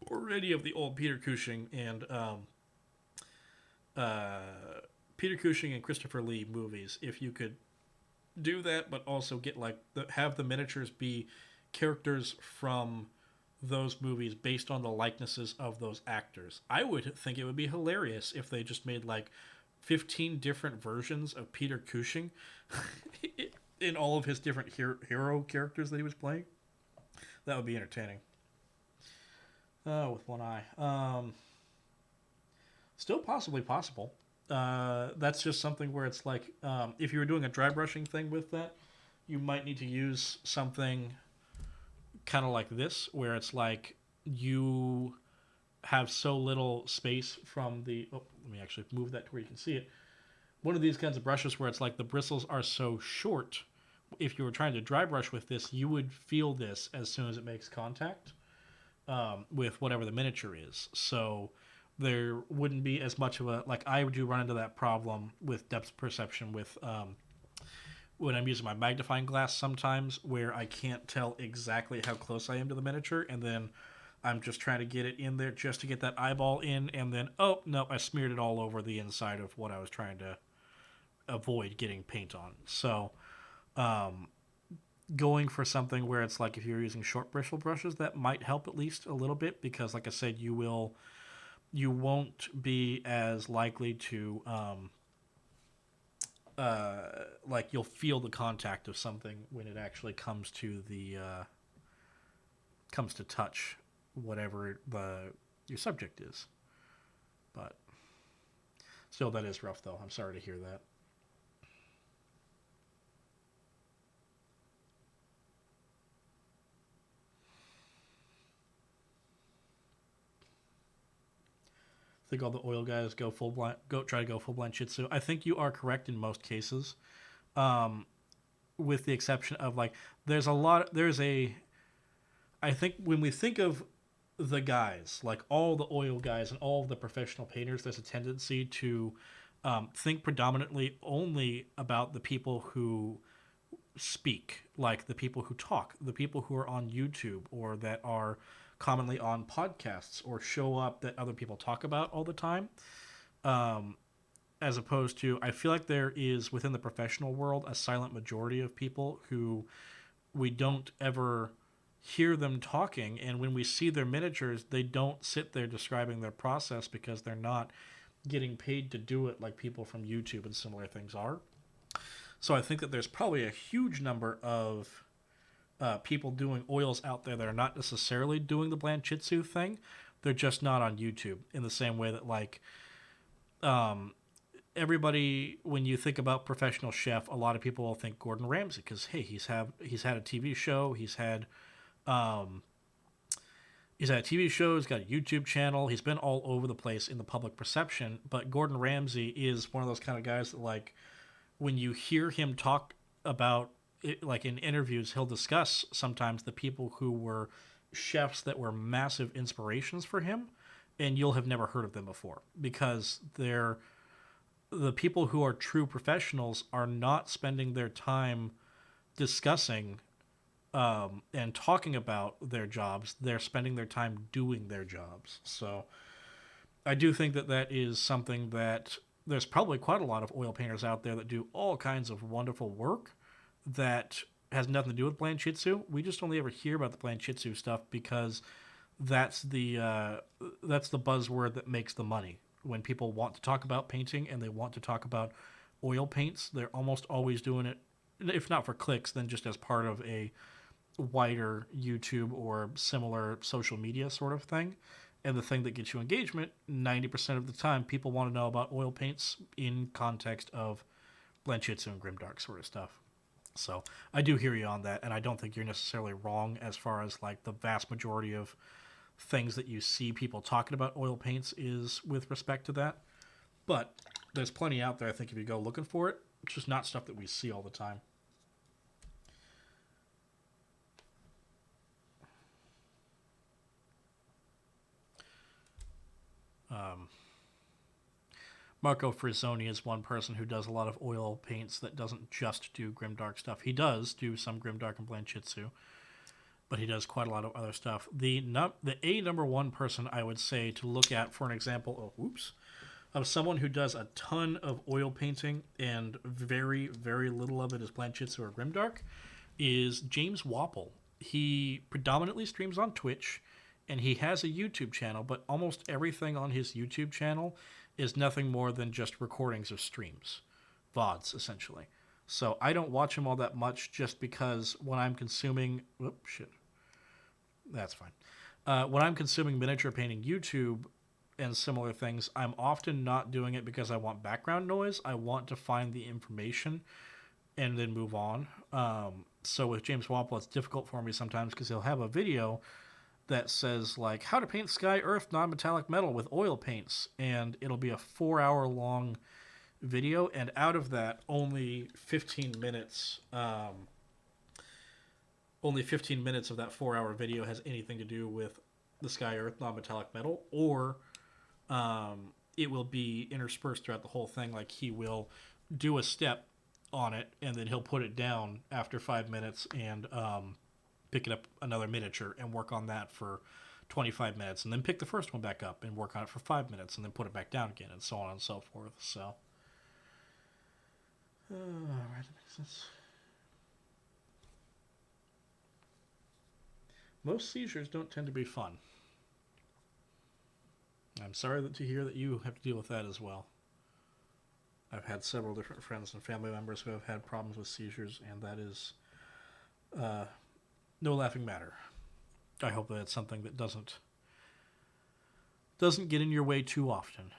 or any of the old uh, Peter Cushing and Christopher Lee movies. If you could do that, but also get like have the miniatures be characters from those movies based on the likenesses of those actors. I would think it would be hilarious if they just made like 15 different versions of Peter Cushing in all of his different hero characters that he was playing. That would be entertaining. With one eye. Still possibly possible. That's just something where it's like if you were doing a dry brushing thing with that, you might need to use something kind of like this, where it's like you have so little space from the. Oh, let me actually move that to where you can see it. One of these kinds of brushes where it's like the bristles are so short. If you were trying to dry brush with this, you would feel this as soon as it makes contact with whatever the miniature is. So there wouldn't be as much of a like I do run into that problem with depth perception with when I'm using my magnifying glass sometimes where I can't tell exactly how close I am to the miniature, and then I'm just trying to get it in there just to get that eyeball in, and then oh no, I smeared it all over the inside of what I was trying to avoid getting paint on. So going for something where it's like if you're using short bristle brushes, that might help at least a little bit, because like I said, you won't be as likely to like you'll feel the contact of something when it actually comes to the comes to touch whatever your subject is. But still, that is rough though. I'm sorry to hear that. I think all the oil guys go full blind, go try to go full blind Shih Tzu. I think you are correct in most cases, um, with the exception of like there's a lot. There's a I think when we think of the guys, like all the oil guys and all of the professional painters, there's a tendency to think predominantly only about the people who speak, like the people who talk, the people who are on YouTube or that are commonly on podcasts or show up that other people talk about all the time. Um, as opposed to, I feel like there is within the professional world a silent majority of people who we don't ever hear them talking, and when we see their miniatures, they don't sit there describing their process because they're not getting paid to do it like people from YouTube and similar things are. So I think that there's probably a huge number of people doing oils out there that are not necessarily doing the Blanchitsu thing. They're just not on YouTube in the same way that like um, everybody, when you think about professional chef, a lot of people will think Gordon Ramsay because hey, he's had a TV show, um, he's had a TV show, he's got a YouTube channel, he's been all over the place in the public perception. But Gordon Ramsay is one of those kind of guys that like when you hear him talk about it, like in interviews, he'll discuss sometimes the people who were chefs that were massive inspirations for him, and you'll have never heard of them before because they're the people who are true professionals are not spending their time discussing and talking about their jobs. They're spending their time doing their jobs. So I do think that that is something that there's probably quite a lot of oil painters out there that do all kinds of wonderful work that has nothing to do with Blanchitsu. We just only ever hear about the Blanchitsu stuff because that's the buzzword that makes the money. When people want to talk about painting and they want to talk about oil paints, they're almost always doing it, if not for clicks, then just as part of a wider YouTube or similar social media sort of thing. And the thing that gets you engagement, 90% of the time, people want to know about oil paints in context of Blanchitsu and Grimdark sort of stuff. So I do hear you on that, and I don't think you're necessarily wrong as far as like the vast majority of things that you see people talking about oil paints is with respect to that. But there's plenty out there, I think, if you go looking for it. It's just not stuff that we see all the time. Marco Frizzoni is one person who does a lot of oil paints that doesn't just do grimdark stuff. He does do some grimdark and Blanchitsu, but he does quite a lot of other stuff. The number one person I would say to look at for an example of someone who does a ton of oil painting and very, very little of it is Blanchitsu or grimdark is James Wapple. He predominantly streams on Twitch, and he has a YouTube channel, but almost everything on his YouTube channel is nothing more than just recordings of streams. VODs, essentially. So I don't watch him all that much just because when I'm consuming... Whoop, shit. That's fine. When I'm consuming miniature painting YouTube and similar things, I'm often not doing it because I want background noise. I want to find the information and then move on. So with James Wapple, it's difficult for me sometimes because he'll have a video that says, like, how to paint sky, earth, non-metallic metal with oil paints. And it'll be a 4-hour long video. And out of that, only 15 minutes of that 4-hour video has anything to do with the sky, earth, non-metallic metal. Or it will be interspersed throughout the whole thing. Like, he will do a step on it, and then he'll put it down after 5 minutes and pick it up another miniature and work on that for 25 minutes, and then pick the first one back up and work on it for 5 minutes, and then put it back down again, and so on and so forth. So, all right, that makes sense. Most seizures don't tend to be fun. I'm sorry to hear that you have to deal with that as well. I've had several different friends and family members who have had problems with seizures, and that is no laughing matter. I hope that it's something that doesn't get in your way too often,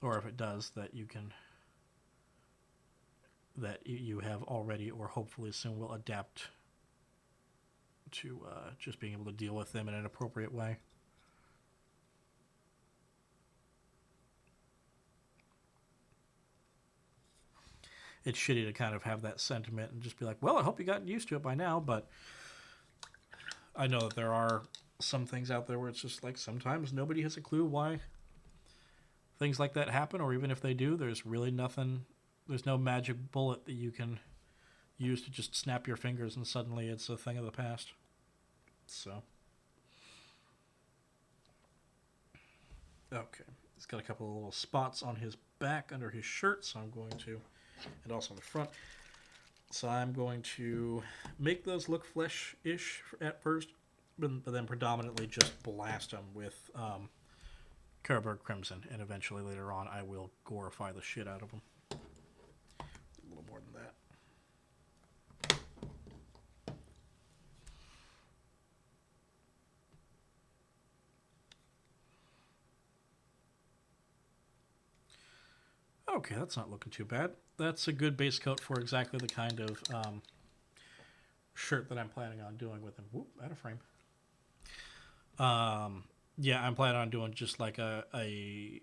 or if it does, that you have already or hopefully soon will adapt to just being able to deal with them in an appropriate way. It's shitty to kind of have that sentiment and just be like, well, I hope you got used to it by now, but I know that there are some things out there where it's just like sometimes nobody has a clue why things like that happen, or even if they do, there's really nothing, there's no magic bullet that you can use to just snap your fingers and suddenly it's a thing of the past. So, okay, he's got a couple of little spots on his back under his shirt, so I'm going to, and also on the front. So I'm going to make those look flesh-ish at first, but then predominantly just blast them with Carberg Crimson, and eventually later on I will gorify the shit out of them. A little more than that. Okay, that's not looking too bad. That's a good base coat for exactly the kind of shirt that I'm planning on doing with him. Whoop, out of frame. Yeah, I'm planning on doing just like I've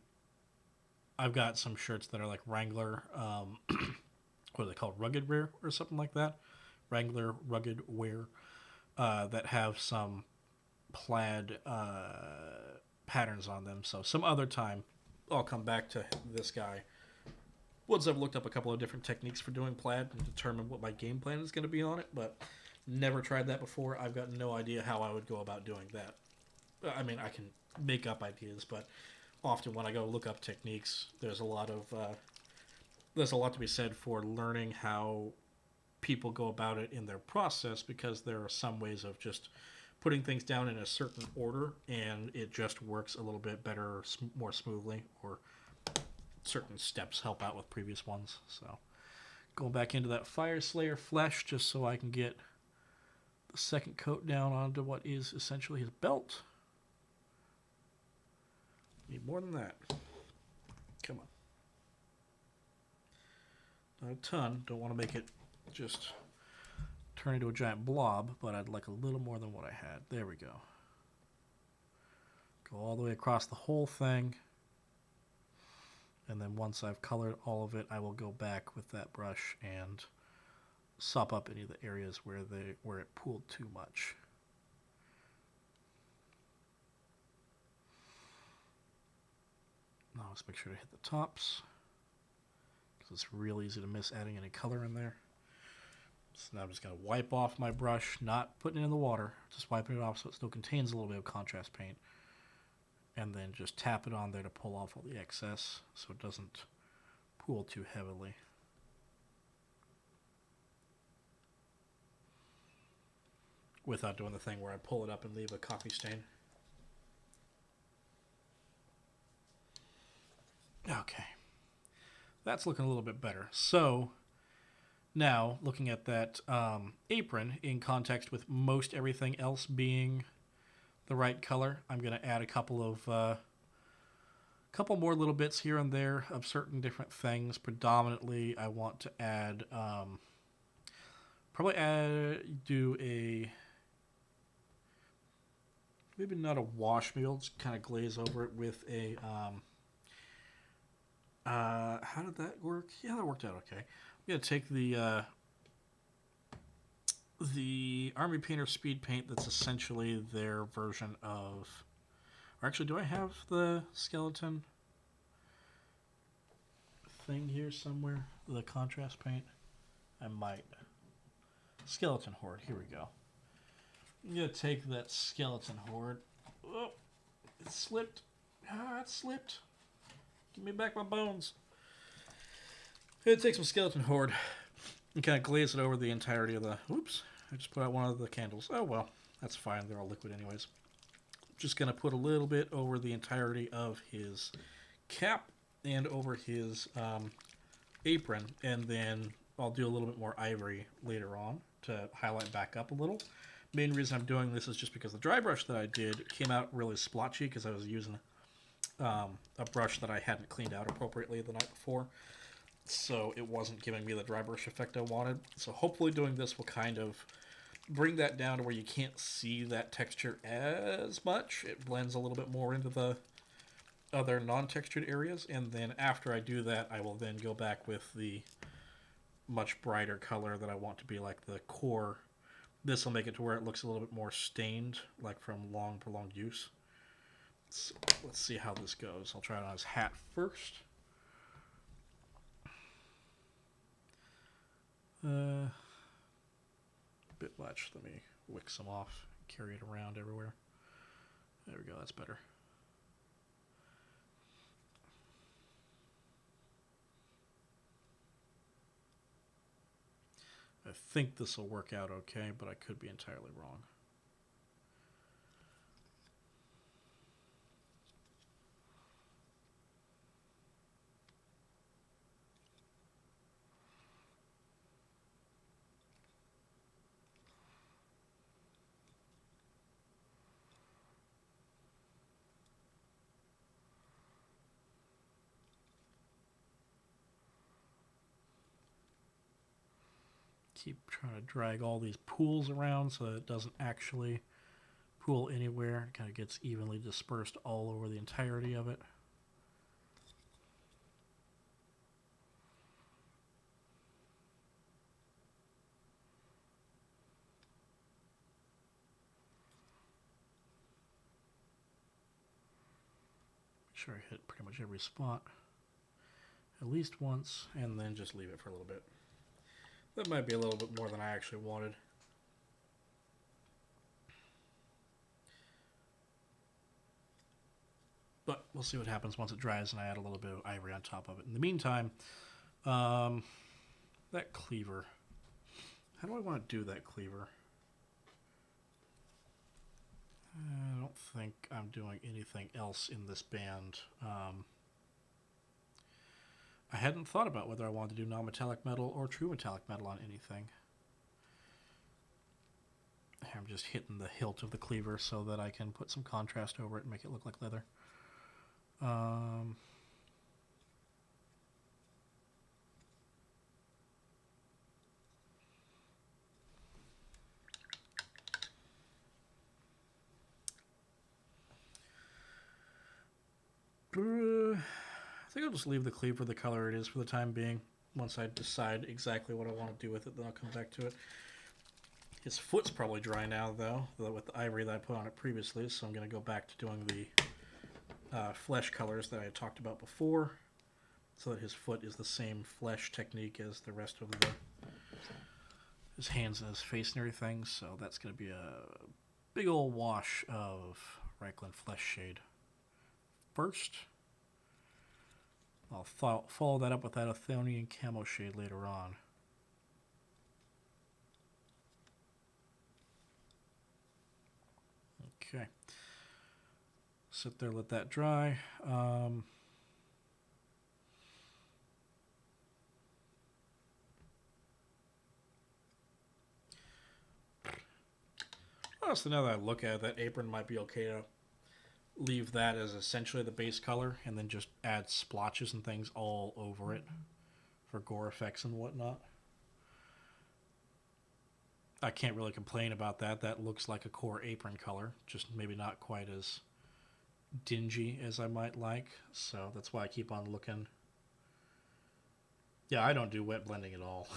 got some shirts that are like Wrangler, what are they called? Rugged wear or something like that. Wrangler rugged wear that have some plaid patterns on them. So some other time I'll come back to this guy. Once I've looked up a couple of different techniques for doing plaid and determined what my game plan is going to be on it, but never tried that before. I've got no idea how I would go about doing that. I mean, I can make up ideas, but often when I go look up techniques, there's a lot to be said for learning how people go about it in their process, because there are some ways of just putting things down in a certain order and it just works a little bit better, more smoothly, or certain steps help out with previous ones. So going back into that Fire Slayer flesh just so I can get the second coat down onto what is essentially his belt. Need more than that. Come on. Not a ton. Don't want to make it just turn into a giant blob, but I'd like a little more than what I had. There we go. Go all the way across the whole thing. And then once I've colored all of it, I will go back with that brush and sop up any of the areas where it pooled too much. Now let's make sure to hit the tops, because it's real easy to miss adding any color in there. So now I'm just going to wipe off my brush, not putting it in the water, just wiping it off so it still contains a little bit of contrast paint. And then just tap it on there to pull off all the excess so it doesn't pool too heavily. Without doing the thing where I pull it up and leave a coffee stain. Okay. That's looking a little bit better. So now, looking at that apron in context with most everything else being the right color, I'm going to add a couple more little bits here and there of certain different things. Predominantly, I want to add, do a, maybe not a wash, maybe I'll just kind of glaze over it with a, how did that work? Yeah, that worked out okay. I'm going to take the Army Painter Speed Paint that's essentially their version of... Or actually, do I have the skeleton thing here somewhere? The contrast paint? I might. Skeleton Horde, here we go. I'm going to take that Skeleton Horde. Oh, it slipped. Ah, it slipped. Give me back my bones. I'm going to take some Skeleton Horde and kind of glaze it over the entirety of the... Oops, I just put out one of the candles. Oh, well, that's fine. They're all liquid anyways. Just going to put a little bit over the entirety of his cap and over his apron, and then I'll do a little bit more ivory later on to highlight back up a little. Main reason I'm doing this is just because the dry brush that I did came out really splotchy because I was using a brush that I hadn't cleaned out appropriately the night before. So it wasn't giving me the dry brush effect I wanted. So hopefully doing this will kind of bring that down to where you can't see that texture as much. It blends a little bit more into the other non-textured areas. And then after I do that, I will then go back with the much brighter color that I want to be like the core. This will make it to where it looks a little bit more stained, like from long, prolonged use. So let's see how this goes. I'll try it on his hat first. Bit much. Let me wick some off, carry it around everywhere. There we go, that's better. I think this will work out okay, but I could be entirely wrong. Keep trying to drag all these pools around so that it doesn't actually pool anywhere. It kind of gets evenly dispersed all over the entirety of it. Make sure I hit pretty much every spot at least once, and then just leave it for a little bit. That might be a little bit more than I actually wanted. But we'll see what happens once it dries and I add a little bit of ivory on top of it. In the meantime, that cleaver. How do I want to do that cleaver? I don't think I'm doing anything else in this band. I hadn't thought about whether I wanted to do non-metallic metal or true metallic metal on anything. I'm just hitting the hilt of the cleaver so that I can put some contrast over it and make it look like leather. I think I'll just leave the cleaver the color it is for the time being. Once I decide exactly what I want to do with it, then I'll come back to it. His foot's probably dry now, though, with the ivory that I put on it previously, so I'm going to go back to doing the flesh colors that I had talked about before, so that his foot is the same flesh technique as the rest of his hands and his face and everything. So that's going to be a big old wash of Reichland flesh shade first. I'll follow that up with that Athonian camo shade later on. Okay. Sit there, let that dry. Honestly, now that I look at it, that apron might be okay to leave that as essentially the base color and then just add splotches and things all over it for gore effects and whatnot. I can't really complain about that. That looks like a core apron color, just maybe not quite as dingy as I might like. So that's why I keep on looking. Yeah, I don't do wet blending at all.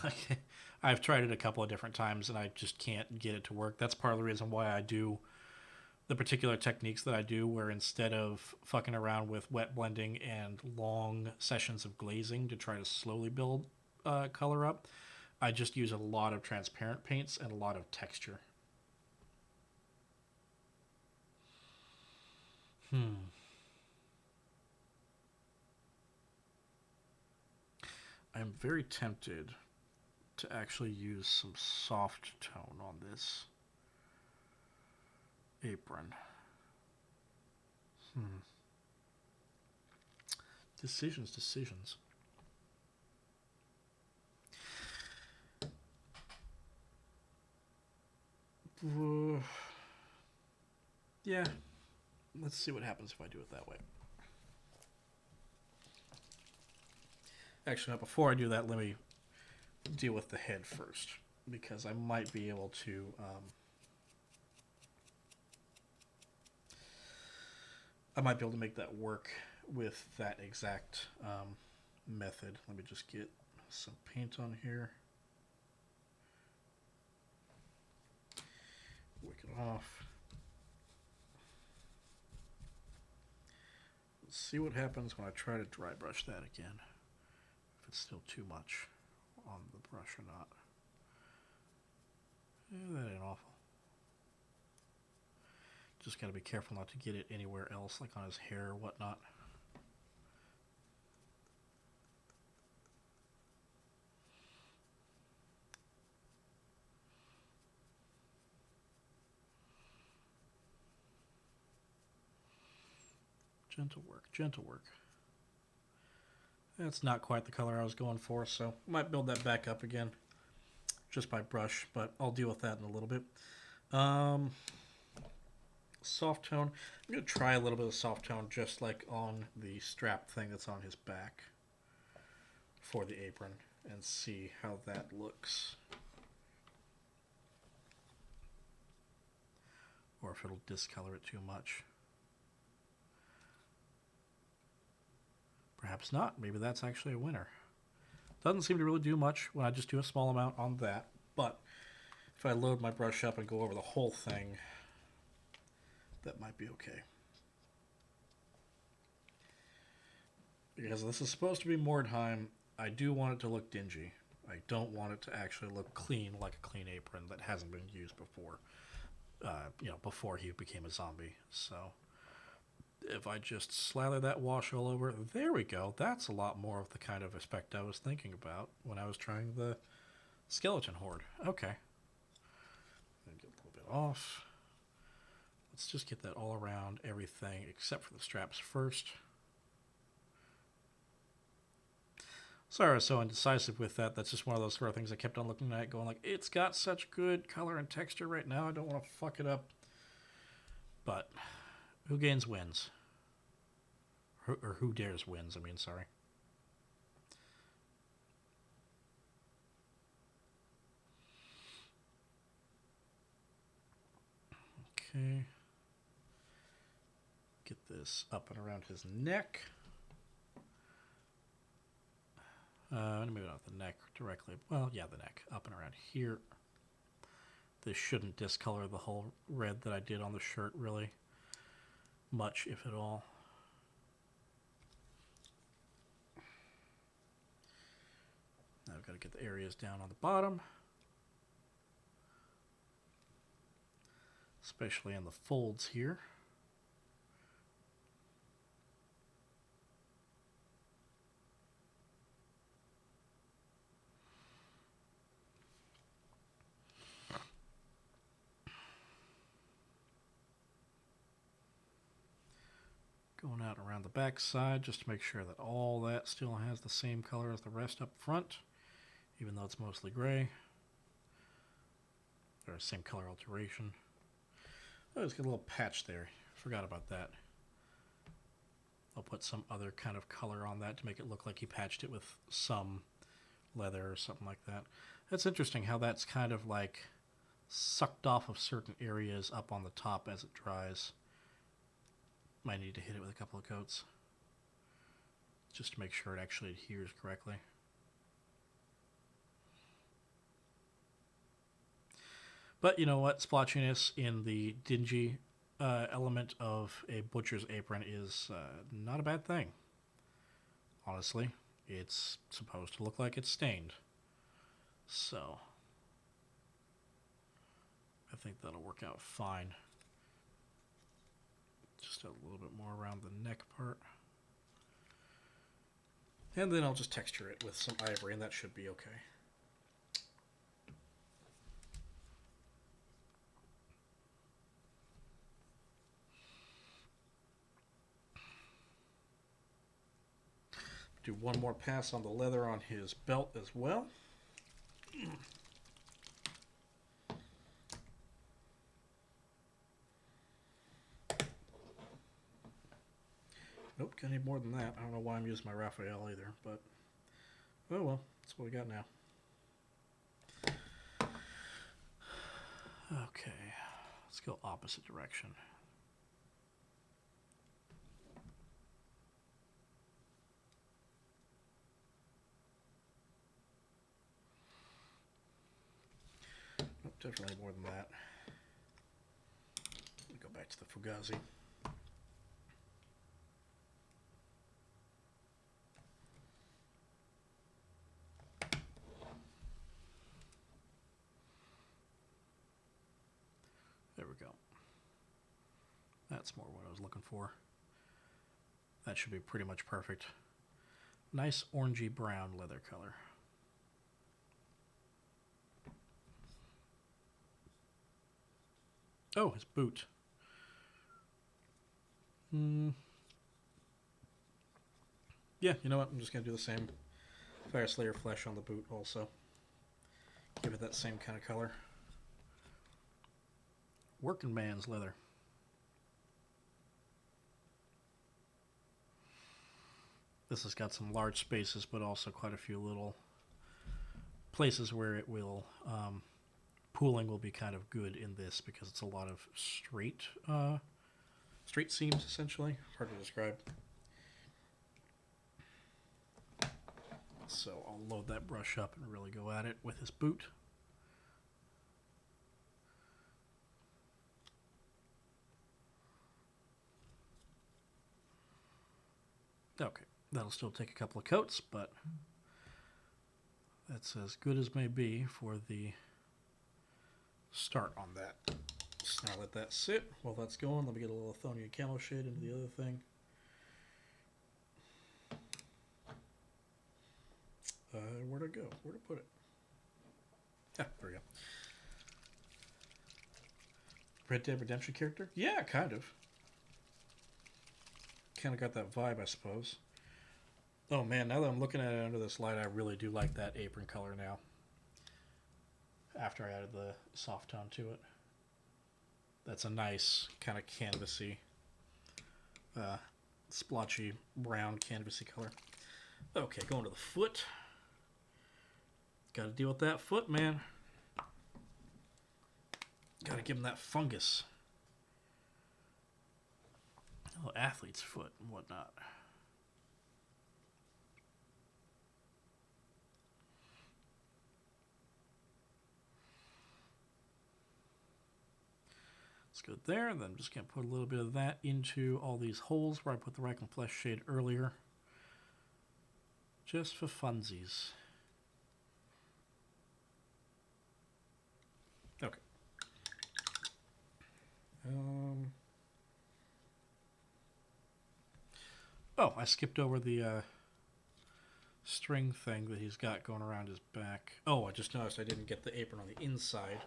I've tried it a couple of different times and I just can't get it to work. That's part of the reason why I do the particular techniques that I do, where instead of fucking around with wet blending and long sessions of glazing to try to slowly build color up, I just use a lot of transparent paints and a lot of texture. I'm very tempted to actually use some soft tone on this apron. Decisions. Yeah, let's see what happens if I do it that way. Actually, before I do that, let me deal with the head first, because I might be able to make that work with that exact method. Let me just get some paint on here. Wick it off. Let's see what happens when I try to dry brush that again. If it's still too much on the brush or not. That ain't awful. Just got to be careful not to get it anywhere else, like on his hair or whatnot. Gentle work. That's not quite the color I was going for, so I might build that back up again just by brush, but I'll deal with that in a little bit. Soft tone. I'm going to try a little bit of soft tone just like on the strap thing that's on his back for the apron and see how that looks. Or if it'll discolor it too much. Perhaps not. Maybe that's actually a winner. Doesn't seem to really do much when I just do a small amount on that, but if I load my brush up and go over the whole thing, that might be okay. Because this is supposed to be Mordheim, I do want it to look dingy. I don't want it to actually look clean, like a clean apron that hasn't been used before. Before he became a zombie. So if I just slather that wash all over, there we go. That's a lot more of the kind of effect I was thinking about when I was trying the skeleton horde. Okay. Get a little bit off. Let's just get that all around everything except for the straps first. Sorry I was so indecisive with that. That's just one of those sort of things I kept on looking at going like, it's got such good color and texture right now. I don't want to fuck it up. But who gains wins. Or who dares wins, I mean, sorry. Okay. Get this up and around his neck. Maybe not the neck directly. Well, yeah, the neck. Up and around here. This shouldn't discolor the whole red that I did on the shirt, really. Much, if at all. Now I've got to get the areas down on the bottom, especially in the folds here. Going out around the back side just to make sure that all that still has the same color as the rest up front, even though it's mostly gray. Or same color alteration. Oh, it's got a little patch there. Forgot about that. I'll put some other kind of color on that to make it look like he patched it with some leather or something like that. That's interesting how that's kind of like sucked off of certain areas up on the top as it dries. Might need to hit it with a couple of coats just to make sure it actually adheres correctly. But you know what? Splotchiness in the dingy element of a butcher's apron is not a bad thing. Honestly, it's supposed to look like it's stained. So, I think that'll work out fine. Just a little bit more around the neck part. And then I'll just texture it with some ivory, and that should be okay. Do one more pass on the leather on his belt as well. Nope, got any more than that. I don't know why I'm using my Raphael either, but oh well, that's what we got now. Okay, let's go opposite direction. Nope, definitely more than that. Let me go back to the Fugazi. There we go. That's more what I was looking for. That should be pretty much perfect. Nice orangey brown leather color. Oh, his boot. Yeah, you know what? I'm just going to do the same Fire Slayer flesh on the boot also. Give it that same kind of color. Working man's leather. This has got some large spaces, but also quite a few little places where it will pooling will be kind of good in this because it's a lot of straight seams essentially. Hard to describe. So I'll load that brush up and really go at it with his boot. Okay, that'll still take a couple of coats, but that's as good as may be for the start on that. So now let that sit while that's going. Let me get a little Inksomnia camo shade into the other thing. Where'd it go? Where'd I put it? Ah, there we go. Red Dead Redemption character? Yeah, kind of. Kind of got that vibe, I suppose. Oh man, now that I'm looking at it under this light, I really do like that apron color now. After I added the soft tone to it. That's a nice kind of canvasy, splotchy brown canvasy color. Okay, going to the foot. Got to deal with that foot, man. Got to give him that fungus. Oh, athlete's foot and whatnot. It's good there. And then I'm just going to put a little bit of that into all these holes where I put the Rackham Flesh shade earlier. Just for funsies. Oh, I skipped over the string thing that he's got going around his back. Oh, I just noticed I didn't get the apron on the inside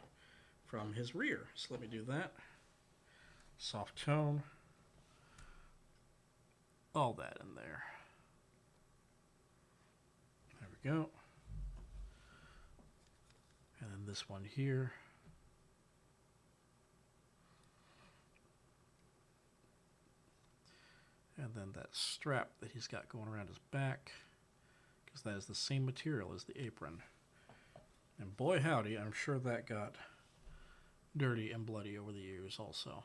from his rear. So let me do that. Soft tone. All that in there. There we go. And then this one here. And then that strap that he's got going around his back, because that is the same material as the apron. And boy howdy, I'm sure that got dirty and bloody over the years also.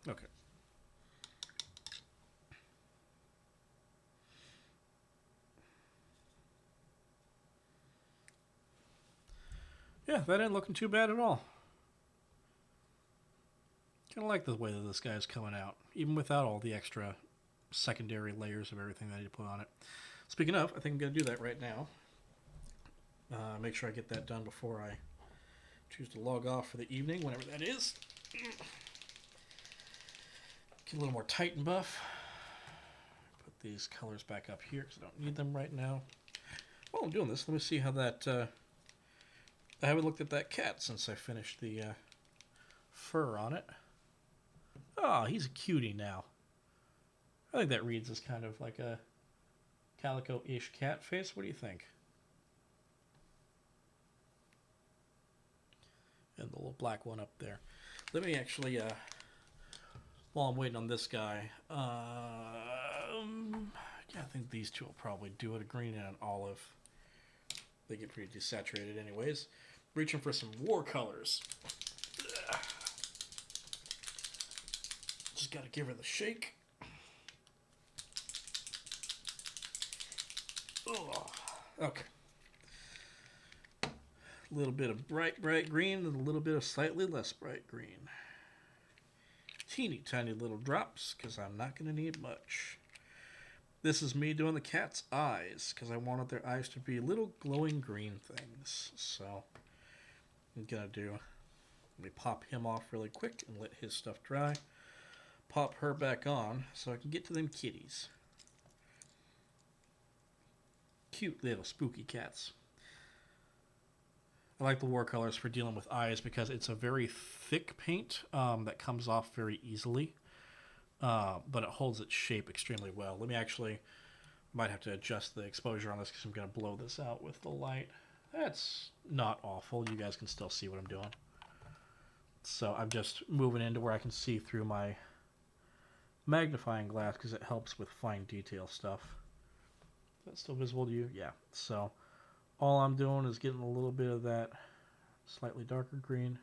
Okay. Yeah, that ain't looking too bad at all. Kind of like the way that this guy's coming out, even without all the extra secondary layers of everything that I need to put on it. Speaking of, I think I'm going to do that right now. Make sure I get that done before I choose to log off for the evening, whenever that is. Get a little more tight and buff. Put these colors back up here because I don't need them right now. While I'm doing this, let me see how that... I haven't looked at that cat since I finished the fur on it. Oh, he's a cutie now. I think that reads as kind of like a calico-ish cat face. What do you think? And the little black one up there. Let me actually, while I'm waiting on this guy, yeah, I think these two will probably do it. A green and an olive. They get pretty desaturated anyways. Reaching for some war colors. Just gotta give her the shake. Oh, okay. A little bit of bright green and a little bit of slightly less bright green. Teeny tiny little drops, because I'm not going to need much. This is me doing the cat's eyes, because I wanted their eyes to be little glowing green things. So, I'm going to do... Let me pop him off really quick and let his stuff dry. Pop her back on, so I can get to them kitties. Cute little spooky cats. I like the watercolors for dealing with eyes because it's a very thick paint that comes off very easily, but it holds its shape extremely well. Let me actually, might have to adjust the exposure on this because I'm going to blow this out with the light. That's not awful. You guys can still see what I'm doing. So I'm just moving into where I can see through my magnifying glass because it helps with fine detail stuff. Is that still visible to you? Yeah. So all I'm doing is getting a little bit of that slightly darker green,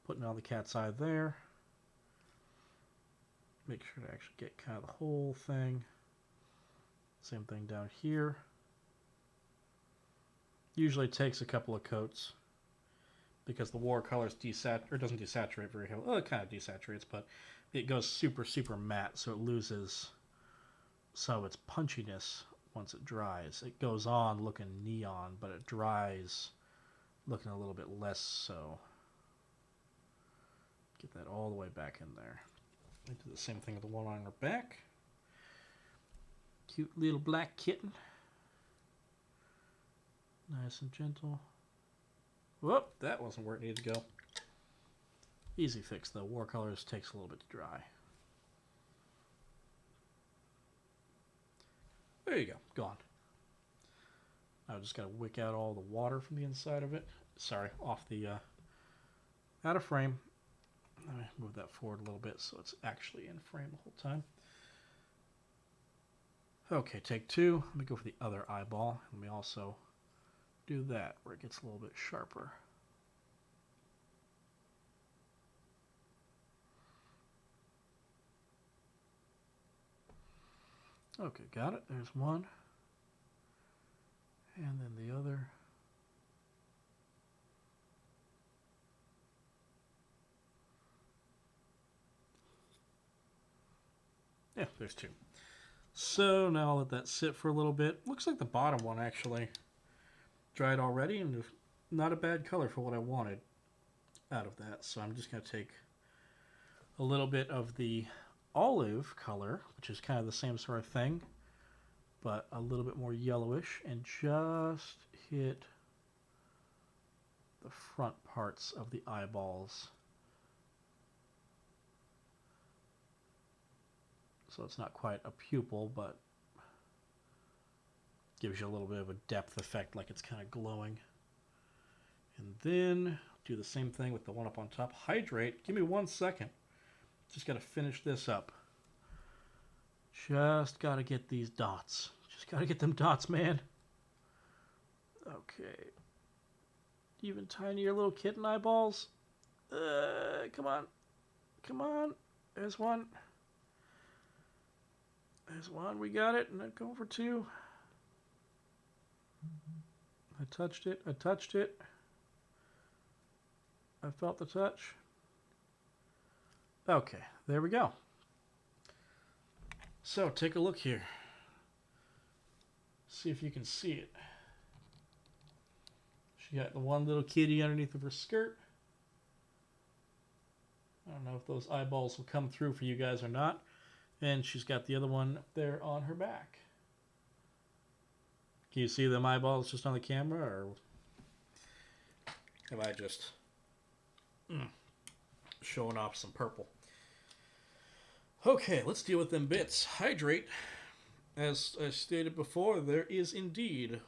putting on the cat's eye there. Make sure to actually get kind of the whole thing. Same thing down here. Usually takes a couple of coats because the watercolor doesn't desaturate very heavily. Well, it kind of desaturates, but it goes super matte, so it loses some of its punchiness once it dries. It goes on looking neon, but it dries looking a little bit less so. Get that all the way back in there. I do the same thing with the one on her back. Cute little black kitten. Nice and gentle. Whoop, that wasn't where it needed to go. Easy fix though. Watercolors takes a little bit to dry. There you go, gone. Now I just gotta wick out all the water from the inside of it. Sorry, off the out of frame. Let me move that forward a little bit so it's actually in frame the whole time. Okay, take two. Let me go for the other eyeball. Let me also do that where it gets a little bit sharper. Okay, got it. There's one. And then the other. Yeah, there's two. So now I'll let that sit for a little bit. Looks like the bottom one actually dried already, and not a bad color for what I wanted out of that. So I'm just going to take a little bit of the olive color, which is kind of the same sort of thing, but a little bit more yellowish, and just hit the front parts of the eyeballs. So it's not quite a pupil, but gives you a little bit of a depth effect, like it's kind of glowing. And then do the same thing with the one up on top. Hydrate. Give me 1 second. Just got to finish this up. Just got to get these dots. Just got to get them dots, man. Okay. Even tinier little kitten eyeballs. Come on. Come on. There's one. There's one. We got it. And then go for two. I touched it. I touched it. I felt the touch. Okay. There we go. So, take a look here. See if you can see it. She got the one little kitty underneath of her skirt. I don't know if those eyeballs will come through for you guys or not. And she's got the other one up there on her back. Can you see them eyeballs just on the camera, or am I just showing off some purple? Okay, let's deal with them bits. Hydrate. As I stated before, there is indeed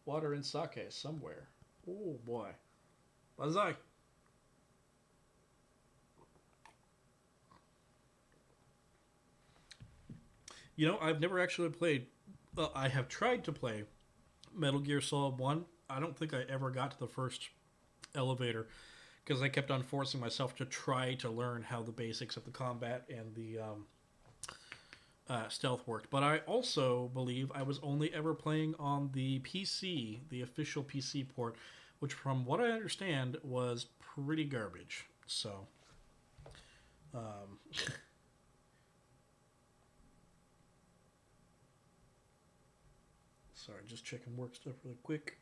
water in sake somewhere. Oh boy. Banzai. You know, I've never actually played... I have tried to play Metal Gear Solid 1. I don't think I ever got to the first elevator, because I kept on forcing myself to try to learn how the basics of the combat and the stealth worked. But I also believe I was only ever playing on the PC, the official PC port, which from what I understand was pretty garbage. So... Sorry, just checking work stuff really quick.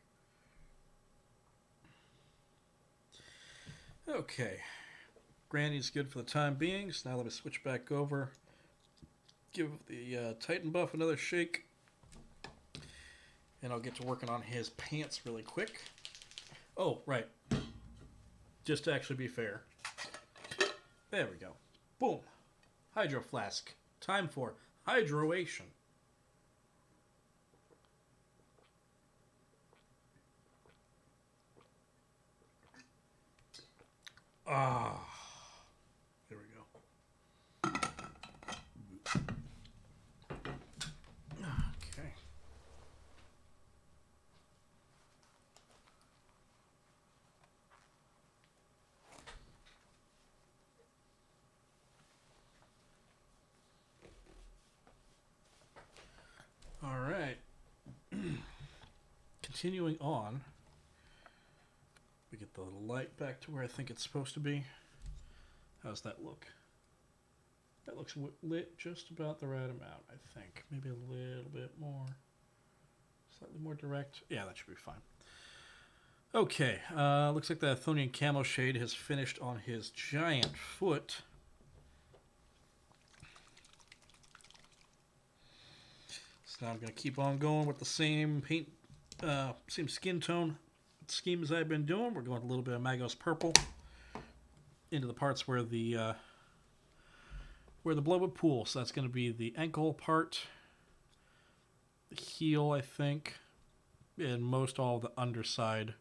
Okay. Granny's good for the time being, so now let me switch back over. Give the Titan buff another shake. And I'll get to working on his pants really quick. Oh, right. Just to actually be fair. There we go. Boom. Hydro flask. Time for hydroation. Ah, there we go. Okay. All right. Continuing on. We get the little light back to where I think it's supposed to be. How's that look? That looks lit just about the right amount, I think. Maybe a little bit more. Slightly more direct. Yeah, that should be fine. Okay, looks like the Athonian camo shade has finished on his giant foot. So now I'm going to keep on going with the same paint, same skin tone scheme as I've been doing. We're going with a little bit of Magos purple into the parts where the blood would pool. So that's going to be the ankle part, the heel, I think, and most all of the underside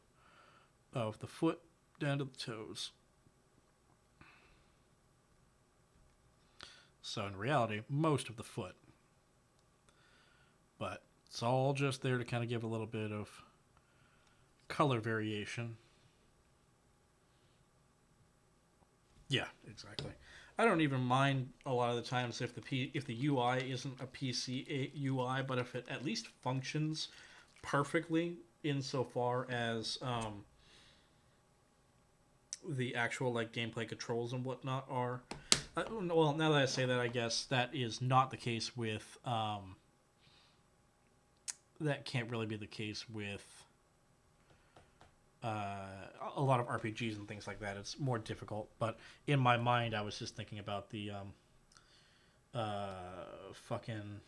of the foot down to the toes. So in reality, most of the foot. But it's all just there to kind of give a little bit of color variation. Yeah, exactly. I don't even mind a lot of the times if the UI isn't a PC UI, but if it at least functions perfectly insofar as the actual like gameplay controls and whatnot are. Well, now that I say that, I guess that is not the case with. That can't really be the case with a lot of RPGs and things like that. It's more difficult. But in my mind, I was just thinking about the fucking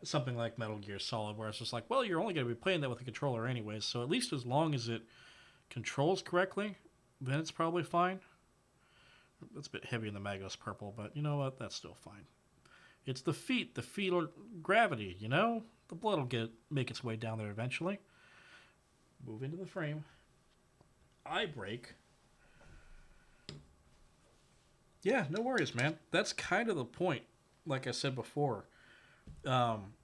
something like Metal Gear Solid, where it's just like, well, you're only going to be playing that with a controller anyways, so at least as long as it controls correctly, then it's probably fine. That's a bit heavy in the Magos purple, but you know what? That's still fine. It's the feet. The feet are gravity, you know? The blood will make its way down there eventually. Move into the frame. Eye break. Yeah, no worries, man. That's kind of the point. Like I said before,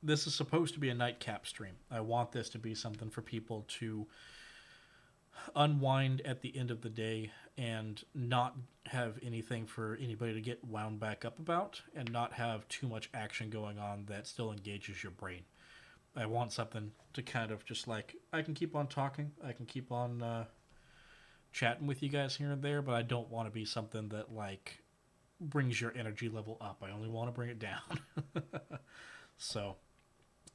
this is supposed to be a nightcap stream. I want this to be something for people to unwind at the end of the day and not have anything for anybody to get wound back up about, and not have too much action going on that still engages your brain. I want something to kind of just like, I can keep on talking, I can keep on chatting with you guys here and there, but I don't want to be something that like brings your energy level up. I only want to bring it down. So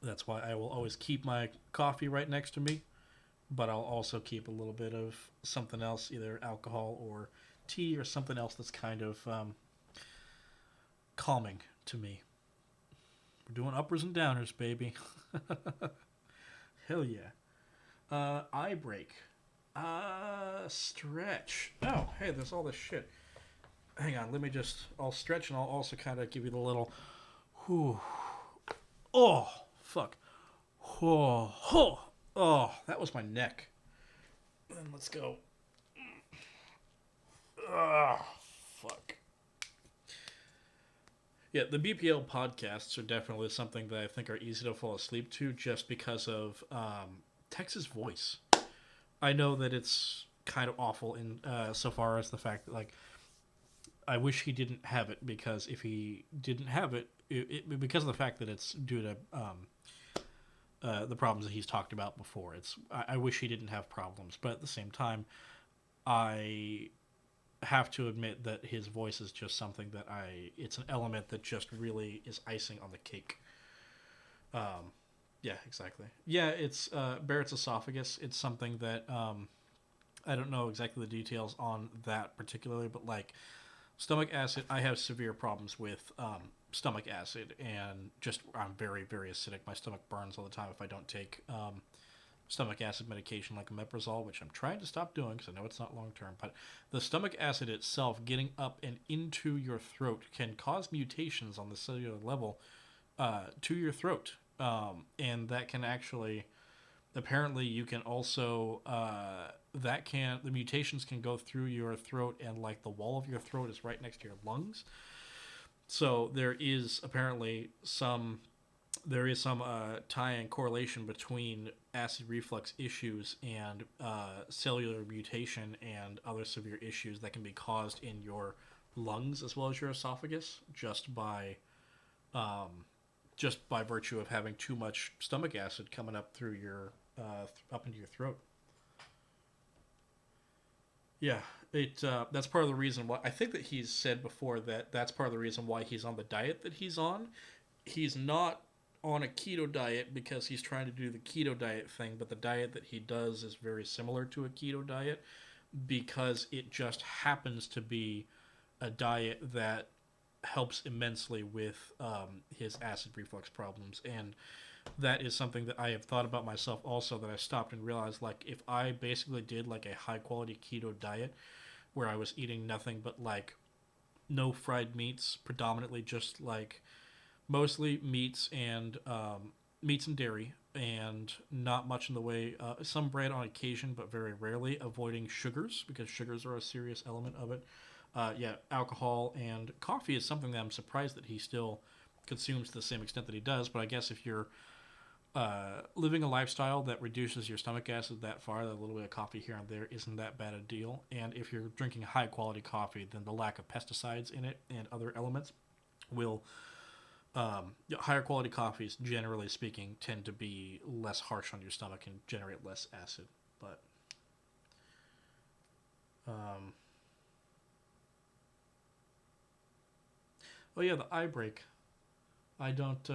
that's why I will always keep my coffee right next to me, but I'll also keep a little bit of something else, either alcohol or tea or something else that's kind of calming to me. We're doing uppers and downers, baby. Hell yeah. Eye break. Stretch. Oh, hey, there's all this shit. Hang on, I'll stretch, and I'll also kind of give you the little, whew. Oh, fuck. Oh, oh, oh, that was my neck. Then let's go. Ah, fuck. Yeah, the BPL podcasts are definitely something that I think are easy to fall asleep to just because of Tex's voice. I know that it's kind of awful in so far as the fact that, like, I wish he didn't have it, because if he didn't have it, because of the fact that it's due to the problems that he's talked about before. I wish he didn't have problems, but at the same time, I have to admit that his voice is just something that it's an element that just really is icing on the cake. Yeah, exactly. Yeah, it's Barrett's esophagus. It's something that I don't know exactly the details on that particularly, but like stomach acid, I have severe problems with stomach acid, and just I'm very, very acidic. My stomach burns all the time if I don't take stomach acid medication like omeprazole, which I'm trying to stop doing because I know it's not long term. But the stomach acid itself getting up and into your throat can cause mutations on the cellular level to your throat, and that can actually, apparently, you can also the mutations can go through your throat, and like the wall of your throat is right next to your lungs. So there is apparently some tie and correlation between acid reflux issues and cellular mutation and other severe issues that can be caused in your lungs as well as your esophagus just by virtue of having too much stomach acid coming up through your up into your throat. Yeah, that's part of the reason why I think that he's said before that that's part of the reason why he's on the diet that he's on. He's not on a keto diet because he's trying to do the keto diet thing, but the diet that he does is very similar to a keto diet because it just happens to be a diet that helps immensely with his acid reflux problems. And that is something that I have thought about myself also, that I stopped and realized, like, if I basically did like a high quality keto diet where I was eating nothing but like no fried meats, predominantly just like mostly meats and dairy, and not much in the way some bread on occasion, but very rarely, avoiding sugars because sugars are a serious element of it. Yeah, alcohol and coffee is something that I'm surprised that he still consumes to the same extent that he does. But I guess if you're living a lifestyle that reduces your stomach acid that far, that a little bit of coffee here and there isn't that bad a deal. And if you're drinking high quality coffee, then the lack of pesticides in it and other elements will higher quality coffees, generally speaking, tend to be less harsh on your stomach and generate less acid. But oh yeah, the eye break. I don't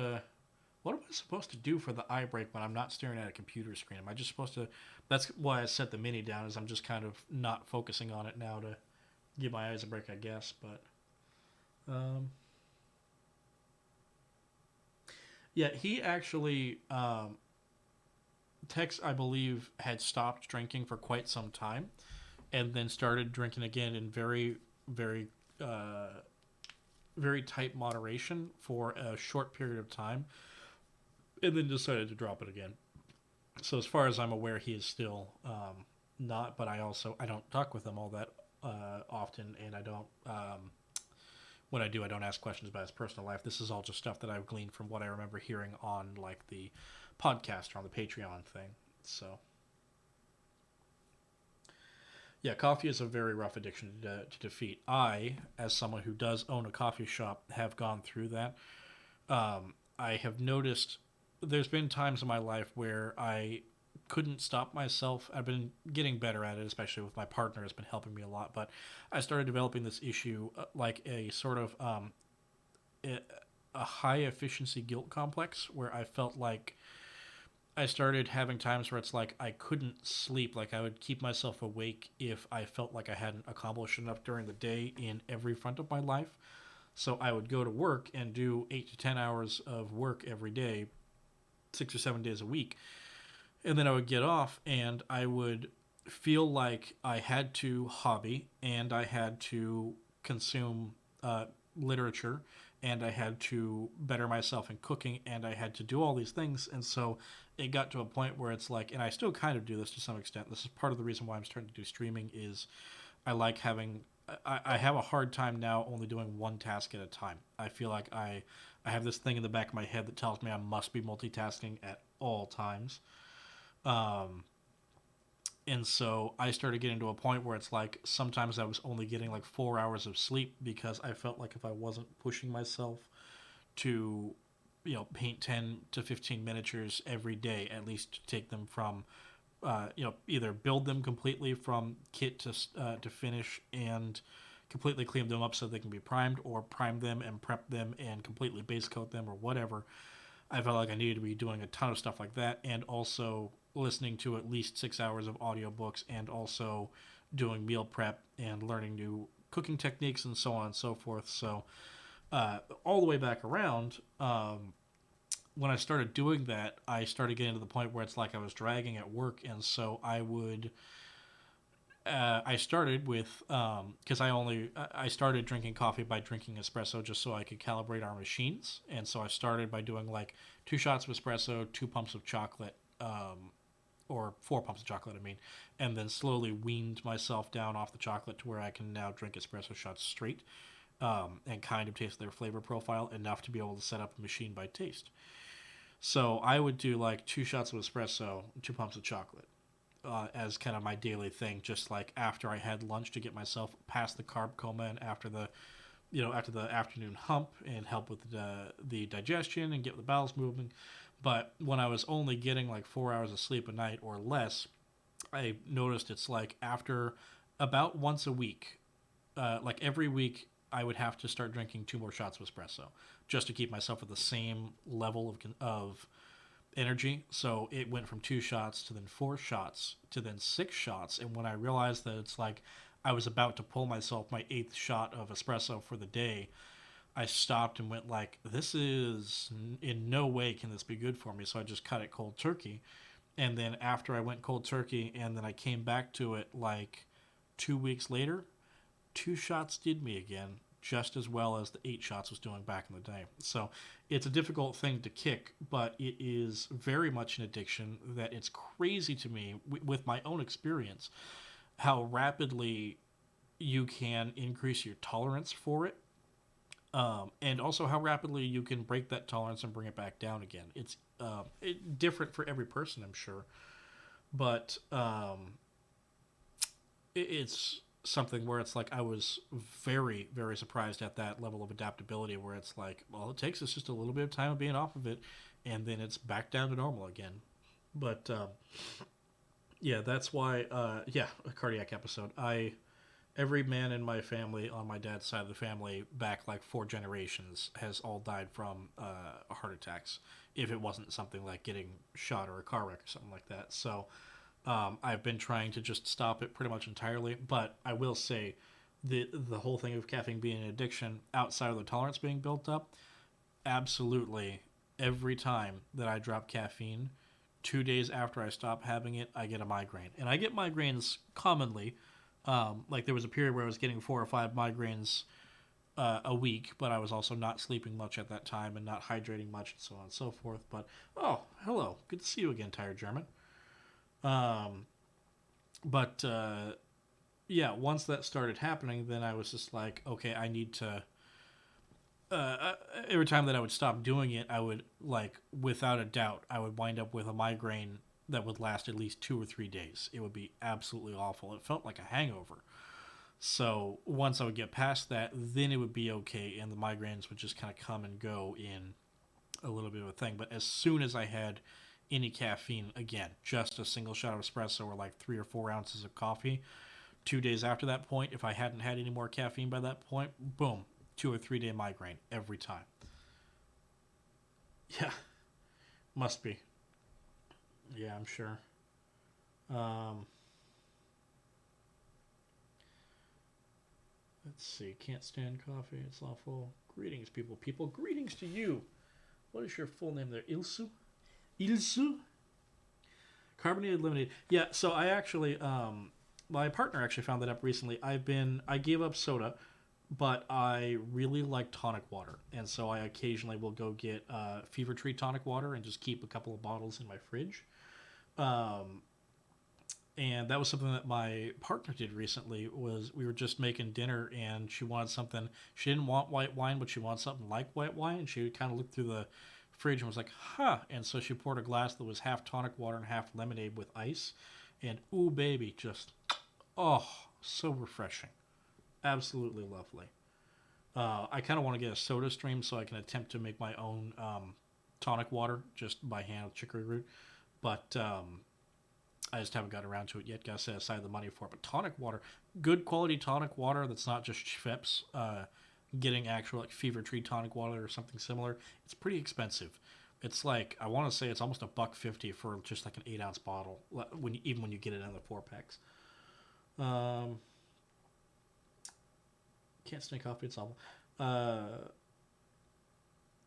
what am I supposed to do for the eye break when I'm not staring at a computer screen? Am I just supposed to? That's why I set the mini down. Is I'm just kind of not focusing on it now to give my eyes a break, I guess. But um, yeah, he actually Tex, I believe, had stopped drinking for quite some time, and then started drinking again in very, uh, very tight moderation for a short period of time, and then decided to drop it again. So as far as I'm aware, he is still not. But I don't talk with him all that often, and I don't. When I do, I don't ask questions about his personal life. This is all just stuff that I've gleaned from what I remember hearing on like the podcast or on the Patreon thing. So yeah, coffee is a very rough addiction to defeat. I, as someone who does own a coffee shop, have gone through that. I have noticed there's been times in my life where I couldn't stop myself. I've been getting better at it, especially with my partner has been helping me a lot. But I started developing this issue, like a sort of a, a high efficiency guilt complex, where I felt like I started having times where it's like I couldn't sleep. Like I would keep myself awake if I felt like I hadn't accomplished enough during the day in every front of my life. So I would go to work and do 8 to 10 hours of work every day, 6 or 7 days a week. And then I would get off and I would feel like I had to hobby and I had to consume literature and I had to better myself in cooking and I had to do all these things. And so it got to a point where it's like, and I still kind of do this to some extent. This is part of the reason why I'm starting to do streaming is I like having I have a hard time now only doing one task at a time. I feel like I have this thing in the back of my head that tells me I must be multitasking at all times. Um, and so I started getting to a point where it's like sometimes I was only getting like 4 hours of sleep because I felt like if I wasn't pushing myself to, paint 10 to 15 miniatures every day, at least to take them from, either build them completely from kit to finish and completely clean them up so they can be primed, or prime them and prep them and completely base coat them or whatever. I felt like I needed to be doing a ton of stuff like that, and also listening to at least 6 hours of audiobooks, and also doing meal prep and learning new cooking techniques and so on and so forth. So all the way back around, when I started doing that, I started getting to the point where it's like I was dragging at work, and so I started with because I started drinking coffee by drinking espresso just so I could calibrate our machines, and so I started by doing like 2 shots of espresso, 2 pumps of chocolate, or 4 pumps of chocolate, I mean, and then slowly weaned myself down off the chocolate to where I can now drink espresso shots straight, and kind of taste their flavor profile enough to be able to set up a machine by taste. So I would do like 2 shots of espresso, 2 pumps of chocolate as kind of my daily thing, just like after I had lunch to get myself past the carb coma and after the afternoon hump and help with the digestion and get the bowels moving. But when I was only getting like 4 hours of sleep a night or less, I noticed it's like after about once a week, like every week, I would have to start drinking 2 more shots of espresso just to keep myself at the same level of energy. So it went from 2 shots to then 4 shots to then 6 shots. And when I realized that it's like I was about to pull myself my eighth shot of espresso for the day, I stopped and went like, this is in no way can this be good for me. So I just cut it cold turkey. And then after I went cold turkey and then I came back to it like 2 weeks later, 2 shots did me again just as well as the 8 shots was doing back in the day. So it's a difficult thing to kick, but it is very much an addiction that it's crazy to me with my own experience how rapidly you can increase your tolerance for it, and also how rapidly you can break that tolerance and bring it back down again. It's different for every person, I'm sure, but it's something where it's like I was very, very surprised at that level of adaptability where it's like, well, it takes us just a little bit of time of being off of it, and then it's back down to normal again. But yeah, that's why, yeah, a cardiac episode. I Every man in my family, on my dad's side of the family, back like 4 generations, has all died from heart attacks. If it wasn't something like getting shot or a car wreck or something like that. So I've been trying to just stop it pretty much entirely. But I will say, the whole thing of caffeine being an addiction outside of the tolerance being built up, absolutely every time that I drop caffeine, 2 days after I stop having it, I get a migraine. And I get migraines commonly. Like there was a period where I was getting 4 or 5 migraines a week, but I was also not sleeping much at that time and not hydrating much and so on and so forth. But oh, hello, good to see you again, tired German. Um, but yeah, once that started happening, then I was just like, okay, I need to. Every time that I would stop doing it, I would like, without a doubt, I would wind up with a migraine that would last at least 2 or 3 days. It would be absolutely awful. It felt like a hangover. So once I would get past that, then it would be okay, and the migraines would just kind of come and go in a little bit of a thing. But as soon as I had any caffeine, again, just a single shot of espresso or like 3 or 4 ounces of coffee, 2 days after that point, if I hadn't had any more caffeine by that point, boom, 2 or 3 day migraine every time. Yeah, must be. Yeah, I'm sure. Um, let's see. Can't stand coffee. It's awful. Greetings, people. People, greetings to you. What is your full name there? Ilsu? Ilsu? Carbonated lemonade. Yeah, so I actually, my partner actually found that up recently. I gave up soda, but I really like tonic water. And so I occasionally will go get Fever Tree tonic water and just keep a couple of bottles in my fridge. Um, and that was something that my partner did recently. Was we were just making dinner and she wanted something. She didn't want white wine, but she wanted something like white wine. And she kind of looked through the fridge and was like, "Huh!" And so she poured a glass that was half tonic water and half lemonade with ice. And ooh, baby, just oh, so refreshing, absolutely lovely. I kind of want to get a soda stream so I can attempt to make my own tonic water just by hand with chicory root. But I just haven't gotten around to it yet. Got to set aside the money for it. But tonic water, good quality tonic water that's not just Schweppes. Getting actual like Fever Tree tonic water or something similar, it's pretty expensive. It's like I want to say it's almost $1.50 for just like an 8 ounce bottle. Even when you get it in the 4 packs. Um, can't stand coffee. It's awful. Uh,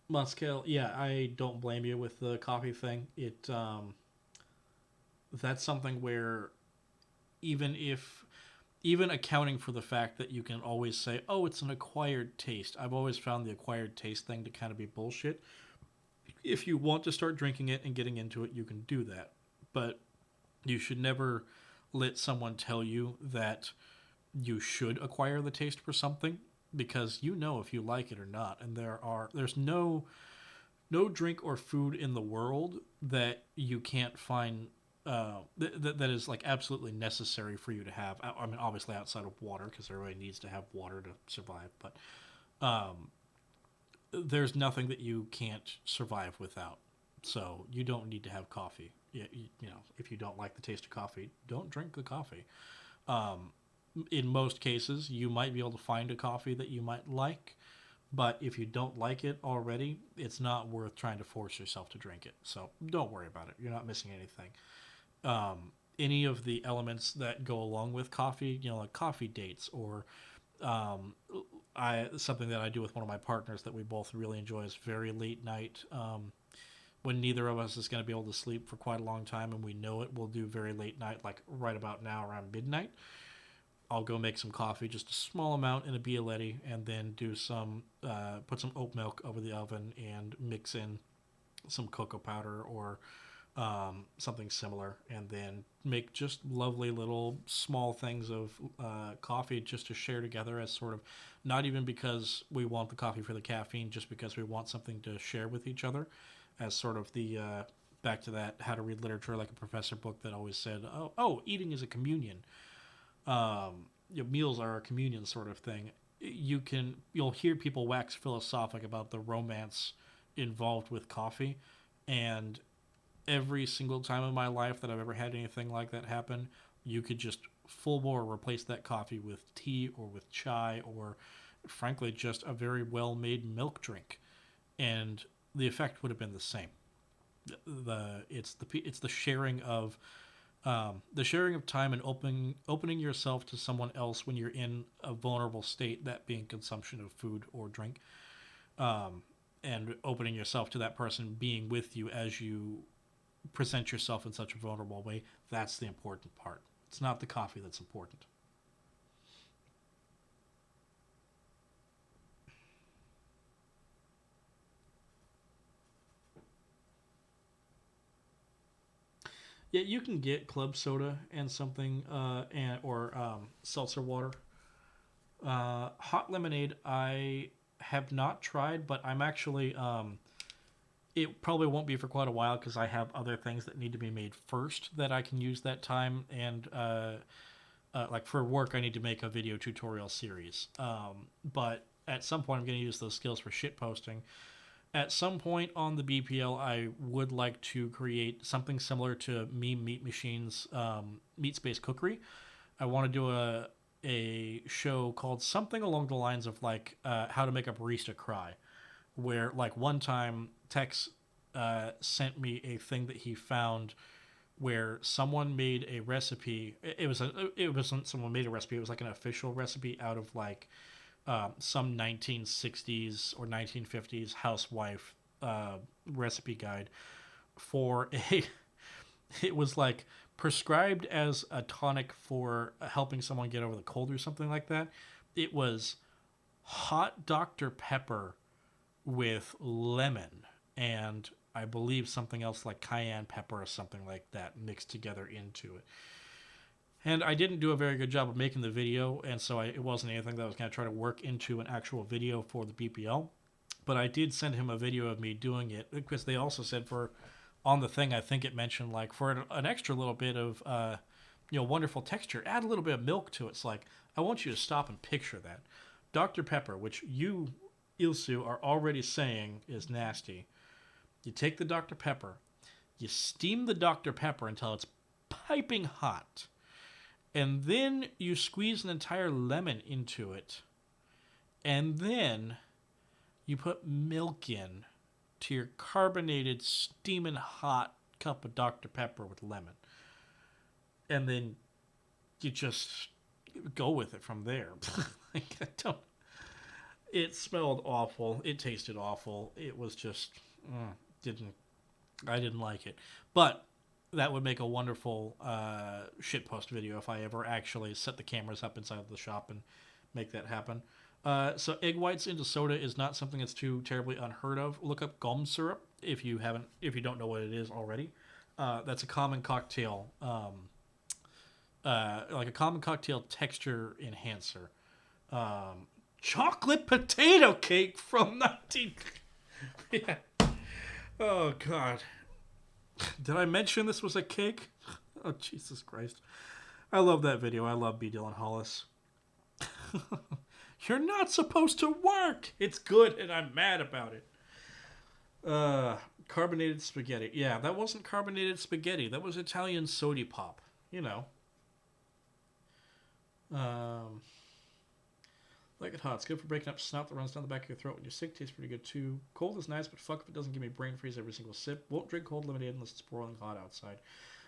Muskel, yeah, I don't blame you with the coffee thing. That's something where even if even accounting for the fact that you can always say, "Oh, it's an acquired taste." I've always found the acquired taste thing to kind of be bullshit. If you want to start drinking it and getting into it, you can do that. But you should never let someone tell you that you should acquire the taste for something because you know if you like it or not. And there's no drink or food in the world that you can't find that is like absolutely necessary for you to have. I mean, obviously outside of water, because everybody needs to have water to survive. But there's nothing that you can't survive without. So you don't need to have coffee. If you don't like the taste of coffee, don't drink the coffee. Um, in most cases, you might be able to find a coffee that you might like, but if you don't like it already, it's not worth trying to force yourself to drink it. So don't worry about it. You're not missing anything. Any of the elements that go along with coffee, like coffee dates or um, I something that I do with one of my partners that we both really enjoy is very late night. When neither of us is going to be able to sleep for quite a long time and we know it, we'll do very late night, like right about now around midnight. I'll go make some coffee, just a small amount in a Bialetti, and then put some oat milk over the oven and mix in some cocoa powder or something similar, and then make just lovely little small things of coffee just to share together as sort of not even because we want the coffee for the caffeine, just because we want something to share with each other as sort of the back to that how to read literature like a professor book that always said, oh, eating is a communion. Meals are a communion sort of thing. You'll hear people wax philosophic about the romance involved with coffee, and every single time in my life that I've ever had anything like that happen, you could just full bore replace that coffee with tea or with chai or, frankly, just a very well made milk drink, and the effect would have been the same. It's the sharing of time and opening yourself to someone else when you're in a vulnerable state, that being consumption of food or drink, and opening yourself to that person being with you as you present yourself in such a vulnerable way. That's the important part. It's not the coffee that's important. Yeah, you can get club soda and something, or seltzer water. Hot lemonade, I have not tried, but I'm actually. It probably won't be for quite a while because I have other things that need to be made first that I can use that time. And like for work, I need to make a video tutorial series. But at some point, I'm going to use those skills for shit posting. At some point on the BPL, I would like to create something similar to Meme Meat Machine's Meat Space Cookery. I want to do a show called something along the lines of like how to make a barista cry, where like one time Tex sent me a thing that he found where someone made a recipe. It wasn't someone made a recipe. It was like an official recipe out of like some 1960s or 1950s housewife recipe guide for a. It was like prescribed as a tonic for helping someone get over the cold or something like that. It was hot Dr. Pepper with lemon and I believe something else like cayenne pepper or something like that mixed together into it. And I didn't do a very good job of making the video, and so it wasn't anything that I was going to try to work into an actual video for the BPL. But I did send him a video of me doing it because they also said for on the thing, I think it mentioned like for an extra little bit of wonderful texture, add a little bit of milk to it. It's like I want you to stop and picture that Dr. Pepper, which you Ilsu are already saying is nasty. You take the Dr. Pepper, you steam the Dr. Pepper until it's piping hot, and then you squeeze an entire lemon into it, and then you put milk in to your carbonated, steaming hot cup of Dr. Pepper with lemon. And then you just go with it from there. Like, it smelled awful. It tasted awful. It was just I didn't like it. But that would make a wonderful shitpost video if I ever actually set the cameras up inside of the shop and make that happen. So egg whites into soda is not something that's too terribly unheard of. Look up gum syrup if you don't know what it is already. That's a common cocktail, like a common cocktail texture enhancer. Chocolate potato cake from 19. Yeah. Oh God. Did I mention this was a cake? Oh Jesus Christ. I love that video. I love B. Dylan Hollis. You're not supposed to work. It's good, and I'm mad about it. Carbonated spaghetti. Yeah, that wasn't carbonated spaghetti. That was Italian soda pop. You know. Like it hot. It's good for breaking up snot that runs down the back of your throat when you're sick. Tastes pretty good too. Cold is nice, but fuck if it doesn't give me brain freeze every single sip. Won't drink cold lemonade unless it's boiling hot outside.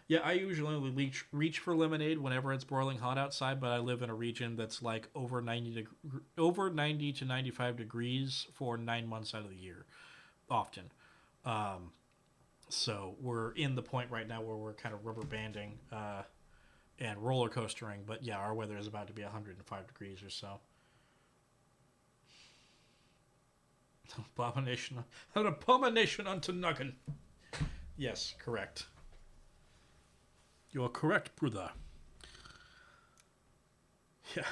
Yeah, I usually only reach for lemonade whenever it's boiling hot outside, but I live in a region that's like over 90 to 95 degrees for 9 months out of the year, often. So we're in the point right now where we're kind of rubber banding and roller coastering, but yeah, our weather is about to be 105 degrees or so. Abomination, an abomination unto noggin. Yes, correct. You are correct, brother. Yeah.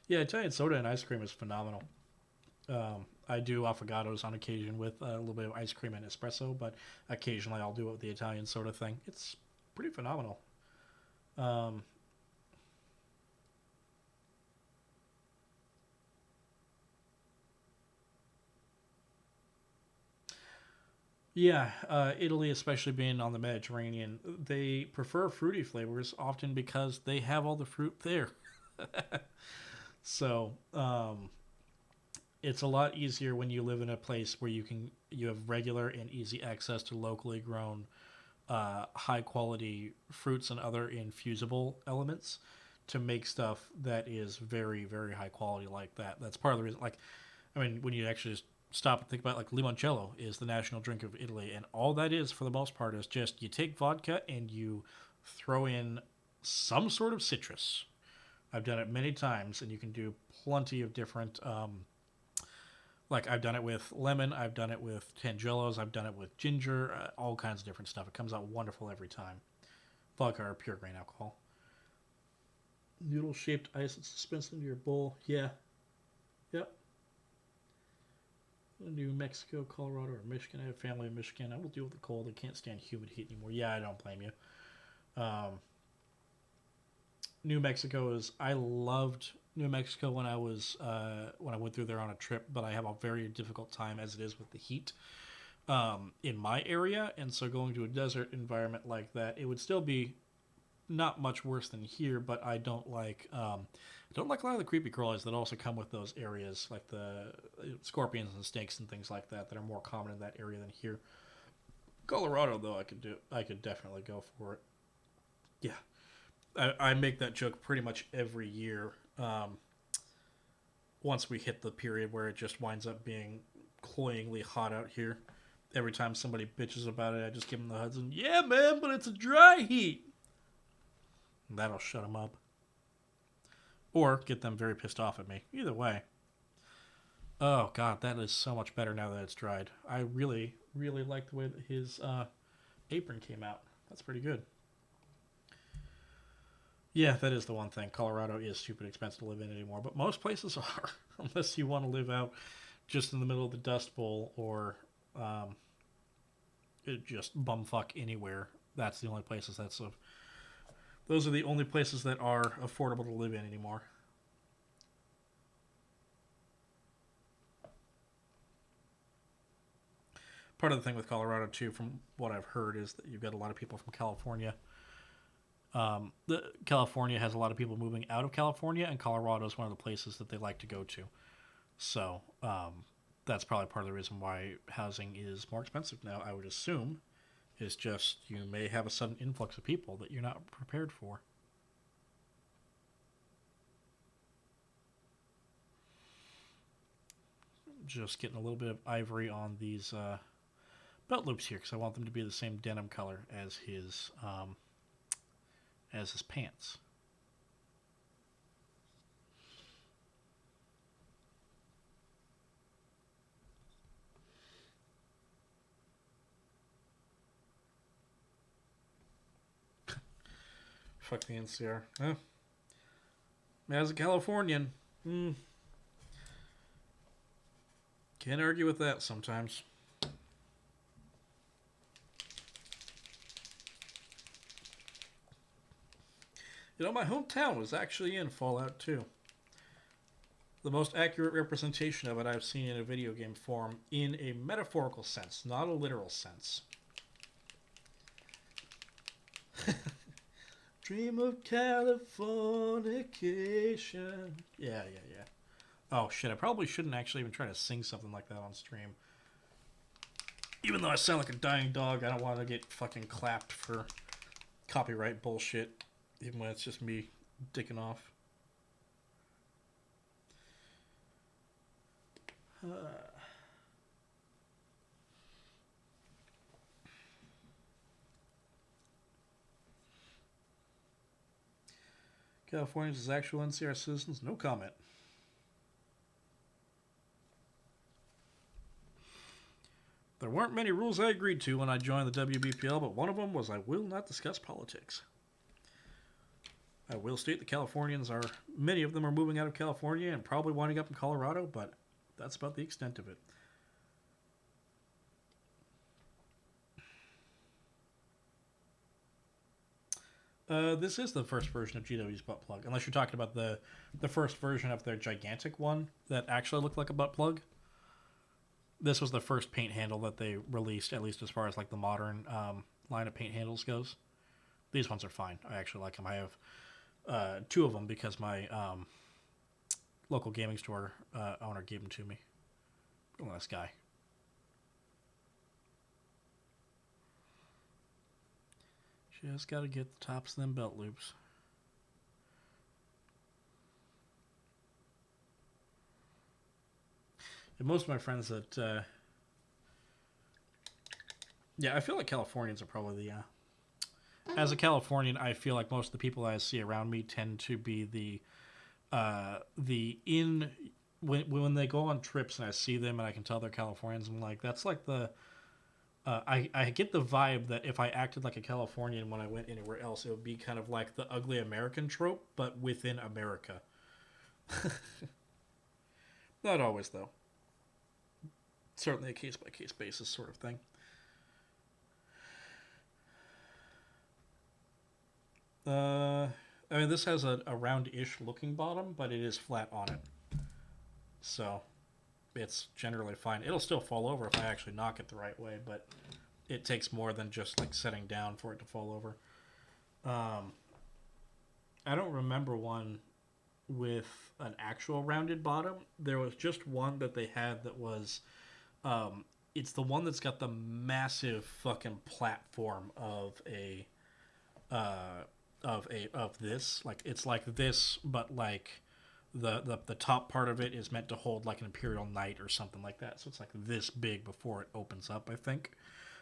Yeah, Italian soda and ice cream is phenomenal. I do affogatos on occasion with a little bit of ice cream and espresso, but occasionally I'll do it with the Italian soda thing. It's pretty phenomenal. Um, Yeah, Italy, especially being on the Mediterranean, they prefer fruity flavors often because they have all the fruit there. So it's a lot easier when you live in a place where you have regular and easy access to locally grown, high quality fruits and other infusible elements to make stuff that is very high quality like that. That's part of the reason. Like, I mean, when you actually just stop and think about it, like limoncello is the national drink of Italy, and all that is for the most part is just you take vodka and you throw in some sort of citrus. I've done it many times, and you can do plenty of different. Like I've done it with lemon, I've done it with tangelos, I've done it with ginger, all kinds of different stuff. It comes out wonderful every time. Vodka or pure grain alcohol. Noodle shaped ice that's dispensed into your bowl. Yeah. Yep. New Mexico, Colorado, or Michigan. I have family in Michigan. I will deal with the cold. I can't stand humid heat anymore. Yeah, I don't blame you. Um, New Mexico is. I loved New Mexico when I went through there on a trip, but I have a very difficult time as it is with the heat in my area, and so going to a desert environment like that, it would still be not much worse than here. But I don't like a lot of the creepy crawlies that also come with those areas, like the scorpions and snakes and things like that are more common in that area than here. Colorado, though, I could definitely go for it. Yeah, I make that joke pretty much every year. Once we hit the period where it just winds up being cloyingly hot out here, every time somebody bitches about it, I just give them the Hudson. Yeah, man, but it's a dry heat. And that'll shut them up, or get them very pissed off at me. Either way. Oh god, that is so much better now that it's dried. I really like the way that his apron came out. That's pretty good. Yeah, that is the one thing. Colorado is stupid expensive to live in anymore, but most places are, unless you want to live out just in the middle of the Dust Bowl or um, just bumfuck anywhere. That's the only places those are the only places that are affordable to live in anymore. Part of the thing with Colorado too, from what I've heard, is that you've got a lot of people from California. California has a lot of people moving out of California, and Colorado is one of the places that they like to go to. So that's probably part of the reason why housing is more expensive now. I would assume is just you may have a sudden influx of people that you're not prepared for. Just getting a little bit of ivory on these belt loops here because I want them to be the same denim color as his pants. Fuck the NCR. As a Californian, can't argue with that sometimes. You know, my hometown was actually in Fallout 2. The most accurate representation of it I've seen in a video game form in a metaphorical sense, not a literal sense. Dream of Californication. Yeah. Oh shit, I probably shouldn't actually even try to sing something like that on stream. Even though I sound like a dying dog, I don't want to get fucking clapped for copyright bullshit, even when it's just me dicking off. Californians as actual NCR citizens, no comment. There weren't many rules I agreed to when I joined the WBPL, but one of them was I will not discuss politics. I will state the Californians are, many of them are moving out of California and probably winding up in Colorado, but that's about the extent of it. This is the first version of GW's butt plug, unless you're talking about the first version of their gigantic one that actually looked like a butt plug. This was the first paint handle that they released, at least as far as like the modern line of paint handles goes. These ones are fine. I actually like them. I have two of them because my local gaming store owner gave them to me. Oh, nice guy. Just got to get the tops of them belt loops. And most of my friends that... yeah, I feel like Californians are probably the... as a Californian, I feel like most of the people I see around me tend to be when they go on trips and I see them and I can tell they're Californians. I'm like, that's like the... I get the vibe that if I acted like a Californian when I went anywhere else, it would be kind of like the ugly American trope, but within America. Not always, though. Certainly a case-by-case basis sort of thing. I mean, this has a round-ish looking bottom, but it is flat on it. So, it's generally fine. It'll still fall over if I actually knock it the right way, but it takes more than just like setting down for it to fall over. I don't remember one with an actual rounded bottom. There was just one that they had that was it's the one that's got the massive fucking platform of this. Like it's like this, but like the top part of it is meant to hold like an Imperial Knight or something like that. So it's like this big before it opens up, I think.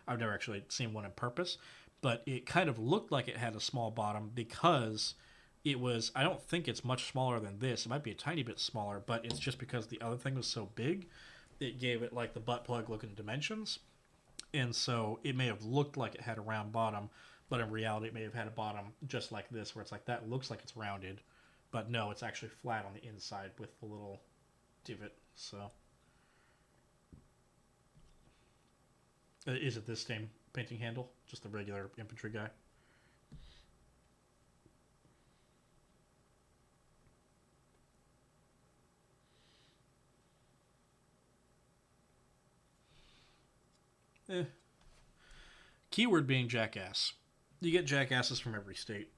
I've never actually seen one in purpose, but it kind of looked like it had a small bottom because it was, I don't think it's much smaller than this. It might be a tiny bit smaller, but it's just because the other thing was so big, it gave it like the butt plug looking dimensions. And so it may have looked like it had a round bottom, but in reality it may have had a bottom just like this, where it's like that looks like it's rounded. But no, it's actually flat on the inside with the little divot. So, is it this same painting handle? Just the regular infantry guy? Eh. Keyword being jackass. You get jackasses from every state.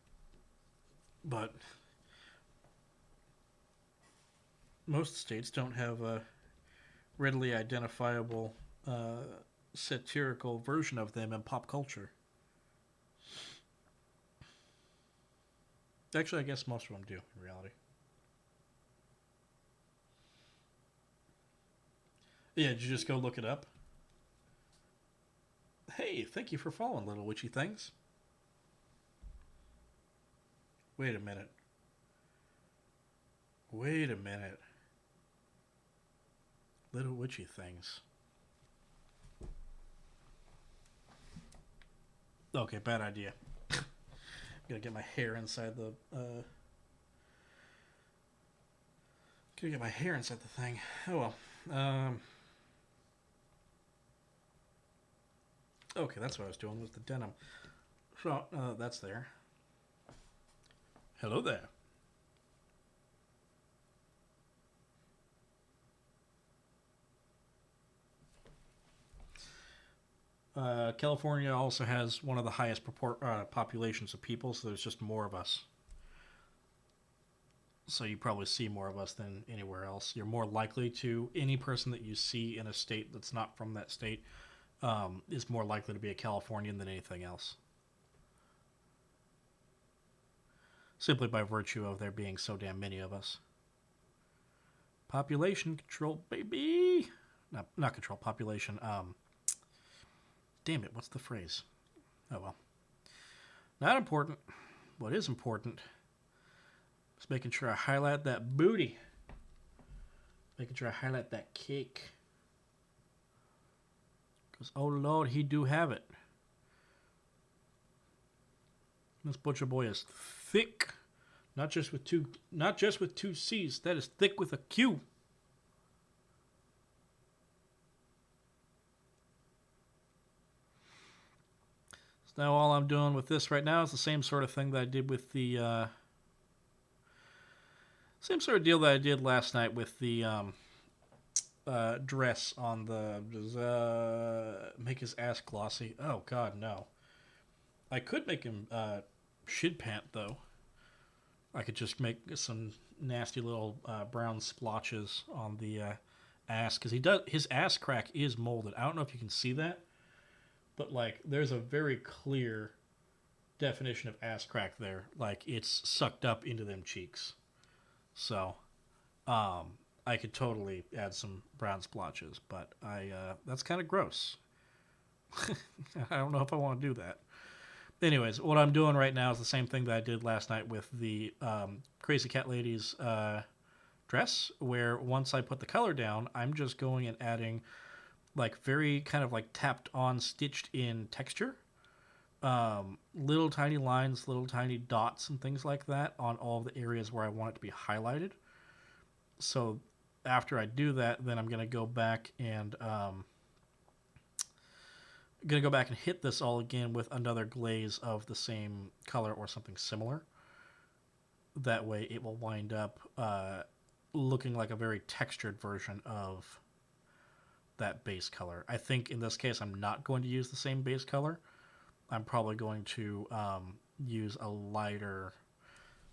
But most states don't have a readily identifiable satirical version of them in pop culture. Actually, I guess most of them do in reality. Yeah, did you just go look it up? Hey, thank you for following, little witchy things. Wait a minute. Wait a minute. Little witchy things. Okay, bad idea. Gotta get my hair inside the. Gotta get my hair inside the thing. Oh well. Okay, that's what I was doing, was the denim. So, that's there. Hello there. California also has one of the highest populations of people, so there's just more of us. So you probably see more of us than anywhere else. You're more likely to, any person that you see in a state that's not from that state is more likely to be a Californian than anything else. Simply by virtue of there being so damn many of us. Population control, baby! Not control, population. Damn it, what's the phrase? Oh well. Not important. What is important is making sure I highlight that booty. Making sure I highlight that cake. Because, oh Lord, he do have it. This butcher boy is thick. Not just with two C's. That is thick with a Q. So now all I'm doing with this right now is the same sort of thing that I did with the same sort of deal that I did last night with the dress on the make his ass glossy. Oh God, no. I could make him shit pant though. I could just make some nasty little brown splotches on the ass because he does his ass crack is molded. I don't know if you can see that, but like there's a very clear definition of ass crack there. Like it's sucked up into them cheeks. So um, I could totally add some brown splotches, but I that's kind of gross. I don't know if I want to do that. Anyways, what I'm doing right now is the same thing that I did last night with the Crazy Cat Lady's dress, where once I put the color down, I'm just going and adding like very kind of like tapped on, stitched in texture. Little tiny lines, little tiny dots, and things like that on all the areas where I want it to be highlighted. So after I do that, then I'm going to go back and hit this all again with another glaze of the same color or something similar. That way it will wind up looking like a very textured version of that base color. I think in this case I'm not going to use the same base color. I'm probably going to use a lighter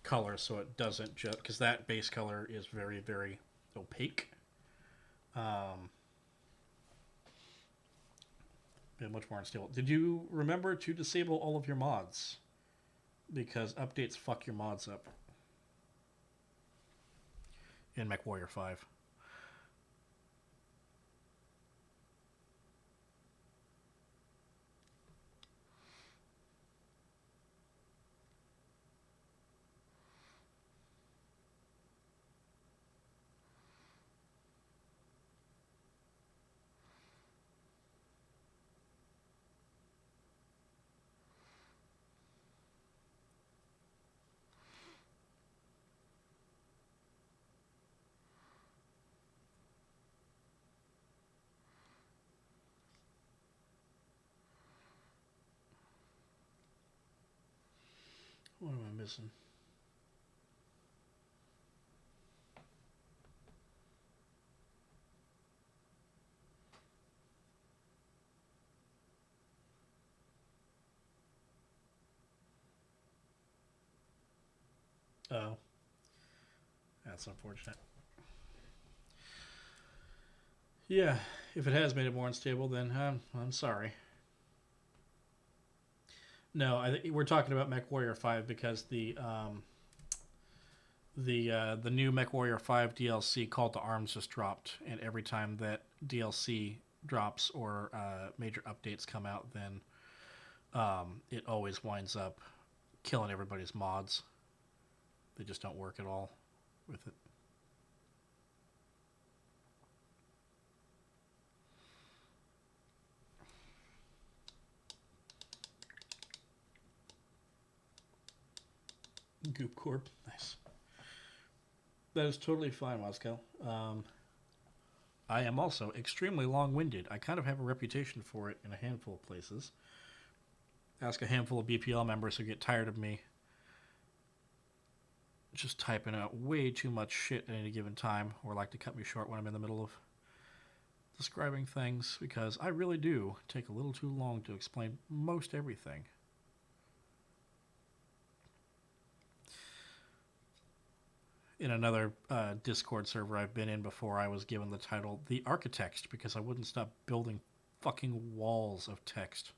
color so it doesn't just... because that base color is very, very opaque. Much more unstable. Did you remember to disable all of your mods? Because updates fuck your mods up. In MechWarrior 5. What am I missing? Oh. That's unfortunate. Yeah, if it has made it more unstable, then I'm sorry. No, I think we're talking about MechWarrior 5 because the new MechWarrior 5 DLC Call to Arms just dropped, and every time that DLC drops or major updates come out, then it always winds up killing everybody's mods. They just don't work at all with it. Goop Corp, nice. That is totally fine, Moscow. I am also extremely long-winded. I kind of have a reputation for it in a handful of places. Ask a handful of BPL members who get tired of me just typing out way too much shit at any given time, or like to cut me short when I'm in the middle of describing things, because I really do take a little too long to explain most everything. In another Discord server I've been in before, I was given the title The Architect because I wouldn't stop building fucking walls of text.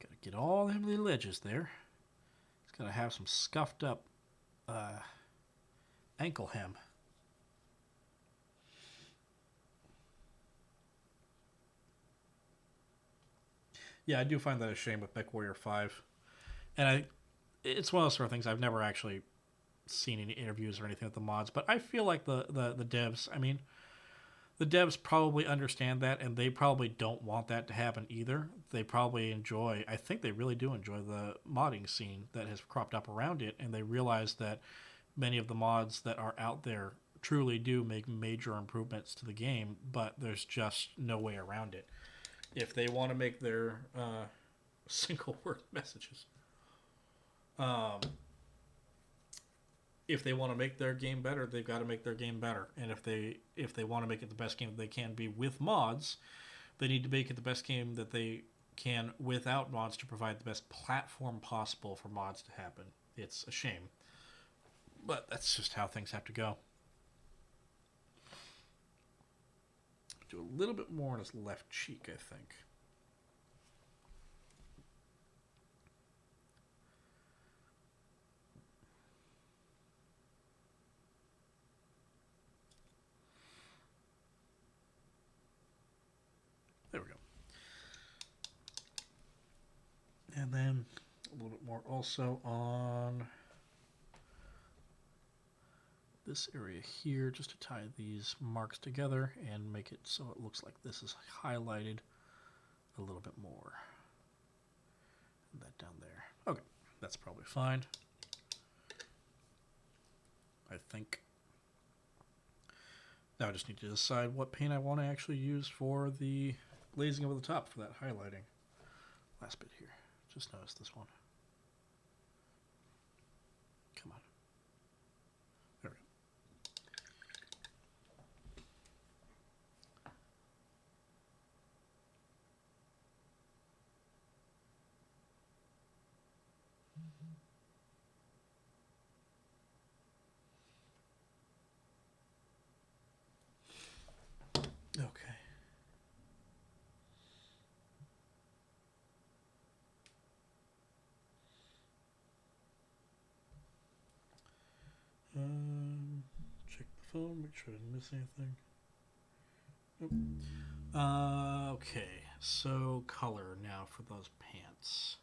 Gotta get all them little edges there. It's gotta have some scuffed up ankle hem. Yeah, I do find that a shame with MechWarrior 5. And it's one of those sort of things I've never actually seen any interviews or anything with the mods, but I feel like the devs, I mean, the devs probably understand that, and they probably don't want that to happen either. They probably enjoy, I think they really do enjoy the modding scene that has cropped up around it, and they realize that many of the mods that are out there truly do make major improvements to the game, but there's just no way around it. If they want to make their single word messages. if they want to make their game better, they've got to make their game better. And if they want to make it the best game that they can be with mods, they need to make it the best game that they can without mods to provide the best platform possible for mods to happen. It's a shame, but that's just how things have to go. Do a little bit more on his left cheek, I think. There we go. And then a little bit more also on this area here, just to tie these marks together and make it so it looks like this is highlighted a little bit more. And that down there. Okay, that's probably fine. I think. Now I just need to decide what paint I want to actually use for the glazing over the top for that highlighting. Last bit here. Just notice this one. Come on. There we go. Okay. Check the phone, make sure I didn't miss anything. Nope. Okay, so color now for those pants.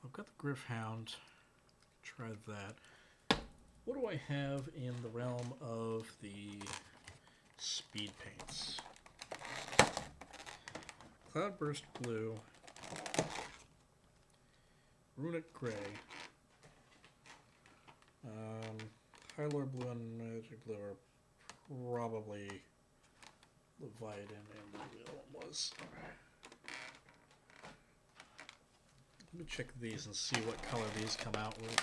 I've got the Griffhound. Try that. What do I have in the realm of the speed paints? Cloudburst Blue, Runic Gray, Hylor Blue and Magic Blue are probably Leviathan and the other one was. Let me check these and see what color these come out with.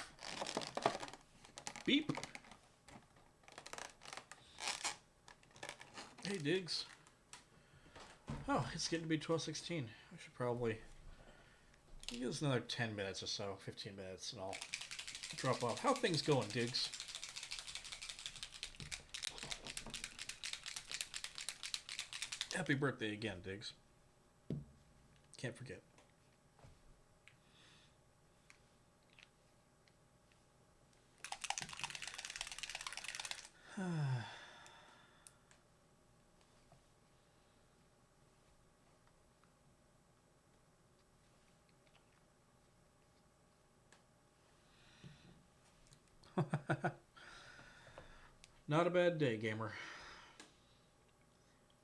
Beep! Hey, Diggs. Oh, it's getting to be 12:16. I should probably give us another 10 minutes or so, 15 minutes, and I'll drop off. How things going, Diggs? Happy birthday again, Diggs. Can't forget. Not a bad day, gamer.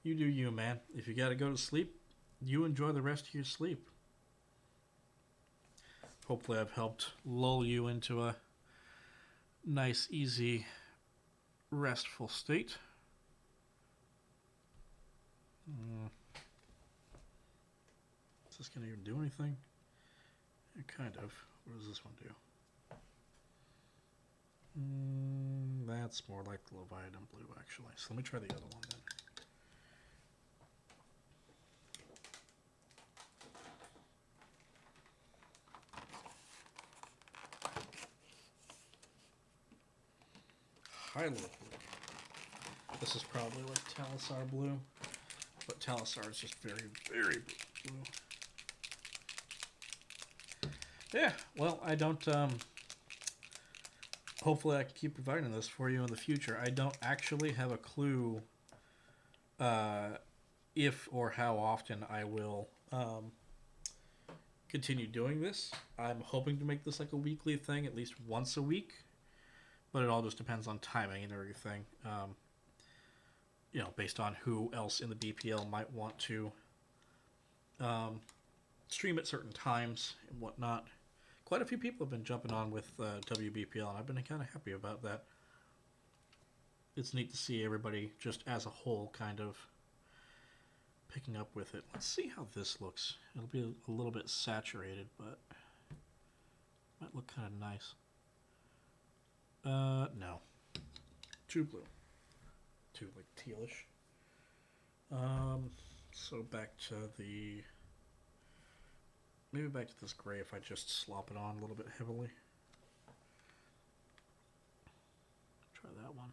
You do you, man. If you gotta go to sleep, you enjoy the rest of your sleep. Hopefully I've helped lull you into a nice, easy, restful state. Is this gonna even do anything? Kind of. What does this one do? That's more like the Leviathan Blue, actually. So let me try the other one then. Hylor Blue. This is probably like Talisar Blue, but Talisar is just very, very blue. Yeah, well, I don't, hopefully I can keep providing this for you in the future. I don't actually have a clue if or how often I will continue doing this. I'm hoping to make this like a weekly thing, at least once a week, but it all just depends on timing and everything. You know, based on who else in the BPL might want to stream at certain times and whatnot. Quite a few people have been jumping on with WBPL, and I've been kind of happy about that. It's neat to see everybody just as a whole kind of picking up with it. Let's see how this looks. It'll be a little bit saturated, but might look kind of nice. No. Too blue. Too, like, tealish. So back to the... Maybe back to this gray if I just slop it on a little bit heavily. Try that one.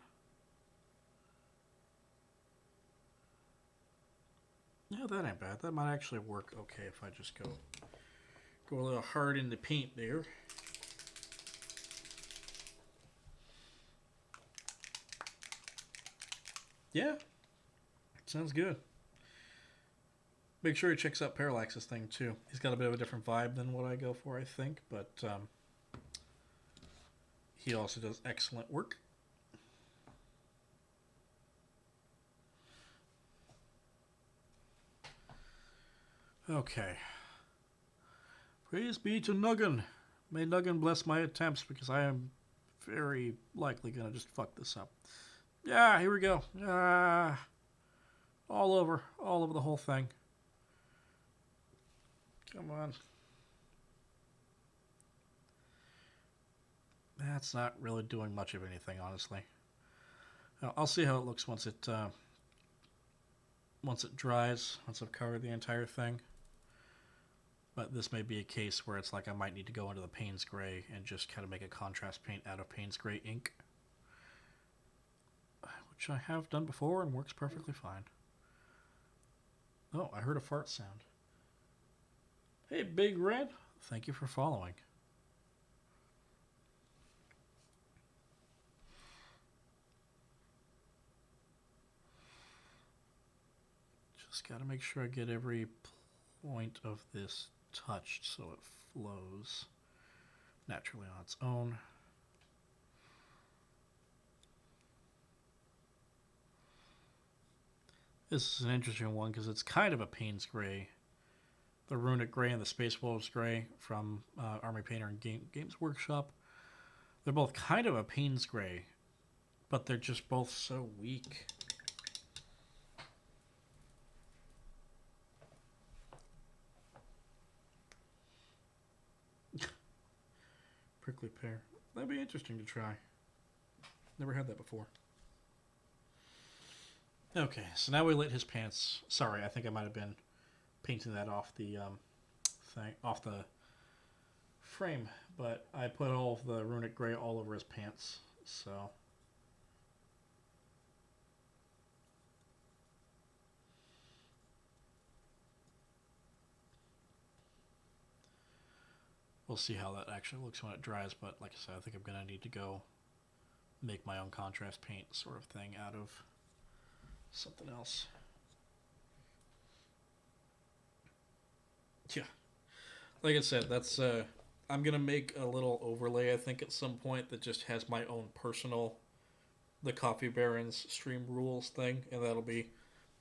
Yeah, that ain't bad. That might actually work okay if I just go a little hard in the paint there. Yeah, sounds good. Make sure he checks out Parallax's thing too. He's got a bit of a different vibe than what I go for, I think, but he also does excellent work. Okay. Praise be to Nuggin. May Nuggin bless my attempts because I am very likely going to just fuck this up. Yeah, here we go. All over the whole thing. Come on. That's not really doing much of anything, honestly. I'll see how it looks once it dries, once I've covered the entire thing. But this may be a case where it's like I might need to go into the Payne's Gray and just kind of make a contrast paint out of Payne's Gray ink. Which I have done before and works perfectly fine. Oh, I heard a fart sound. Hey, Big Red. Thank you for following. Just got to make sure I get every point of this touched so it flows naturally on its own. This is an interesting one because it's kind of a Payne's Gray. The Runic Gray and the Space Wolves Gray from Army Painter and Games Workshop. They're both kind of a Payne's Gray, but they're just both so weak. Prickly pear. That'd be interesting to try. Never had that before. Okay, so now we lit his pants. Sorry, I think I might have been painting that off the off the frame, but I put all of the Runic Gray all over his pants, so. We'll see how that actually looks when it dries, but like I said, I think I'm going to need to go make my own contrast paint sort of thing out of something else. Yeah. Like I said, that's I'm going to make a little overlay, I think, at some point that just has my own personal The Coffee Barons stream rules thing, and that'll be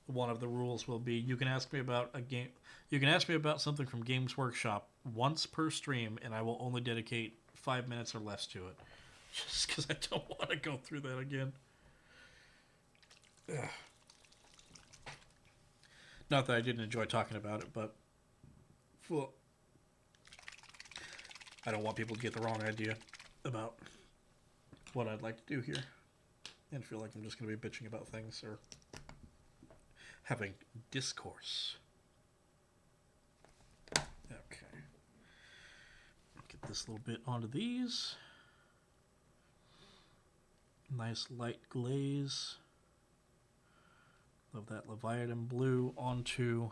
one of the rules will be you can ask me about a game. You can ask me about something from Games Workshop once per stream, and I will only dedicate 5 minutes or less to it. Just because I don't want to go through that again. Ugh. Not that I didn't enjoy talking about it, but well, I don't want people to get the wrong idea about what I'd like to do here and feel like I'm just going to be bitching about things or having discourse. Okay. Get this little bit onto these. Nice light glaze of that Leviathan blue onto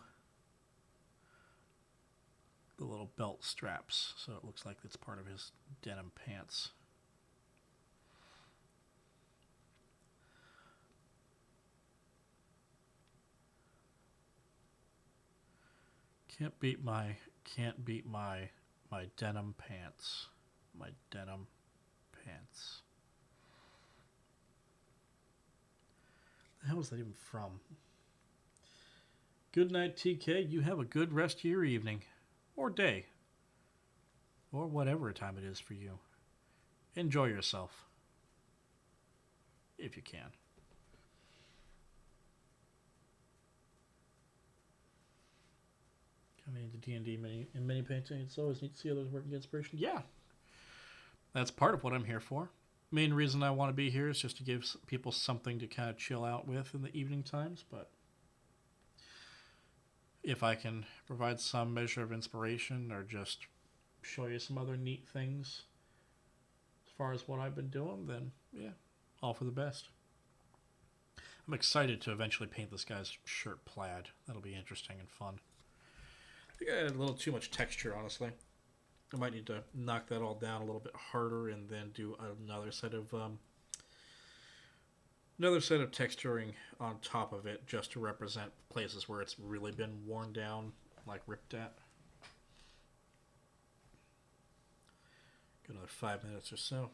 the little belt straps, so it looks like it's part of his denim pants. Can't beat my denim pants. My denim pants. The hell is that even from? Good night, TK. You have a good rest of your evening. Or day. Or whatever time it is for you. Enjoy yourself. If you can. I mean, the D&D mini painting, it's always neat to see others work and get inspiration. Yeah, that's part of what I'm here for. Main reason I want to be here is just to give people something to kind of chill out with in the evening times, but if I can provide some measure of inspiration or just show you some other neat things as far as what I've been doing, then yeah, all for the best. I'm excited to eventually paint this guy's shirt plaid. That'll be interesting and fun. I think I had a little too much texture, honestly. I might need to knock that all down a little bit harder and then do another set of texturing on top of it, just to represent places where it's really been worn down, like ripped at. Got another 5 minutes or so.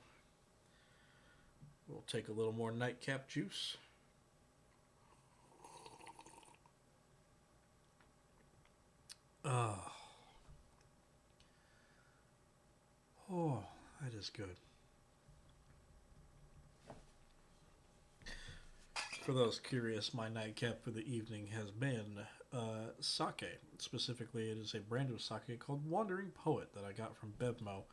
We'll take a little more nightcap juice. Oh, that is good. For those curious, my nightcap for the evening has been sake. Specifically, it is a brand of sake called Wandering Poet that I got from Bevmo.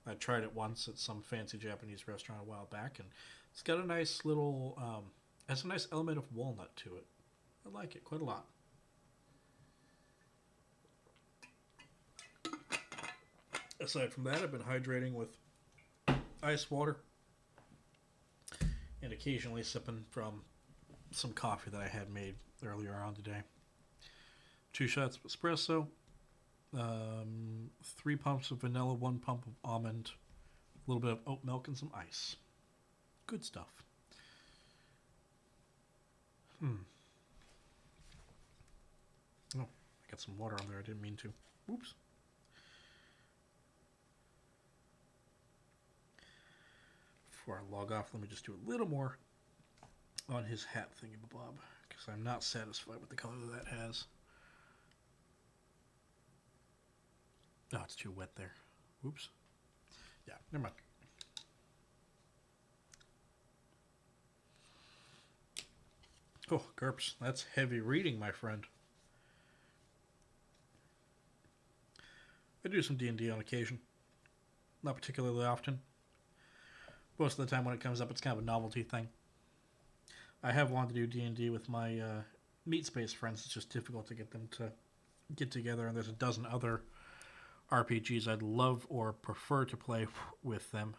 I tried it once at some fancy Japanese restaurant a while back, and it's got a nice little, has a nice element of walnut to it. I like it quite a lot. Aside from that, I've been hydrating with ice water and occasionally sipping from some coffee that I had made earlier on today. 2 shots of espresso, 3 pumps of vanilla, 1 pump of almond, a little bit of oat milk, and some ice. Good stuff. Oh, I got some water on there. I didn't mean to. Oops. Before I log off, let me just do a little more on his hat thingamabob, because I'm not satisfied with the color that has. Oh, it's too wet there. Oops. Yeah, never mind. Oh, GURPS, that's heavy reading, my friend. I do some D&D on occasion. Not particularly often. Most of the time when it comes up, it's kind of a novelty thing. I have wanted to do D&D with my Meat Space friends. It's just difficult to get them to get together, and there's a dozen other RPGs I'd love or prefer to play with them.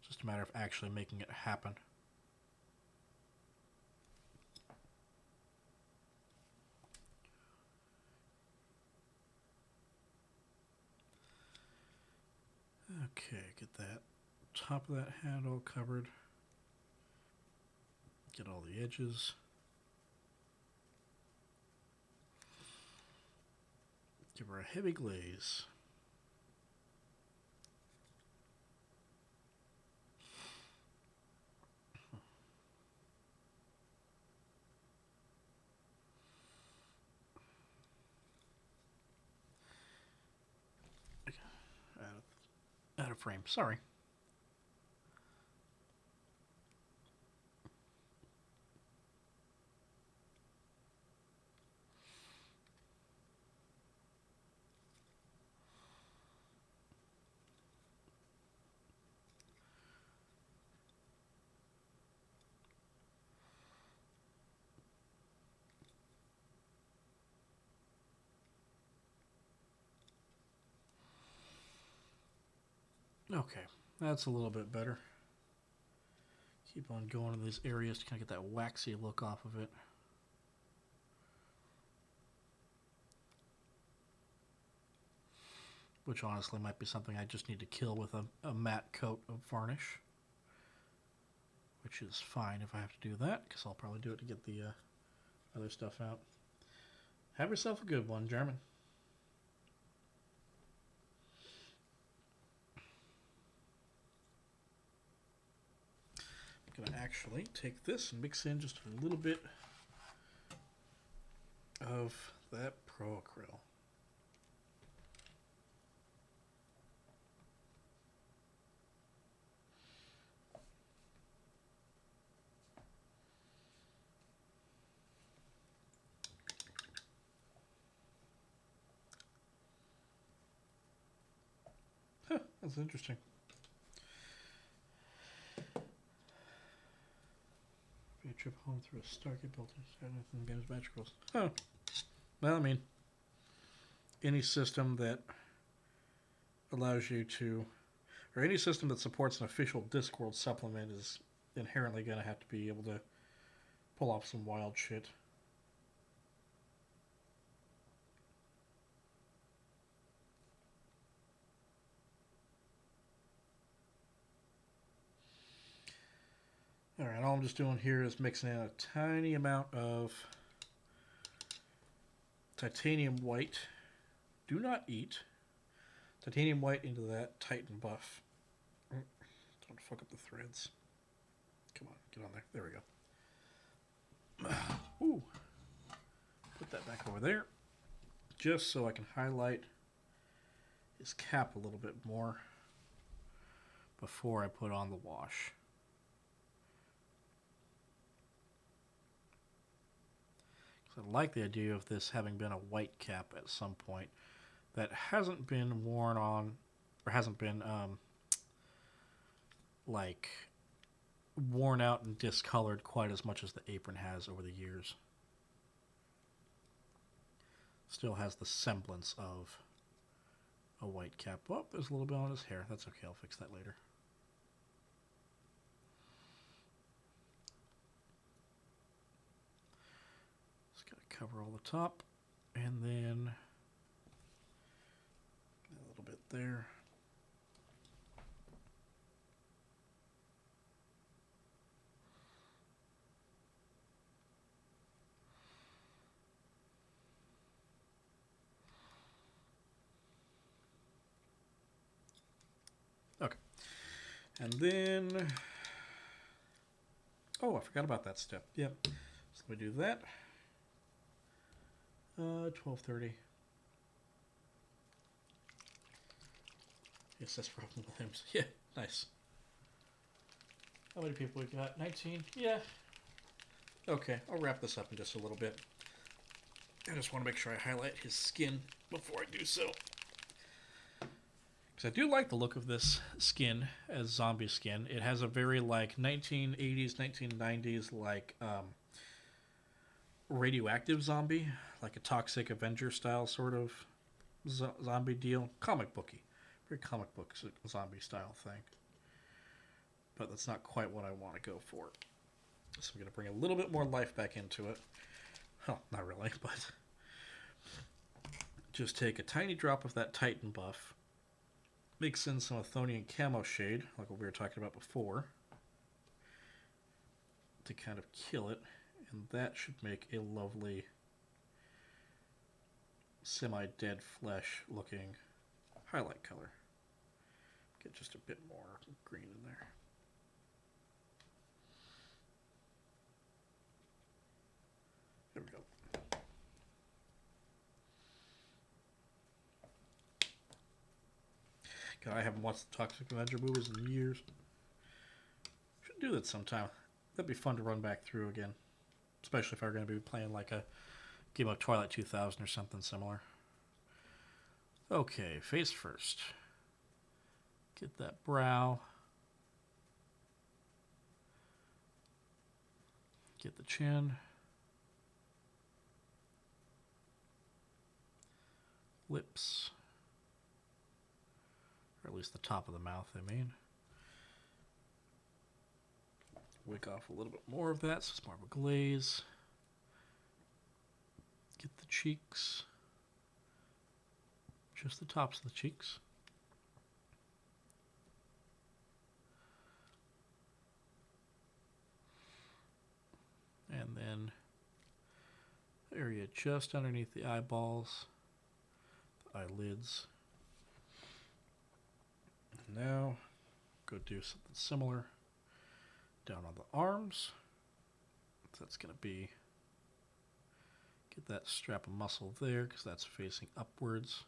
It's just a matter of actually making it happen. Okay, get that top of that hat all covered. Get all the edges. Give her a heavy glaze. Out of frame, sorry. Okay, that's a little bit better. Keep on going to these areas to kind of get that waxy look off of it. Which honestly might be something I just need to kill with a matte coat of varnish. Which is fine if I have to do that, because I'll probably do it to get the other stuff out. Have yourself a good one, German. I'm going to actually take this and mix in just a little bit of that Pro Acryl. That's interesting. Be a trip home through a Stargate building. Anything games magicals. Oh. Well, I mean, any system that allows you to, or any system that supports an official Discworld supplement is inherently going to have to be able to pull off some wild shit. Alright, all I'm just doing here is mixing in a tiny amount of titanium white. Do not eat. Titanium white into that Titan buff. Don't fuck up the threads. Come on, get on there. There we go. Ooh. Put that back over there. Just so I can highlight his cap a little bit more before I put on the wash. I like the idea of this having been a white cap at some point that hasn't been worn on, or hasn't been like worn out and discolored quite as much as the apron has over the years. Still has the semblance of a white cap. Oh, there's a little bit on his hair. That's okay, I'll fix that later. Just gotta cover all the top, and then a little bit there. Okay. And then, oh, I forgot about that step. Yep. So let me do that. 12:30. Yes, that's problem with him. Yeah, nice. How many people we got? 19? Yeah. Okay, I'll wrap this up in just a little bit. I just want to make sure I highlight his skin before I do so. Because I do like the look of this skin as zombie skin. It has a very like 1980s, 1990s like radioactive zombie, like a Toxic Avenger style sort of zombie deal. Comic booky. Very comic book zombie style thing. But that's not quite what I want to go for. So I'm going to bring a little bit more life back into it. Well, not really, but just take a tiny drop of that Titan buff. Mix in some Athonian camo shade, like what we were talking about before, to kind of kill it, and that should make a lovely semi-dead flesh looking highlight color. Get just a bit more green in there. There we go. God, I haven't watched the Toxic Avenger movies in years. Should do that sometime. That'd be fun to run back through again. Especially if I were going to be playing like a game of Twilight 2000 or something similar. Okay, face first. Get that brow. Get the chin. Lips. Or at least the top of the mouth, I mean. Wick off a little bit more of that so it's more of a glaze. Get the cheeks. Just the tops of the cheeks. And then the area just underneath the eyeballs, the eyelids. And now go do something similar down on the arms. So that's going to be, get that strap of muscle there because that's facing upwards.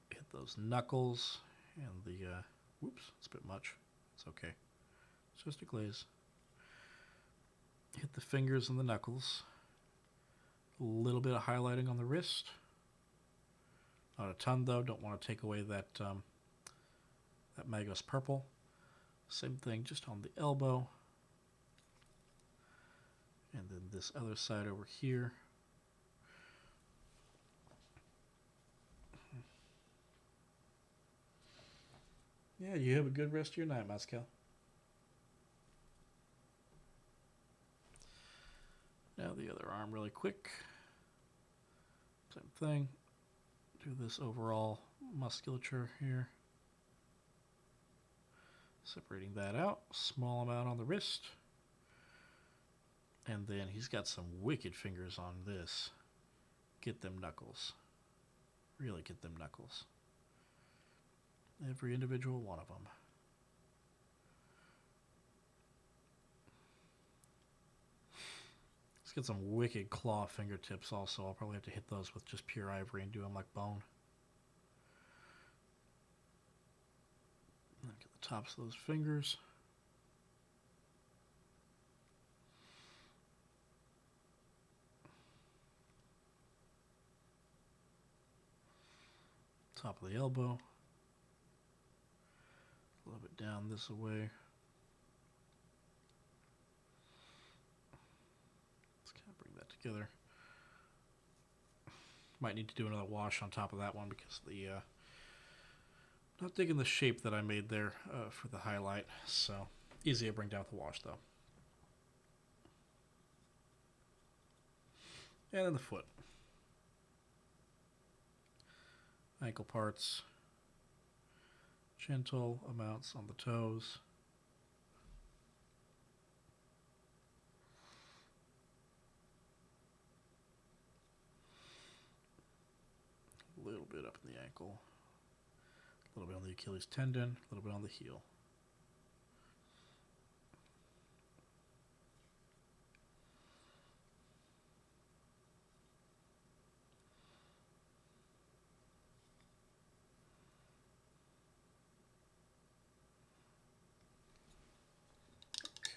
Hit those knuckles and the, whoops, it's a bit much. It's okay. It's just a glaze. Hit the fingers and the knuckles. A little bit of highlighting on the wrist. Not a ton though, don't want to take away that Magos purple. Same thing, just on the elbow. And then this other side over here. Yeah, you have a good rest of your night, Moscow. Now the other arm really quick. Same thing. Do this overall musculature here. Separating that out. Small amount on the wrist. And then he's got some wicked fingers on this. Get them knuckles. Really get them knuckles. Every individual one of them. He's got some wicked claw fingertips also. I'll probably have to hit those with just pure ivory and do them like bone. Look at the tops of those fingers. Top of the elbow. A little bit down this way. Let's kind of bring that together. Might need to do another wash on top of that one because the not digging the shape that I made there for the highlight. So easy to bring down with the wash though. And then the foot. Ankle parts. Gentle amounts on the toes. A little bit up in the ankle. A little bit on the Achilles tendon. A little bit on the heel.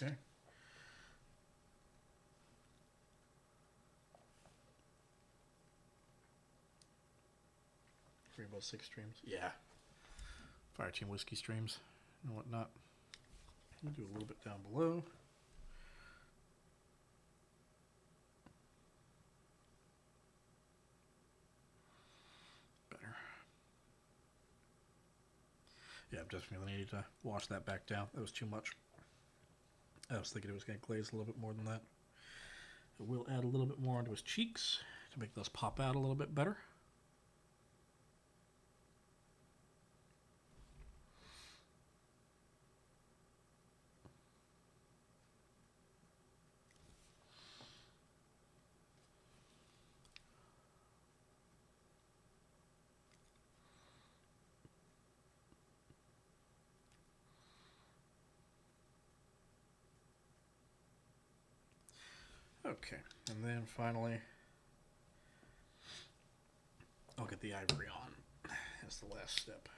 Okay. Rainbow Six streams. Yeah. Fireteam whiskey streams and whatnot. We'll do a little bit down below. Better. Yeah, I'm definitely needed to wash that back down. That was too much. I was thinking it was going to glaze a little bit more than that. I will add a little bit more onto his cheeks to make those pop out a little bit better. Okay, and then finally, I'll get the ivory on. That's the last step.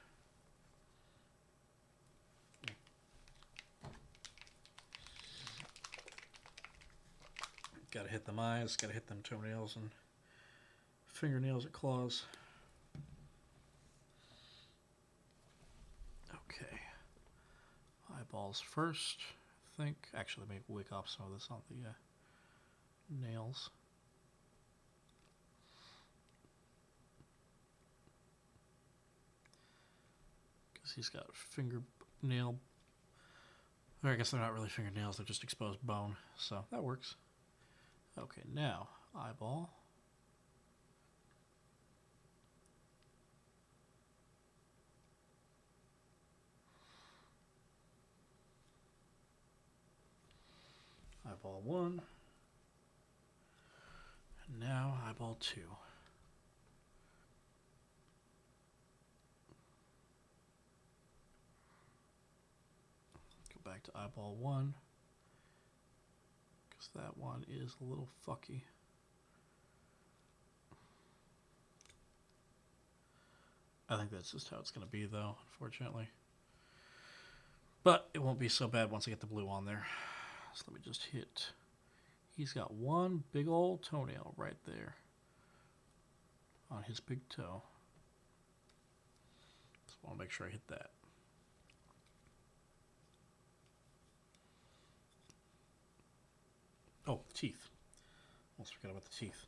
Gotta hit them eyes, gotta hit them toenails and fingernails and claws. Okay, eyeballs first, I think. Actually, let me wick off some of this on the nails. Because he's got fingernail. Or I guess they're not really fingernails, they're just exposed bone. So that works. Okay, now eyeball. Eyeball 1. And now eyeball 2. Go back to eyeball 1. Because that one is a little fucky. I think that's just how it's going to be though, unfortunately. But it won't be so bad once I get the blue on there. So let me just hit. He's got one big old toenail right there on his big toe. Just want to make sure I hit that. Oh, the teeth. Almost forgot about the teeth.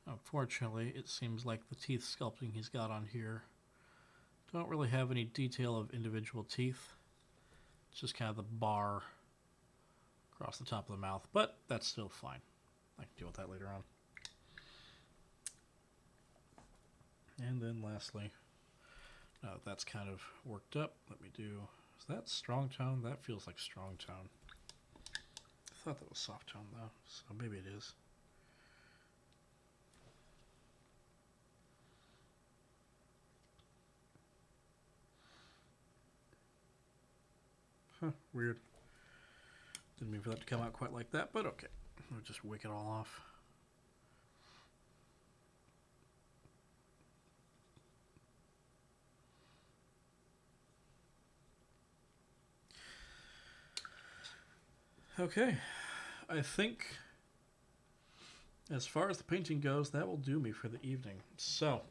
Unfortunately, it seems like the teeth sculpting he's got on here don't really have any detail of individual teeth. It's just kind of the bar across the top of the mouth, but that's still fine. I can deal with that later on. And then lastly, now that that's kind of worked up, let me do, is that strong tone? That feels like strong tone. I thought that was soft tone though, so maybe it is. Huh, weird. Didn't mean for that to come out quite like that, but okay. We'll just wick it all off. Okay, I think as far as the painting goes, that will do me for the evening. So,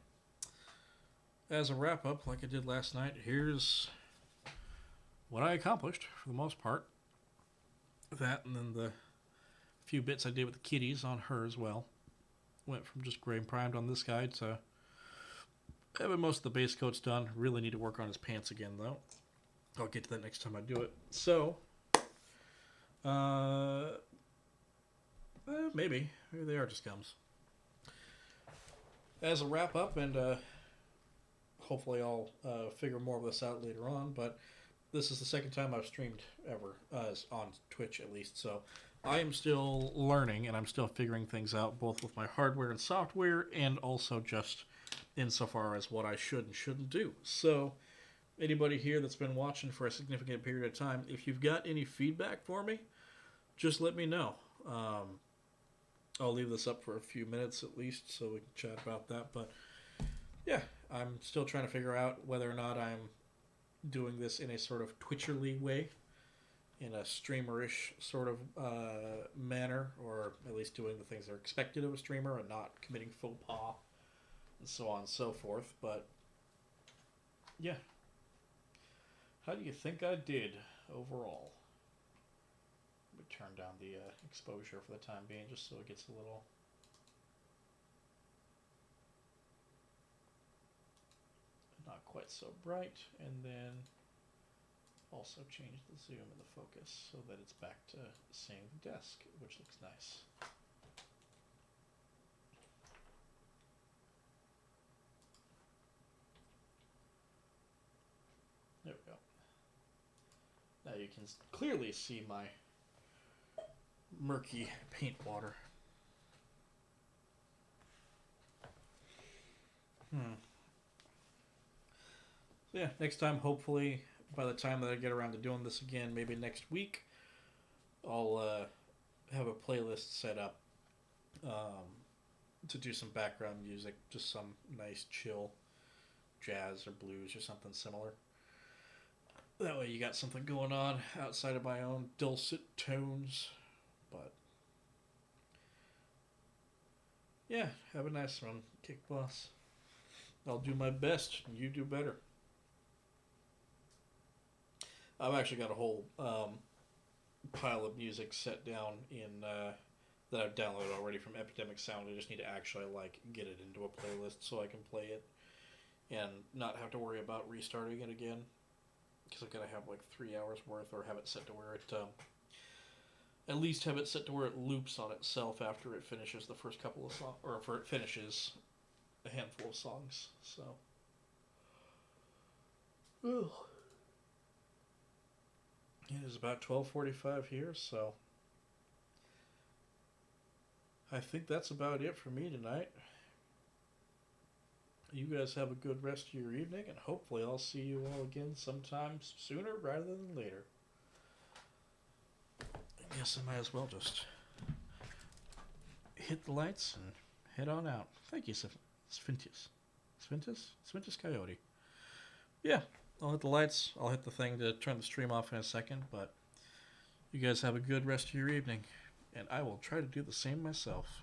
as a wrap up, like I did last night, here's what I accomplished for the most part. That and then the few bits I did with the kitties on her as well. Went from just gray and primed on this guy to having most of the base coats done. Really need to work on his pants again though. I'll get to that next time I do it. So, maybe they are just gums. As a wrap up, and hopefully I'll figure more of this out later on, but this is the second time I've streamed ever, on Twitch at least, so I am still learning and I'm still figuring things out, both with my hardware and software, and also just insofar as what I should and shouldn't do. So, anybody here that's been watching for a significant period of time, if you've got any feedback for me, just let me know. I'll leave this up for a few minutes at least so we can chat about that. But yeah, I'm still trying to figure out whether or not I'm doing this in a sort of Twitcherly way, in a streamerish sort of manner, or at least doing the things that are expected of a streamer and not committing faux pas and so on and so forth. But yeah, how do you think I did overall? Let me turn down the exposure for the time being, just so it gets a little not quite so bright, and then also change the zoom and the focus so that it's back to seeing the desk, which looks nice. There we go. Now you can clearly see my murky paint water. So yeah, next time, hopefully, by the time that I get around to doing this again, maybe next week, I'll have a playlist set up to do some background music, just some nice chill jazz or blues or something similar. That way you got something going on outside of my own dulcet tones. But yeah, have a nice one, Kick Boss. I'll do my best. You do better. I've actually got a whole pile of music set down in that I've downloaded already from Epidemic Sound. I just need to actually get it into a playlist so I can play it and not have to worry about restarting it again, because I've got to have 3 hours worth, or have it set to where it at least have it set to where it loops on itself after it finishes the first couple of songs, or if it finishes a handful of songs. So, ugh. It is about 12:45 here, so I think that's about it for me tonight. You guys have a good rest of your evening, and hopefully I'll see you all again sometime sooner rather than later. guess I might as well just hit the lights and head on out. Thank you, Sphintus. Sphintus Coyote. Yeah, I'll hit the lights. I'll hit the thing to turn the stream off in a second, but you guys have a good rest of your evening, and I will try to do the same myself.